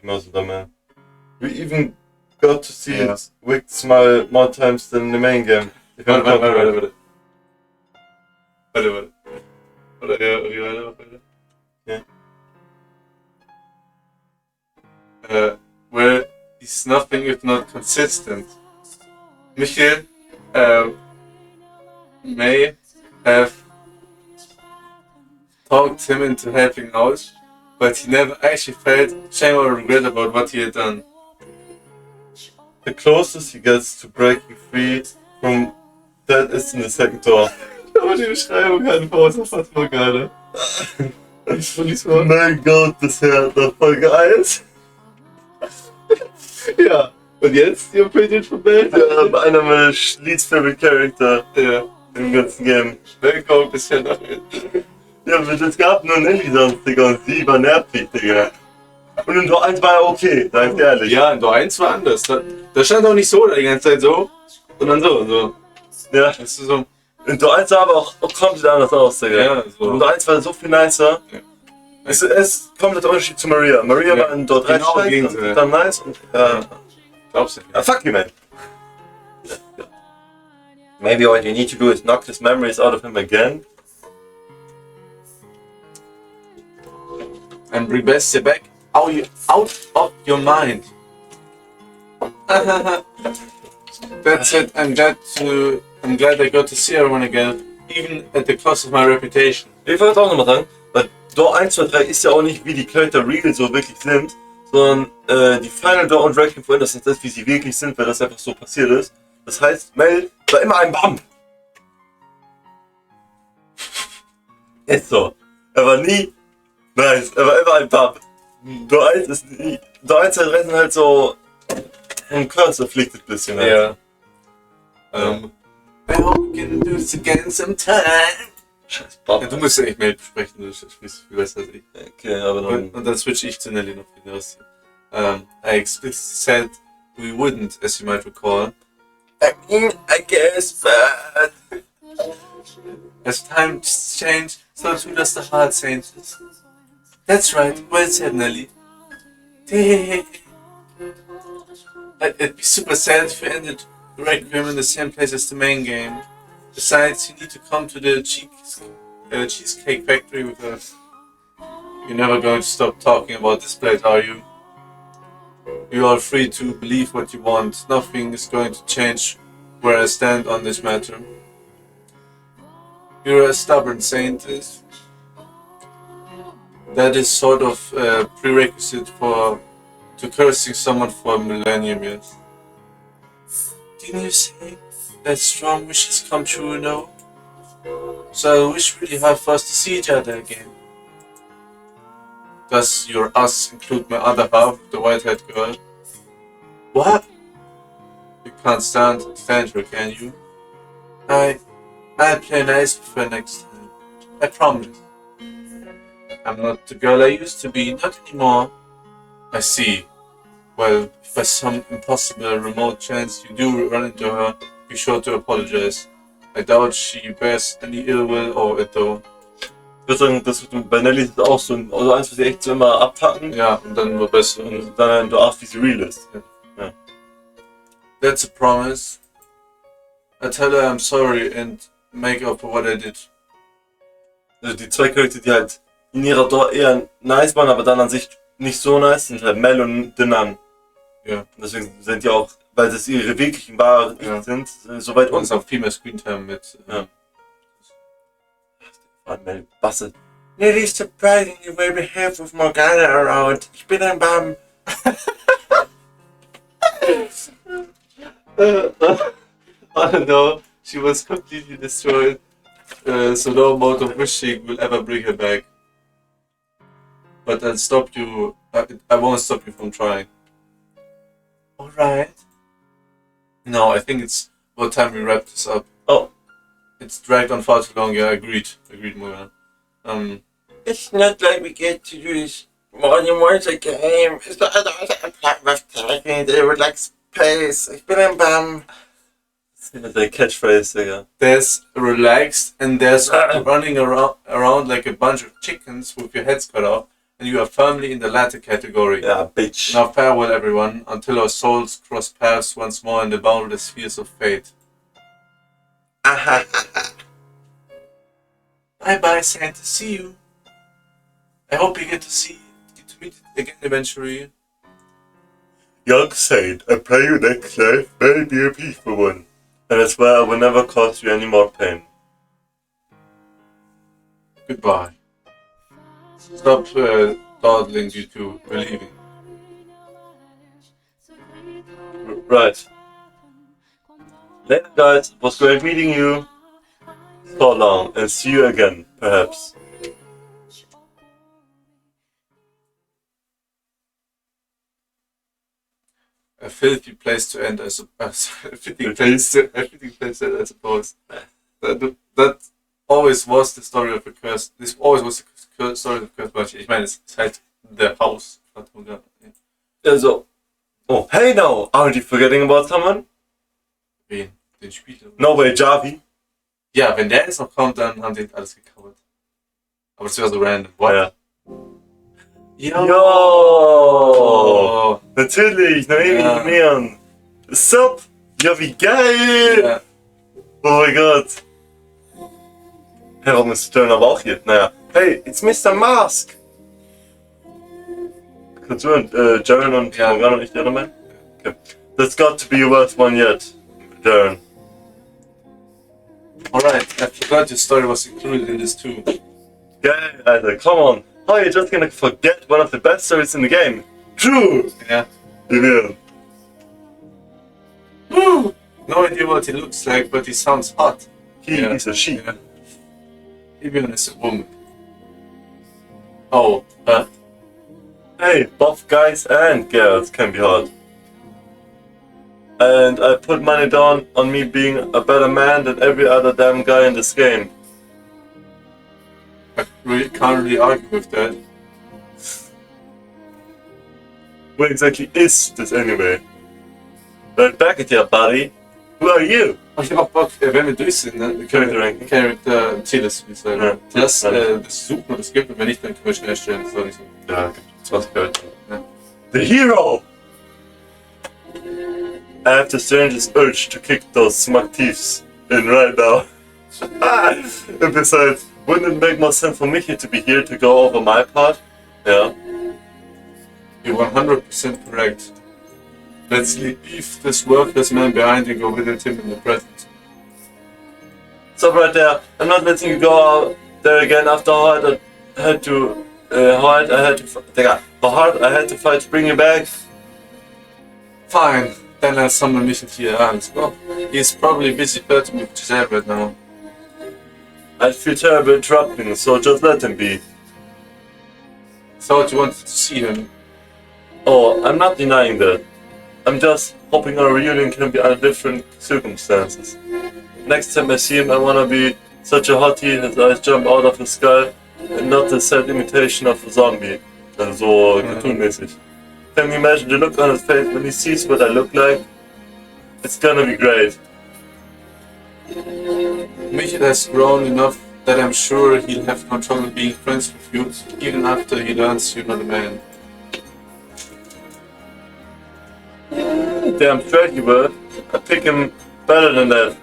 Genauso dann Mel. We even got to see his wicked smile more times than in the main game. Warte. Well, he's nothing if not consistent. Michael may have talked him into helping out, but he never actually felt shame or regret about what he had done. The closest he gets to breaking free from that is in the second door. Aber die Beschreibung hat Fata Morgana. Mein Gott, das Herr der Folge 1. Ja, und jetzt die Opinion von Bild. Ja, einer meiner least favorite Character im ganzen Game. Schnell kommt bisher nach Ja, es gab nur Nelly sonst, Digga, und sie war nervig, Digga. Und in Tor 1 war er okay, sag ich ehrlich. Ja, in Tor 1 war anders. Da stand auch nicht so die ganze Zeit so, sondern so und so. Ja, das ist so. In Tor 1 sah aber auch komplett anders aus, Digga. Ja, so. In Tor 1 war so viel nicer. Ja. Es ist komplett der Unterschied zu Maria. Maria war in Tor 3 schlecht und dann nice und glaubst du nicht? Fuck you, man. Maybe what you need to do is knock his memories out of him again. And bring Bessie back out of your mind. That's it. I'm glad I got to see everyone again, even at the cost of my reputation. Ich wollte auch nochmal sagen, weil Door 1, 2, 3 ist ja auch nicht wie die Charakter real so wirklich sind, sondern die Final Door und Requiem for Innocence ist, wie sie wirklich sind, weil das einfach so passiert ist. Das heißt, Mel war immer ein Bump. Ist so. Er war nie nice, er war immer ein Bump. Door 1 ist nie. Door 1 und 3 sind halt so ein Curse afflicted bisschen. Halt. Ja. I hope we can do this again sometime. Scheiß Bump. Ja, du musst ja nicht Mail besprechen, du sprichst viel besser als ich. Okay, aber dann. Und dann switch ich zu Nelly noch für den Rest. I explicitly said we wouldn't, as you might recall. I mean, I guess, but as times change, so too does the heart changes. That's right, well said, Nelly. It'd be super sad if we ended Requiem in the same place as the main game. Besides, you need to come to the Cheesecake Factory with us. You're never going to stop talking about this plate, are you? You are free to believe what you want. Nothing is going to change where I stand on this matter. You're a stubborn saintess. That is sort of a prerequisite to cursing someone for a millennium, yes. Didn't you say that strong wishes come true, no? So I wish really hard for us to see each other again. Does your us include my other half, the white-haired girl? What? You can't stand her, can you? I'll play nice with her next time. I promise. I'm not the girl I used to be, not anymore. I see. Well, if by some impossible remote chance you do run into her, be sure to apologize. I doubt she bears any ill will over it though. Ich würde sagen, das wird bei Nelly ist auch so also eins, was sie echt so immer abpacken. Ja, und dann nur besser. Und dann du achtest, wie sie real ist. Ja. That's a promise. I tell her I'm sorry and make up for what I did. Also die zwei Charaktere, die halt in ihrer Door eher nice waren, aber dann an sich nicht so nice, sind halt Mel und The Nun. Ja. Und deswegen sind die auch, weil das ihre wirklichen wahren sind, so weit uns auch viel mehr Screentime mit. Mel Basse. Really surprising you will behave with Morgana around. Ich bin ein Bum. I don't know. She was completely destroyed. So no amount of wishing will ever bring her back. But I'll stop you. I won't stop you from trying. Alright. No, I think it's about time we wrap this up. Oh. It's dragged on far too long. Yeah, agreed, Morgan. It's not like we get to do this more than once a game. It's not a plan with taking. They would like space. Ich bin ein Bum. That's a catchphrase, Digga. There's relaxed and there's running around like a bunch of chickens with your heads cut off, and you are firmly in the latter category. Yeah, bitch. Now farewell, everyone, until our souls cross paths once more in the boundless spheres of fate. Bye bye, Santa. See you. I hope you get to meet again eventually. Young Saint, I pray you next life may be a peaceful one, and I swear I will never cause you any more pain. Goodbye. Stop dawdling due to believing. Right. Later, guys. It was great meeting you. So long, and see you again, perhaps. A filthy place to end, I suppose. A fitting place to end, I suppose. That always was the story of the curse. This always was the story of the curse, but ich meine, es ist halt the house. Also. Oh, hey now! Aren't you forgetting about someone? Wen? Den Spieler? No way, Javi. Ja, wenn der jetzt noch kommt, dann haben die alles gecovert. Aber das wäre so random. What? Ja. Jo! Natürlich, noch ewig Ja. mehr. Sup? Ja, wie geil! Ja. Oh mein Gott. Hey, warum ist Jaren aber auch hier? Naja. Hey, it's Mr. Mask! Kannst du Jaren und Morgana nicht die anderen? Okay. That's got to be your worst one yet, Jaren. Alright, I forgot your story was included in this too. Geil, Alter, come on. How are you just gonna forget one of the best stories in the game? True! Yeah. You will. Woo! No idea what he looks like, but he sounds hot. He is a sheep. Yeah. Even as a woman. Oh, but Hey, both guys and girls can be hot. And I put money down on me being a better man than every other damn guy in this game. I really can't really argue with that. What exactly is this anyway? Right back at you, buddy. Who are you? Und ich hab auch Bock, wenn wir durch sind, ne? Character-Ziels, wie ich sagen. Ja. Das suchen und es gibt, und wenn nicht, dann können wir schnell stellen. Das soll nicht so. Ja, gibt's 20 Charakter. Ja. The hero! I have the strangest urge to kick those smug thieves in right now. And besides, wouldn't it make more sense for Mickey to be here to go over my part? Yeah. You're 100% correct. Let's leave this worthless man behind and go visit him in the present. Stop right there. I'm not letting you go out there again after how hard I had to fight to bring you back. Fine, then I'll summon Mickey to your hands. Well, he's probably busy flirting with Giselle right now. I'd feel terrible interrupting, so just let him be. Thought you wanted to see him. Oh, I'm not denying that. I'm just hoping our reunion can be under different circumstances. Next time I see him, I wanna be such a hottie his eyes jump out of the sky and not the sad imitation of a zombie. So cartoonmäßig. Can you imagine the look on his face when he sees what I look like? It's gonna be great. Mickey has grown enough that I'm sure he'll have no trouble being friends with you, even after he learns you're not a man. Damn straight he will. I pick him better than that.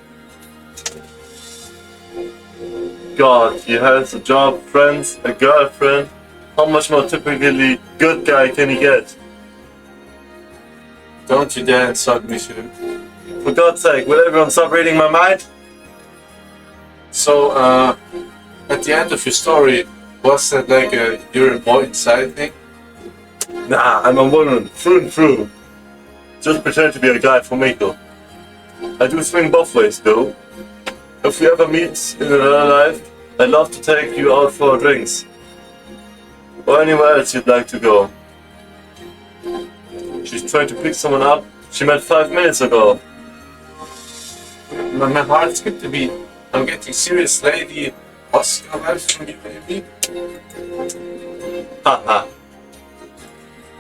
God, he has a job, friends, a girlfriend. How much more typically good guy can he get? Don't you dare insult me, Shiv. For God's sake, will everyone stop reading my mind? So, at the end of your story, Was that like a you're a boy inside thing? Nah, I'm a woman, through and through. Just pretend to be a guy for Mako. I do swing both ways though. If we ever meet in another life, I'd love to take you out for drinks. Or anywhere else you'd like to go. She's trying to pick someone up she met 5 minutes ago. My heart skipped a beat. I'm getting serious lady Oscar vibes from you, maybe? Haha.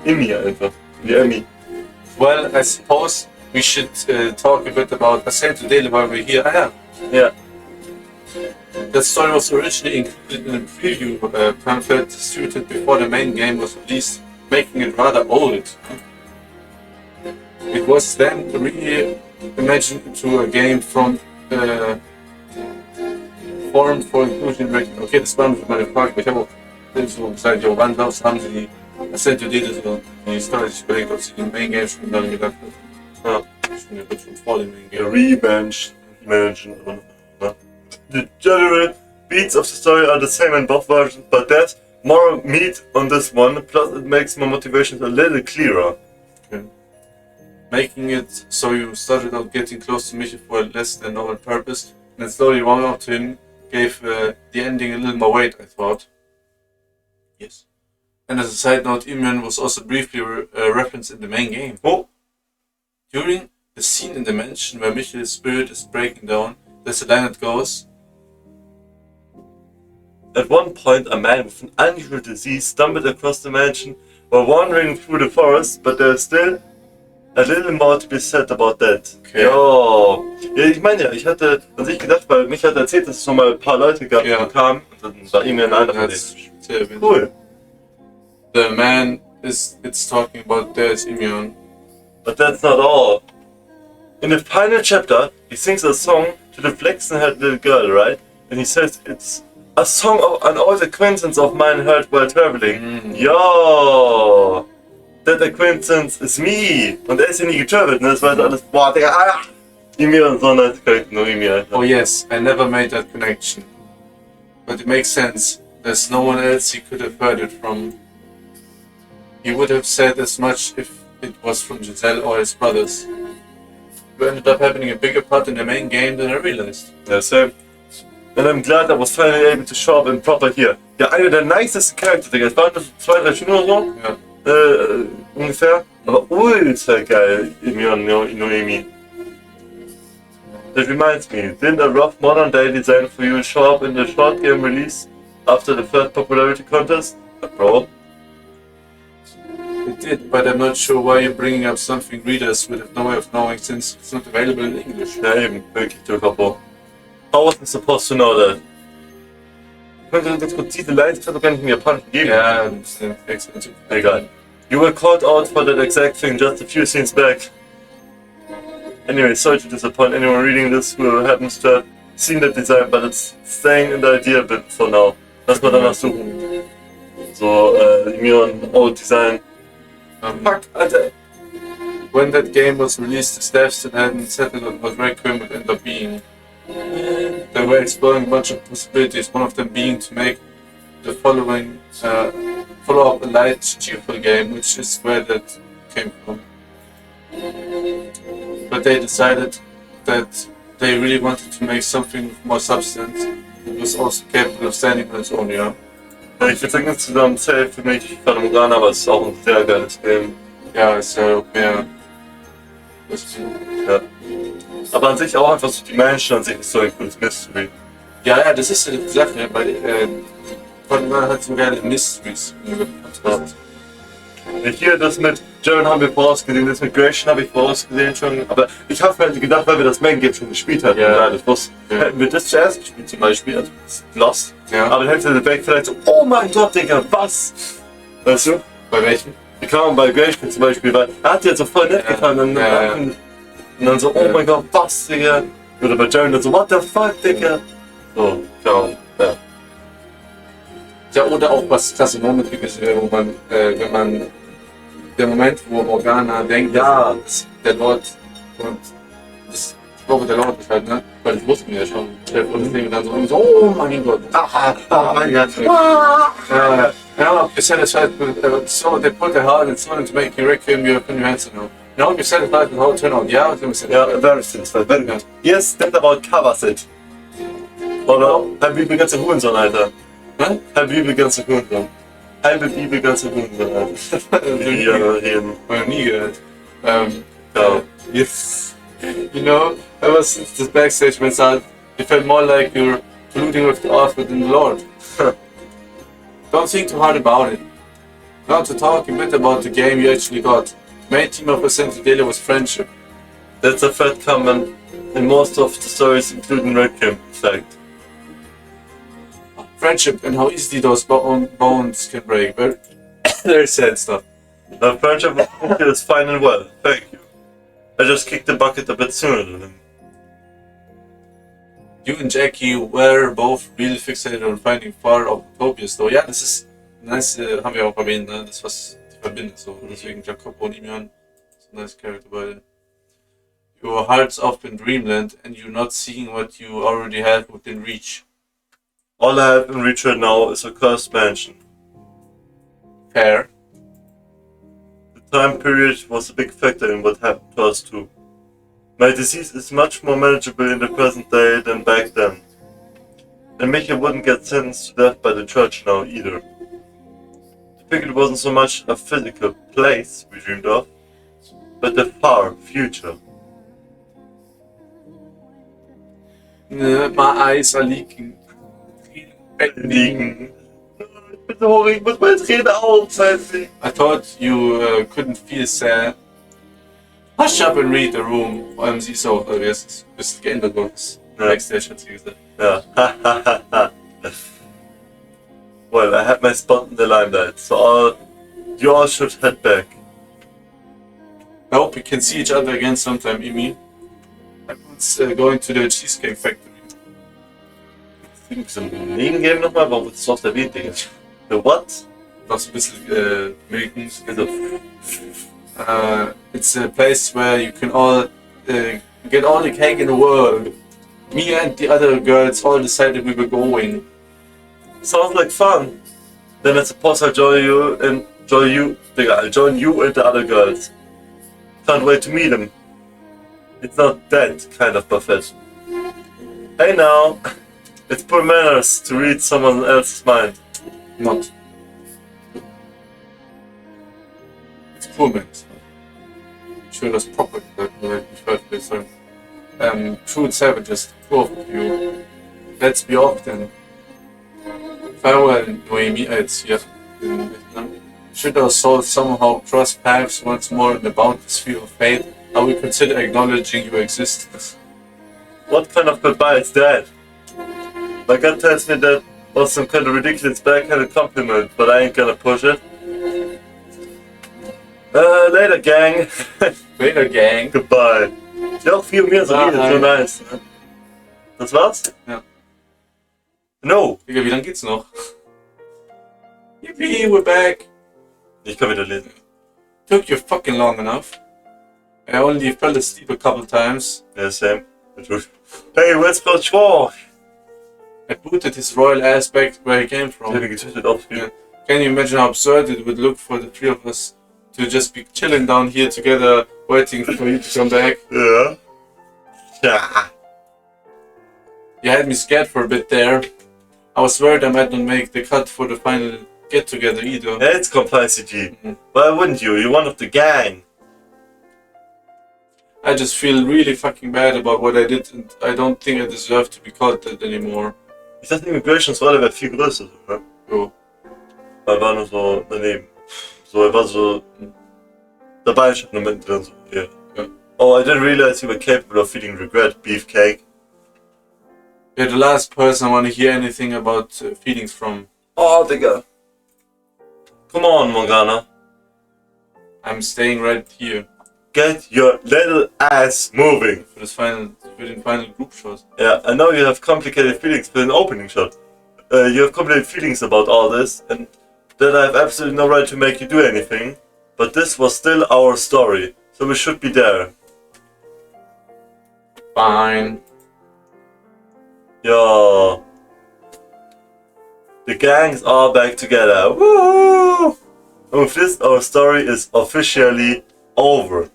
Emmy einfach. Die Emmy. Well, I suppose we should talk a bit about Ascent Daily while we're here. Yeah. That story was originally included in a preview pamphlet distributed before the main game was released, making it rather old. It was then reimagined into a game from formed for inclusion. Okay, das war meine Frage. Ich habe auch so gesagt, ja, wann glaubst du, haben sie die Ascent Daily so die Story sich überlegt, ob sie den Main Game schon dann gedacht haben? Ja, schon vor dem Main Game. Reimagined. The general beats of the story are the same in both versions, but there's more meat on this one, plus it makes my motivations a little clearer. Okay. Making it so you started out getting close to Michi for a less than normal purpose, and then slowly warming up to him gave the ending a little more weight, I thought. Yes. And as a side note, Iman was also briefly referenced in the main game. Oh! During the scene in the mansion where Michi's spirit is breaking down, there's a line that goes, At one point, a man with an unusual disease stumbled across the mansion while wandering through the forest, but there's still a little more to be said about that. Okay. Ja, ich meine ja, ich hatte an sich gedacht, weil mich hat erzählt, dass es schon mal ein paar Leute gab, die kamen und dann war ihm einer von denen. Cool. The man it's talking about there's Immune. But that's not all. In the final chapter, he sings a song to the flaxen-haired little girl, right? And he says it's a song of an old acquaintance of mine heard while traveling. Yo! That acquaintance is me! Und er ist ja nie getravelt, ne? Das war alles, boah, Digga, Emir und so, ne? Nur Emir. Oh yes, I never made that connection. But it makes sense. There's no one else he could have heard it from. He would have said as much if it was from Giselle or his brothers. We ended up having a bigger part in the main game than I realized. Yeah, same. And I'm glad I was finally able to show up in proper here. Ja, einer der nicesten Charakter, Digga. Es waren nur 2-3 Stunden oder so. Ja. Ungefähr. Aber ultra geil, Emir und Noemi. That reminds me, didn't a rough modern day design for you show up in the short game release after the third popularity contest? Bro. It did, but I'm not sure why you're bringing up something readers would have no way of knowing since it's not available in English. Ja, eben, wirklich, du Kapo. How was I supposed to know that? Könnte ganz kurz diese Lines kann doch gar nicht in Japanisch geben. Ja, das ist excellent. Egal. You were called out for that exact thing just a few scenes back. Anyway, sorry to disappoint anyone reading this who happens to have seen that design, but it's staying in the idea a bit for now. Lass mal danach suchen. So, Mion, Old Design. Fuck, Alter. When that game was released, the staff still hadn't settled on what Requiem would end up being. They were exploring a bunch of possibilities, one of them being to make the following follow up a light, cheerful game, which is where that came from. But they decided that they really wanted to make something with more substance. It was also capable of standing on its own, ja. Ja, ich würde sagen, insgesamt safe für mich Fata Morgana, aber es ist auch ein sehr geiles Game. Ja, ist ja mehr. Ja. Aber an sich auch einfach so die Menschen an sich ist so ein cooles Mystery. Ja, das ist ja die Sache, weil Fata Morgana hat so geile Mysteries. Ja. Hier das mit Jaren haben wir vorausgesehen, das mit Gresham habe ich vorausgesehen schon, aber ich habe halt gedacht, weil wir das Main Game schon gespielt hatten, ja. Das wusste, hätten wir das zuerst gespielt zum Beispiel, also Lost, ja. Aber dann hätte der Back vielleicht so, oh mein Gott, Digga, was? Weißt du? Bei welchem? Wir kamen bei Gresham zum Beispiel, weil er hat jetzt so voll nett getan und dann so, oh mein Gott, was, Digga? Oder bei Jaren dann so, what the fuck, Digga? So, ja. Ja, oder auch was klasse Moment gewesen wäre, wo man, wenn man der Moment, wo Morgana denkt, ja, der Lord und die Ich glaube, der Lord ist halt, ne? Weil das wussten wir ja schon. Und deswegen dann so, oh mein Gott. Now you're satisfied with so they put their heart and soul into making Requiem, you open your hands to know. Now you're satisfied with how it turned out. Yeah, very satisfied, very good. Yes, that about covers it. Oder halbe Bibel, ganze Hurensohn, Alter. Hä? Halbe Bibel, ganze Hurensohn. Halbe Bibel, ganze Hurensohn, Alter. Wie reden. Nie gehört. Ja. Yes. You know, ever since this backstage went out, it felt more like you're colluding with the author than the Lord. Don't think too hard about it. Now to talk a bit about the game you actually got. Main theme of Ascent Daily was friendship. That's a thread common in most of the stories, including Requiem, in fact. Friendship and how easily those bones can break. Very, very sad stuff. Friendship is fine and well, thank you. I just kicked the bucket a bit sooner than him. You and Jackie were both really fixated on finding far of utopias, though. Ja, das ist nice, haben wir auch erwähnt, ne? Das, was die verbindet, so. Deswegen Jacopo und Imian, so nice character beide. Your heart's off in dreamland and you're not seeing what you already have within reach. All I have in reach right now is a cursed mansion. Fair. The time period was a big factor in what happened to us too. My disease is much more manageable in the present day than back then. And Mickey wouldn't get sentenced to death by the church now either. I figured it wasn't so much a physical place we dreamed of, but the far future. My eyes are leaking. Liegen. Bitte Hori, ich muss meine Tränen aufhalten. I thought you couldn't feel sad. Hush up and read the room. OMG, so, yes, bis geändert worden ist. Backstage hat sie gesagt. Yeah. Well, I had my spot in the limelight, so you all should head back. I hope we can see each other again sometime, Imi. Everyone's going to the Cheesecake Factory. Zum Nebengame nochmal, warum wird es auf der Weg, Digga? The what? Noch so ein bisschen milken. It's a place where you can all get all the cake in the world. Me and the other girls all decided we were going. Sounds like fun. Then I suppose I'll join you, Digga, I'll join you and the other girls. Can't wait to meet them. It's not that kind of buffet. Hey now, it's poor manners to read someone else's mind. Not. It's poor man's. Sure, that's proper. Sorry. True savages, both of you. Let's be off then. Farewell, Noemi. It's here in Vietnam. Should our souls somehow cross paths once more in the boundless field of fate, I will consider acknowledging your existence. What kind of goodbye is that? My gut tells me that was some kind of ridiculous backhanded compliment, but I ain't gonna push it. Later, gang. Later, gang. Goodbye. Ja, auch viel mehr so redet, so nice. Das war's? Ja. No. Digga, wie lange geht's noch? Yippee, we're back. Ich kann wieder lesen. Took you fucking long enough. I only fell asleep a couple times. Yeah, same. Hey, where's Francois? I booted his royal ass back where he came from. Yeah. Can you imagine how absurd it would look for the three of us to just be chilling down here together, waiting for you to come back? Yeah. Yeah. You had me scared for a bit there. I was worried I might not make the cut for the final get-together either. Yeah, it's compliance, CG. Why wouldn't you? You're one of the gang. I just feel really fucking bad about what I did and I don't think I deserve to be called that anymore. Ich dachte, Immigrationsrolle wäre viel größer, ne? Jo. Er war nur so daneben. So, er war so dabei, schon mit drin, so, yeah. Yeah. Oh, I didn't realize you were capable of feeling regret, beefcake. You're the last person I want to hear anything about feelings from. Oh, Digga. Come on, Morgana. I'm staying right here. Get your little ass moving. For the final group shot. Yeah, I know you have complicated feelings for an opening shot. You have complicated feelings about all this, and that I have absolutely no right to make you do anything. But this was still our story, so we should be there. Fine. Yo. The gangs are back together. Woo! And with this, our story is officially over.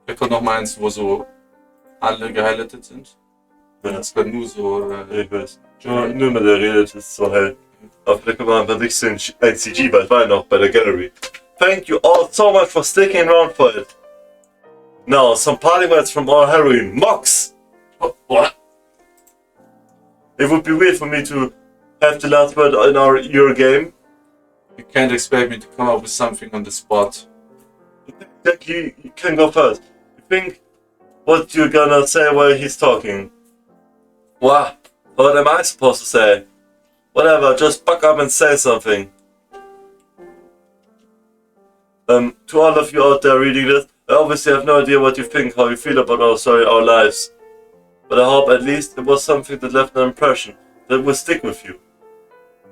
Da kommt noch mal eins, wo so alle gehighlightet sind. Ja. Das war nur so. Ich weiß. Nur mit der redet ist so hell. Aber vielleicht kann man nicht so ein CG, weil es war ja noch bei der Gallery. Thank you all so much for sticking around for it. Now, some party words from our heroine, Mox! What? It would be weird for me to have the last word in your game. You can't expect me to come up with something on the spot. Exactly, you can go first. You think what you're gonna say while he's talking. What? What am I supposed to say? Whatever, just buck up and say something. To all of you out there reading this, I obviously have no idea what you think, how you feel about our story, our lives. But I hope at least it was something that left an impression that will stick with you.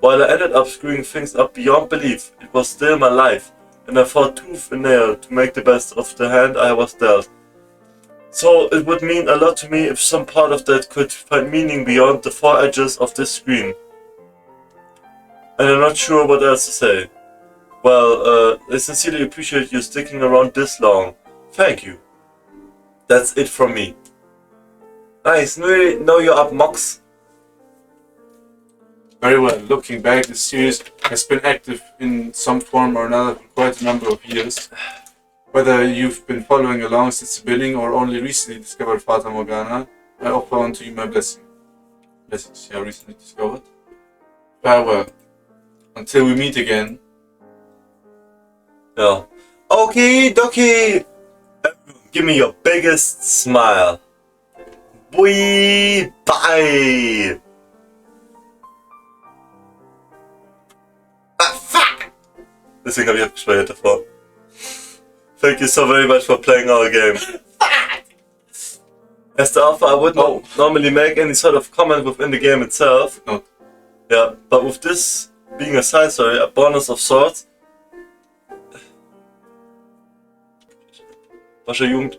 While I ended up screwing things up beyond belief, it was still my life, and I fought tooth and nail to make the best of the hand I was dealt. So it would mean a lot to me if some part of that could find meaning beyond the four edges of this screen. And I'm not sure what else to say. Well, I sincerely appreciate you sticking around this long. Thank you. That's it from me. Nice, know you're up, Mox. Very well. Looking back, the series has been active in some form or another for quite a number of years. Whether you've been following along since the beginning or only recently discovered Fata Morgana, I offer unto you my blessing. Blessings, yeah, recently discovered. Farewell. Until we meet again. Yeah. Okie dokie! Give me your biggest smile. Bye! Bye! Ah, fuck! Deswegen habe ich abgespeichert davor. Thank you so very much for playing our game. As the alpha, I would not normally make any sort of comment within the game itself. No. Yeah, but with this being a side story, a bonus of sorts. Wascher Jugend.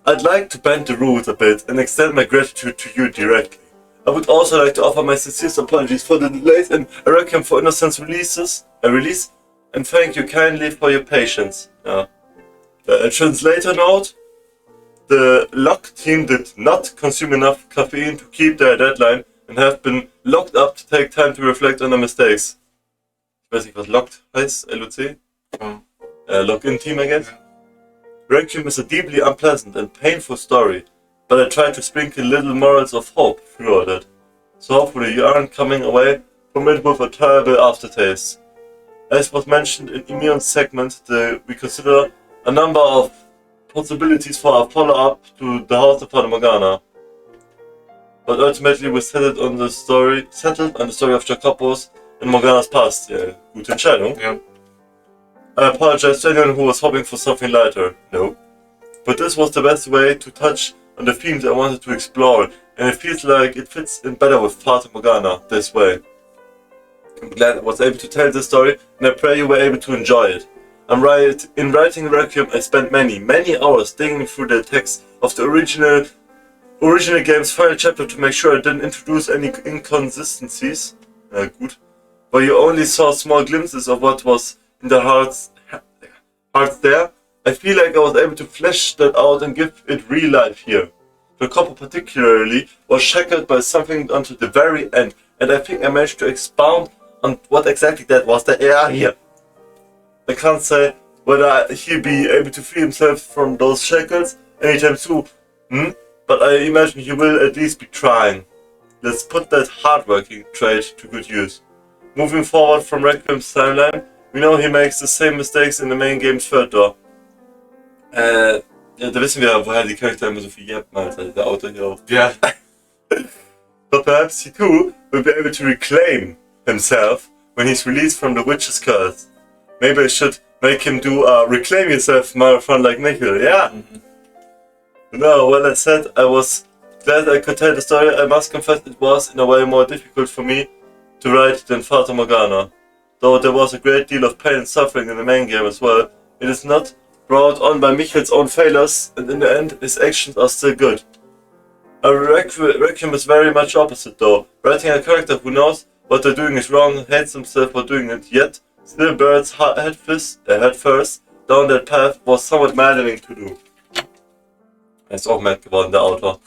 I'd like to bend the rules a bit and extend my gratitude to you directly. I would also like to offer my sincerest apologies for the delays in Requiem for Innocence release, and thank you kindly for your patience. Yeah. A translator note: the lock team did not consume enough caffeine to keep their deadline and have been locked up to take time to reflect on their mistakes. Ich weiß nicht, was locked heißt, LOC? Lock-in team, I guess. Requiem is a deeply unpleasant and painful story, but I try to sprinkle little morals of hope throughout it. So hopefully you aren't coming away from it with a terrible aftertaste. As was mentioned in Emion's segment, we consider a number of possibilities for a follow-up to the House of Fata Morgana. But ultimately we settled on the story of Jacopos in Morgana's past. Yeah, gute Entscheidung. Yeah. I apologize to anyone who was hoping for something lighter. No. But this was the best way to touch on the themes I wanted to explore, and it feels like it fits in better with Fata Morgana this way. I'm glad I was able to tell this story, and I pray you were able to enjoy it. In writing Requiem, I spent many hours digging through the text of the original game's final chapter to make sure I didn't introduce any inconsistencies. Good. But you only saw small glimpses of what was in the hearts there. I feel like I was able to flesh that out and give it real life here. The couple particularly was shackled by something until the very end, and I think I managed to expound on what exactly that was. Here. I can't say whether he'll be able to free himself from those shackles anytime soon, but I imagine he will at least be trying. Let's put that hardworking trait to good use. Moving forward from Requiem's timeline, we know he makes the same mistakes in the main game's third door. Ja, da wissen wir, woher die Charakter immer so viel jappen, Alter, der Autor hier auch. Yeah. But perhaps he too will be able to reclaim himself when he's released from the witch's curse. Maybe I should make him do a reclaim yourself marathon like Michael, yeah? No, well, I said I was glad I could tell the story. I must confess it was in a way more difficult for me to write than Fata Morgana. Though there was a great deal of pain and suffering in the main game as well, it is not brought on by Michel's own failures, and in the end, his actions are still good. Requiem is very much opposite though, writing a character who knows what they're doing is wrong, hates himself for doing it, yet still burns head first down that path was somewhat maddening to do. Er ist auch mad geworden, der Autor.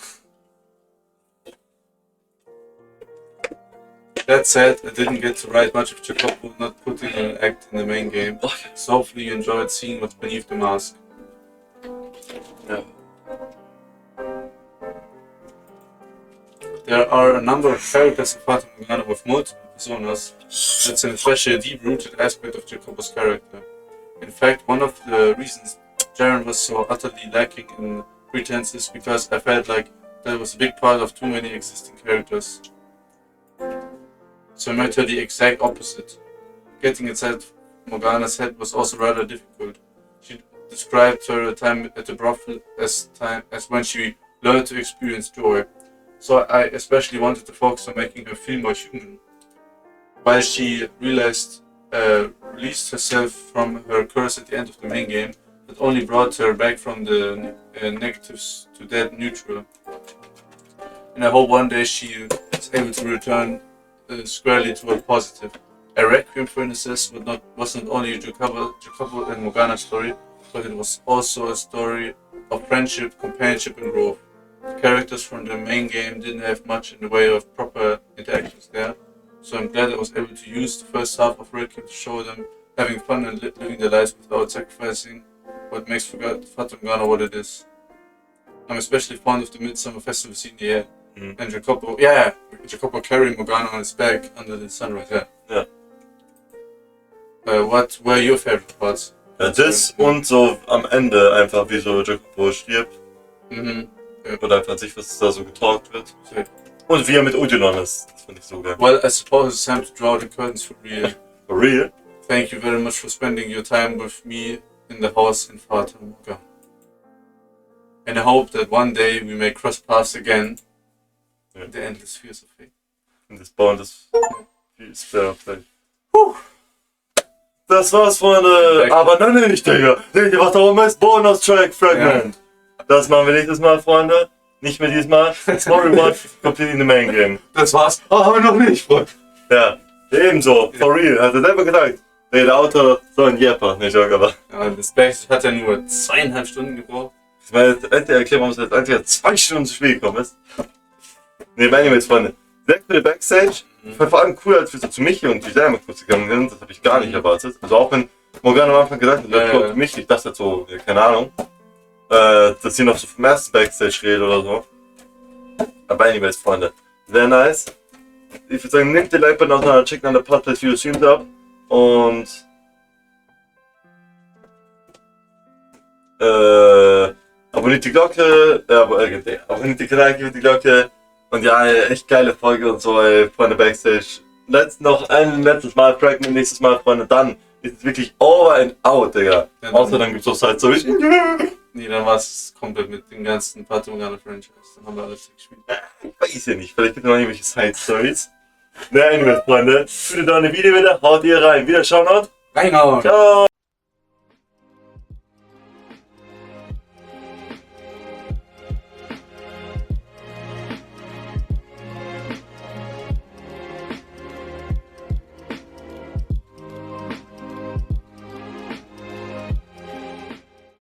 That said, I didn't get to write much of Jacopo not putting an act in the main game, so hopefully you enjoyed seeing what's beneath the mask. Yeah. There are a number of characters in Fata Morgana with multiple personas. That's an especially deep-rooted aspect of Jacopo's character. In fact, one of the reasons Jaren was so utterly lacking in pretense is because I felt like that was a big part of too many existing characters. So I met her the exact opposite. Getting inside Morgana's head was also rather difficult. She described her time at the brothel as when she learned to experience joy. So I especially wanted to focus on making her feel more human. While she released herself from her curse at the end of the main game, that only brought her back from the negatives to dead neutral. And I hope one day she is able to return squarely to a positive. A Requiem for Innocence was not only Jacopo and Morgana's story, but it was also a story of friendship, companionship and growth. The characters from the main game didn't have much in the way of proper interactions there, so I'm glad I was able to use the first half of Requiem to show them having fun and living their lives without sacrificing what makes Fata Morgana what it is. I'm especially fond of the Midsummer Festival scene here. And Jacopo carrying Morgana on his back under the sunrise, Ja. What were your favorite parts? Ja, das und so am Ende einfach, wie so Jacopo stirbt. Oder einfach an sich, was da so getalkt wird. Und wie er mit Odilon ist. Das finde ich so geil. Well, I suppose it's time to draw the curtains for real. For real? Thank you very much for spending your time with me in the house in Fata Morgana. And I hope that one day we may cross paths again. Ja. The endless fears of fate. Und das Bauen des vielleicht. Das war's, Freunde. Aber noch nicht, Digga. Digga, was da oben ist, Bonus-Track Fragment. Ja. Das machen wir nächstes Mal, Freunde. Nicht mehr diesmal. Story Watch komplett in the Main Game. Das war's. Aber noch nicht, Freund. Ja, ebenso. For real. Hat er selber gesagt. Der Autor so ein Jepper. Nicht, aber. Ja, das Backstage hat ja nur 2,5 Stunden gebraucht. Ich meine, jetzt endlich erklären, warum es jetzt endlich 2 Stunden zu Spiel gekommen ist. Ne, meine Anyways, Freunde. Sehr coole Backstage. Ich fand vor allem cool, als wir so zu Michi und die Dame kurz gegangen sind. Das habe ich gar nicht erwartet. Also auch wenn Morgana am Anfang gesagt hat, zu Michi, ich dachte jetzt so, keine Ahnung, dass sie noch so vom ersten Backstage redet oder so. Aber anyways, Freunde. Sehr nice. Ich würde sagen, nehmt den Like-Button auseinander, checkt an der Podcast-Video-Streams ab. Und abonniert die Glocke, abonniert die Kanal, aktiviert die Glocke. Und ja, echt geile Folge und so, Freunde, Backstage. Noch ein letztes Mal, Fragment, nächstes Mal, Freunde, dann ist es wirklich over and out, Digga. Ja, außer dann gibt's auch Zeit so wie nee, dann war es komplett mit dem ganzen Fata Morgana Franchise. Dann haben wir alles gespielt. Ich weiß ja nicht, vielleicht gibt es noch irgendwelche Side-Stories. Na, anyways, Freunde, für die neue Video wieder, haut ihr rein. Wieder Shoutout. Reinhauen! Ciao!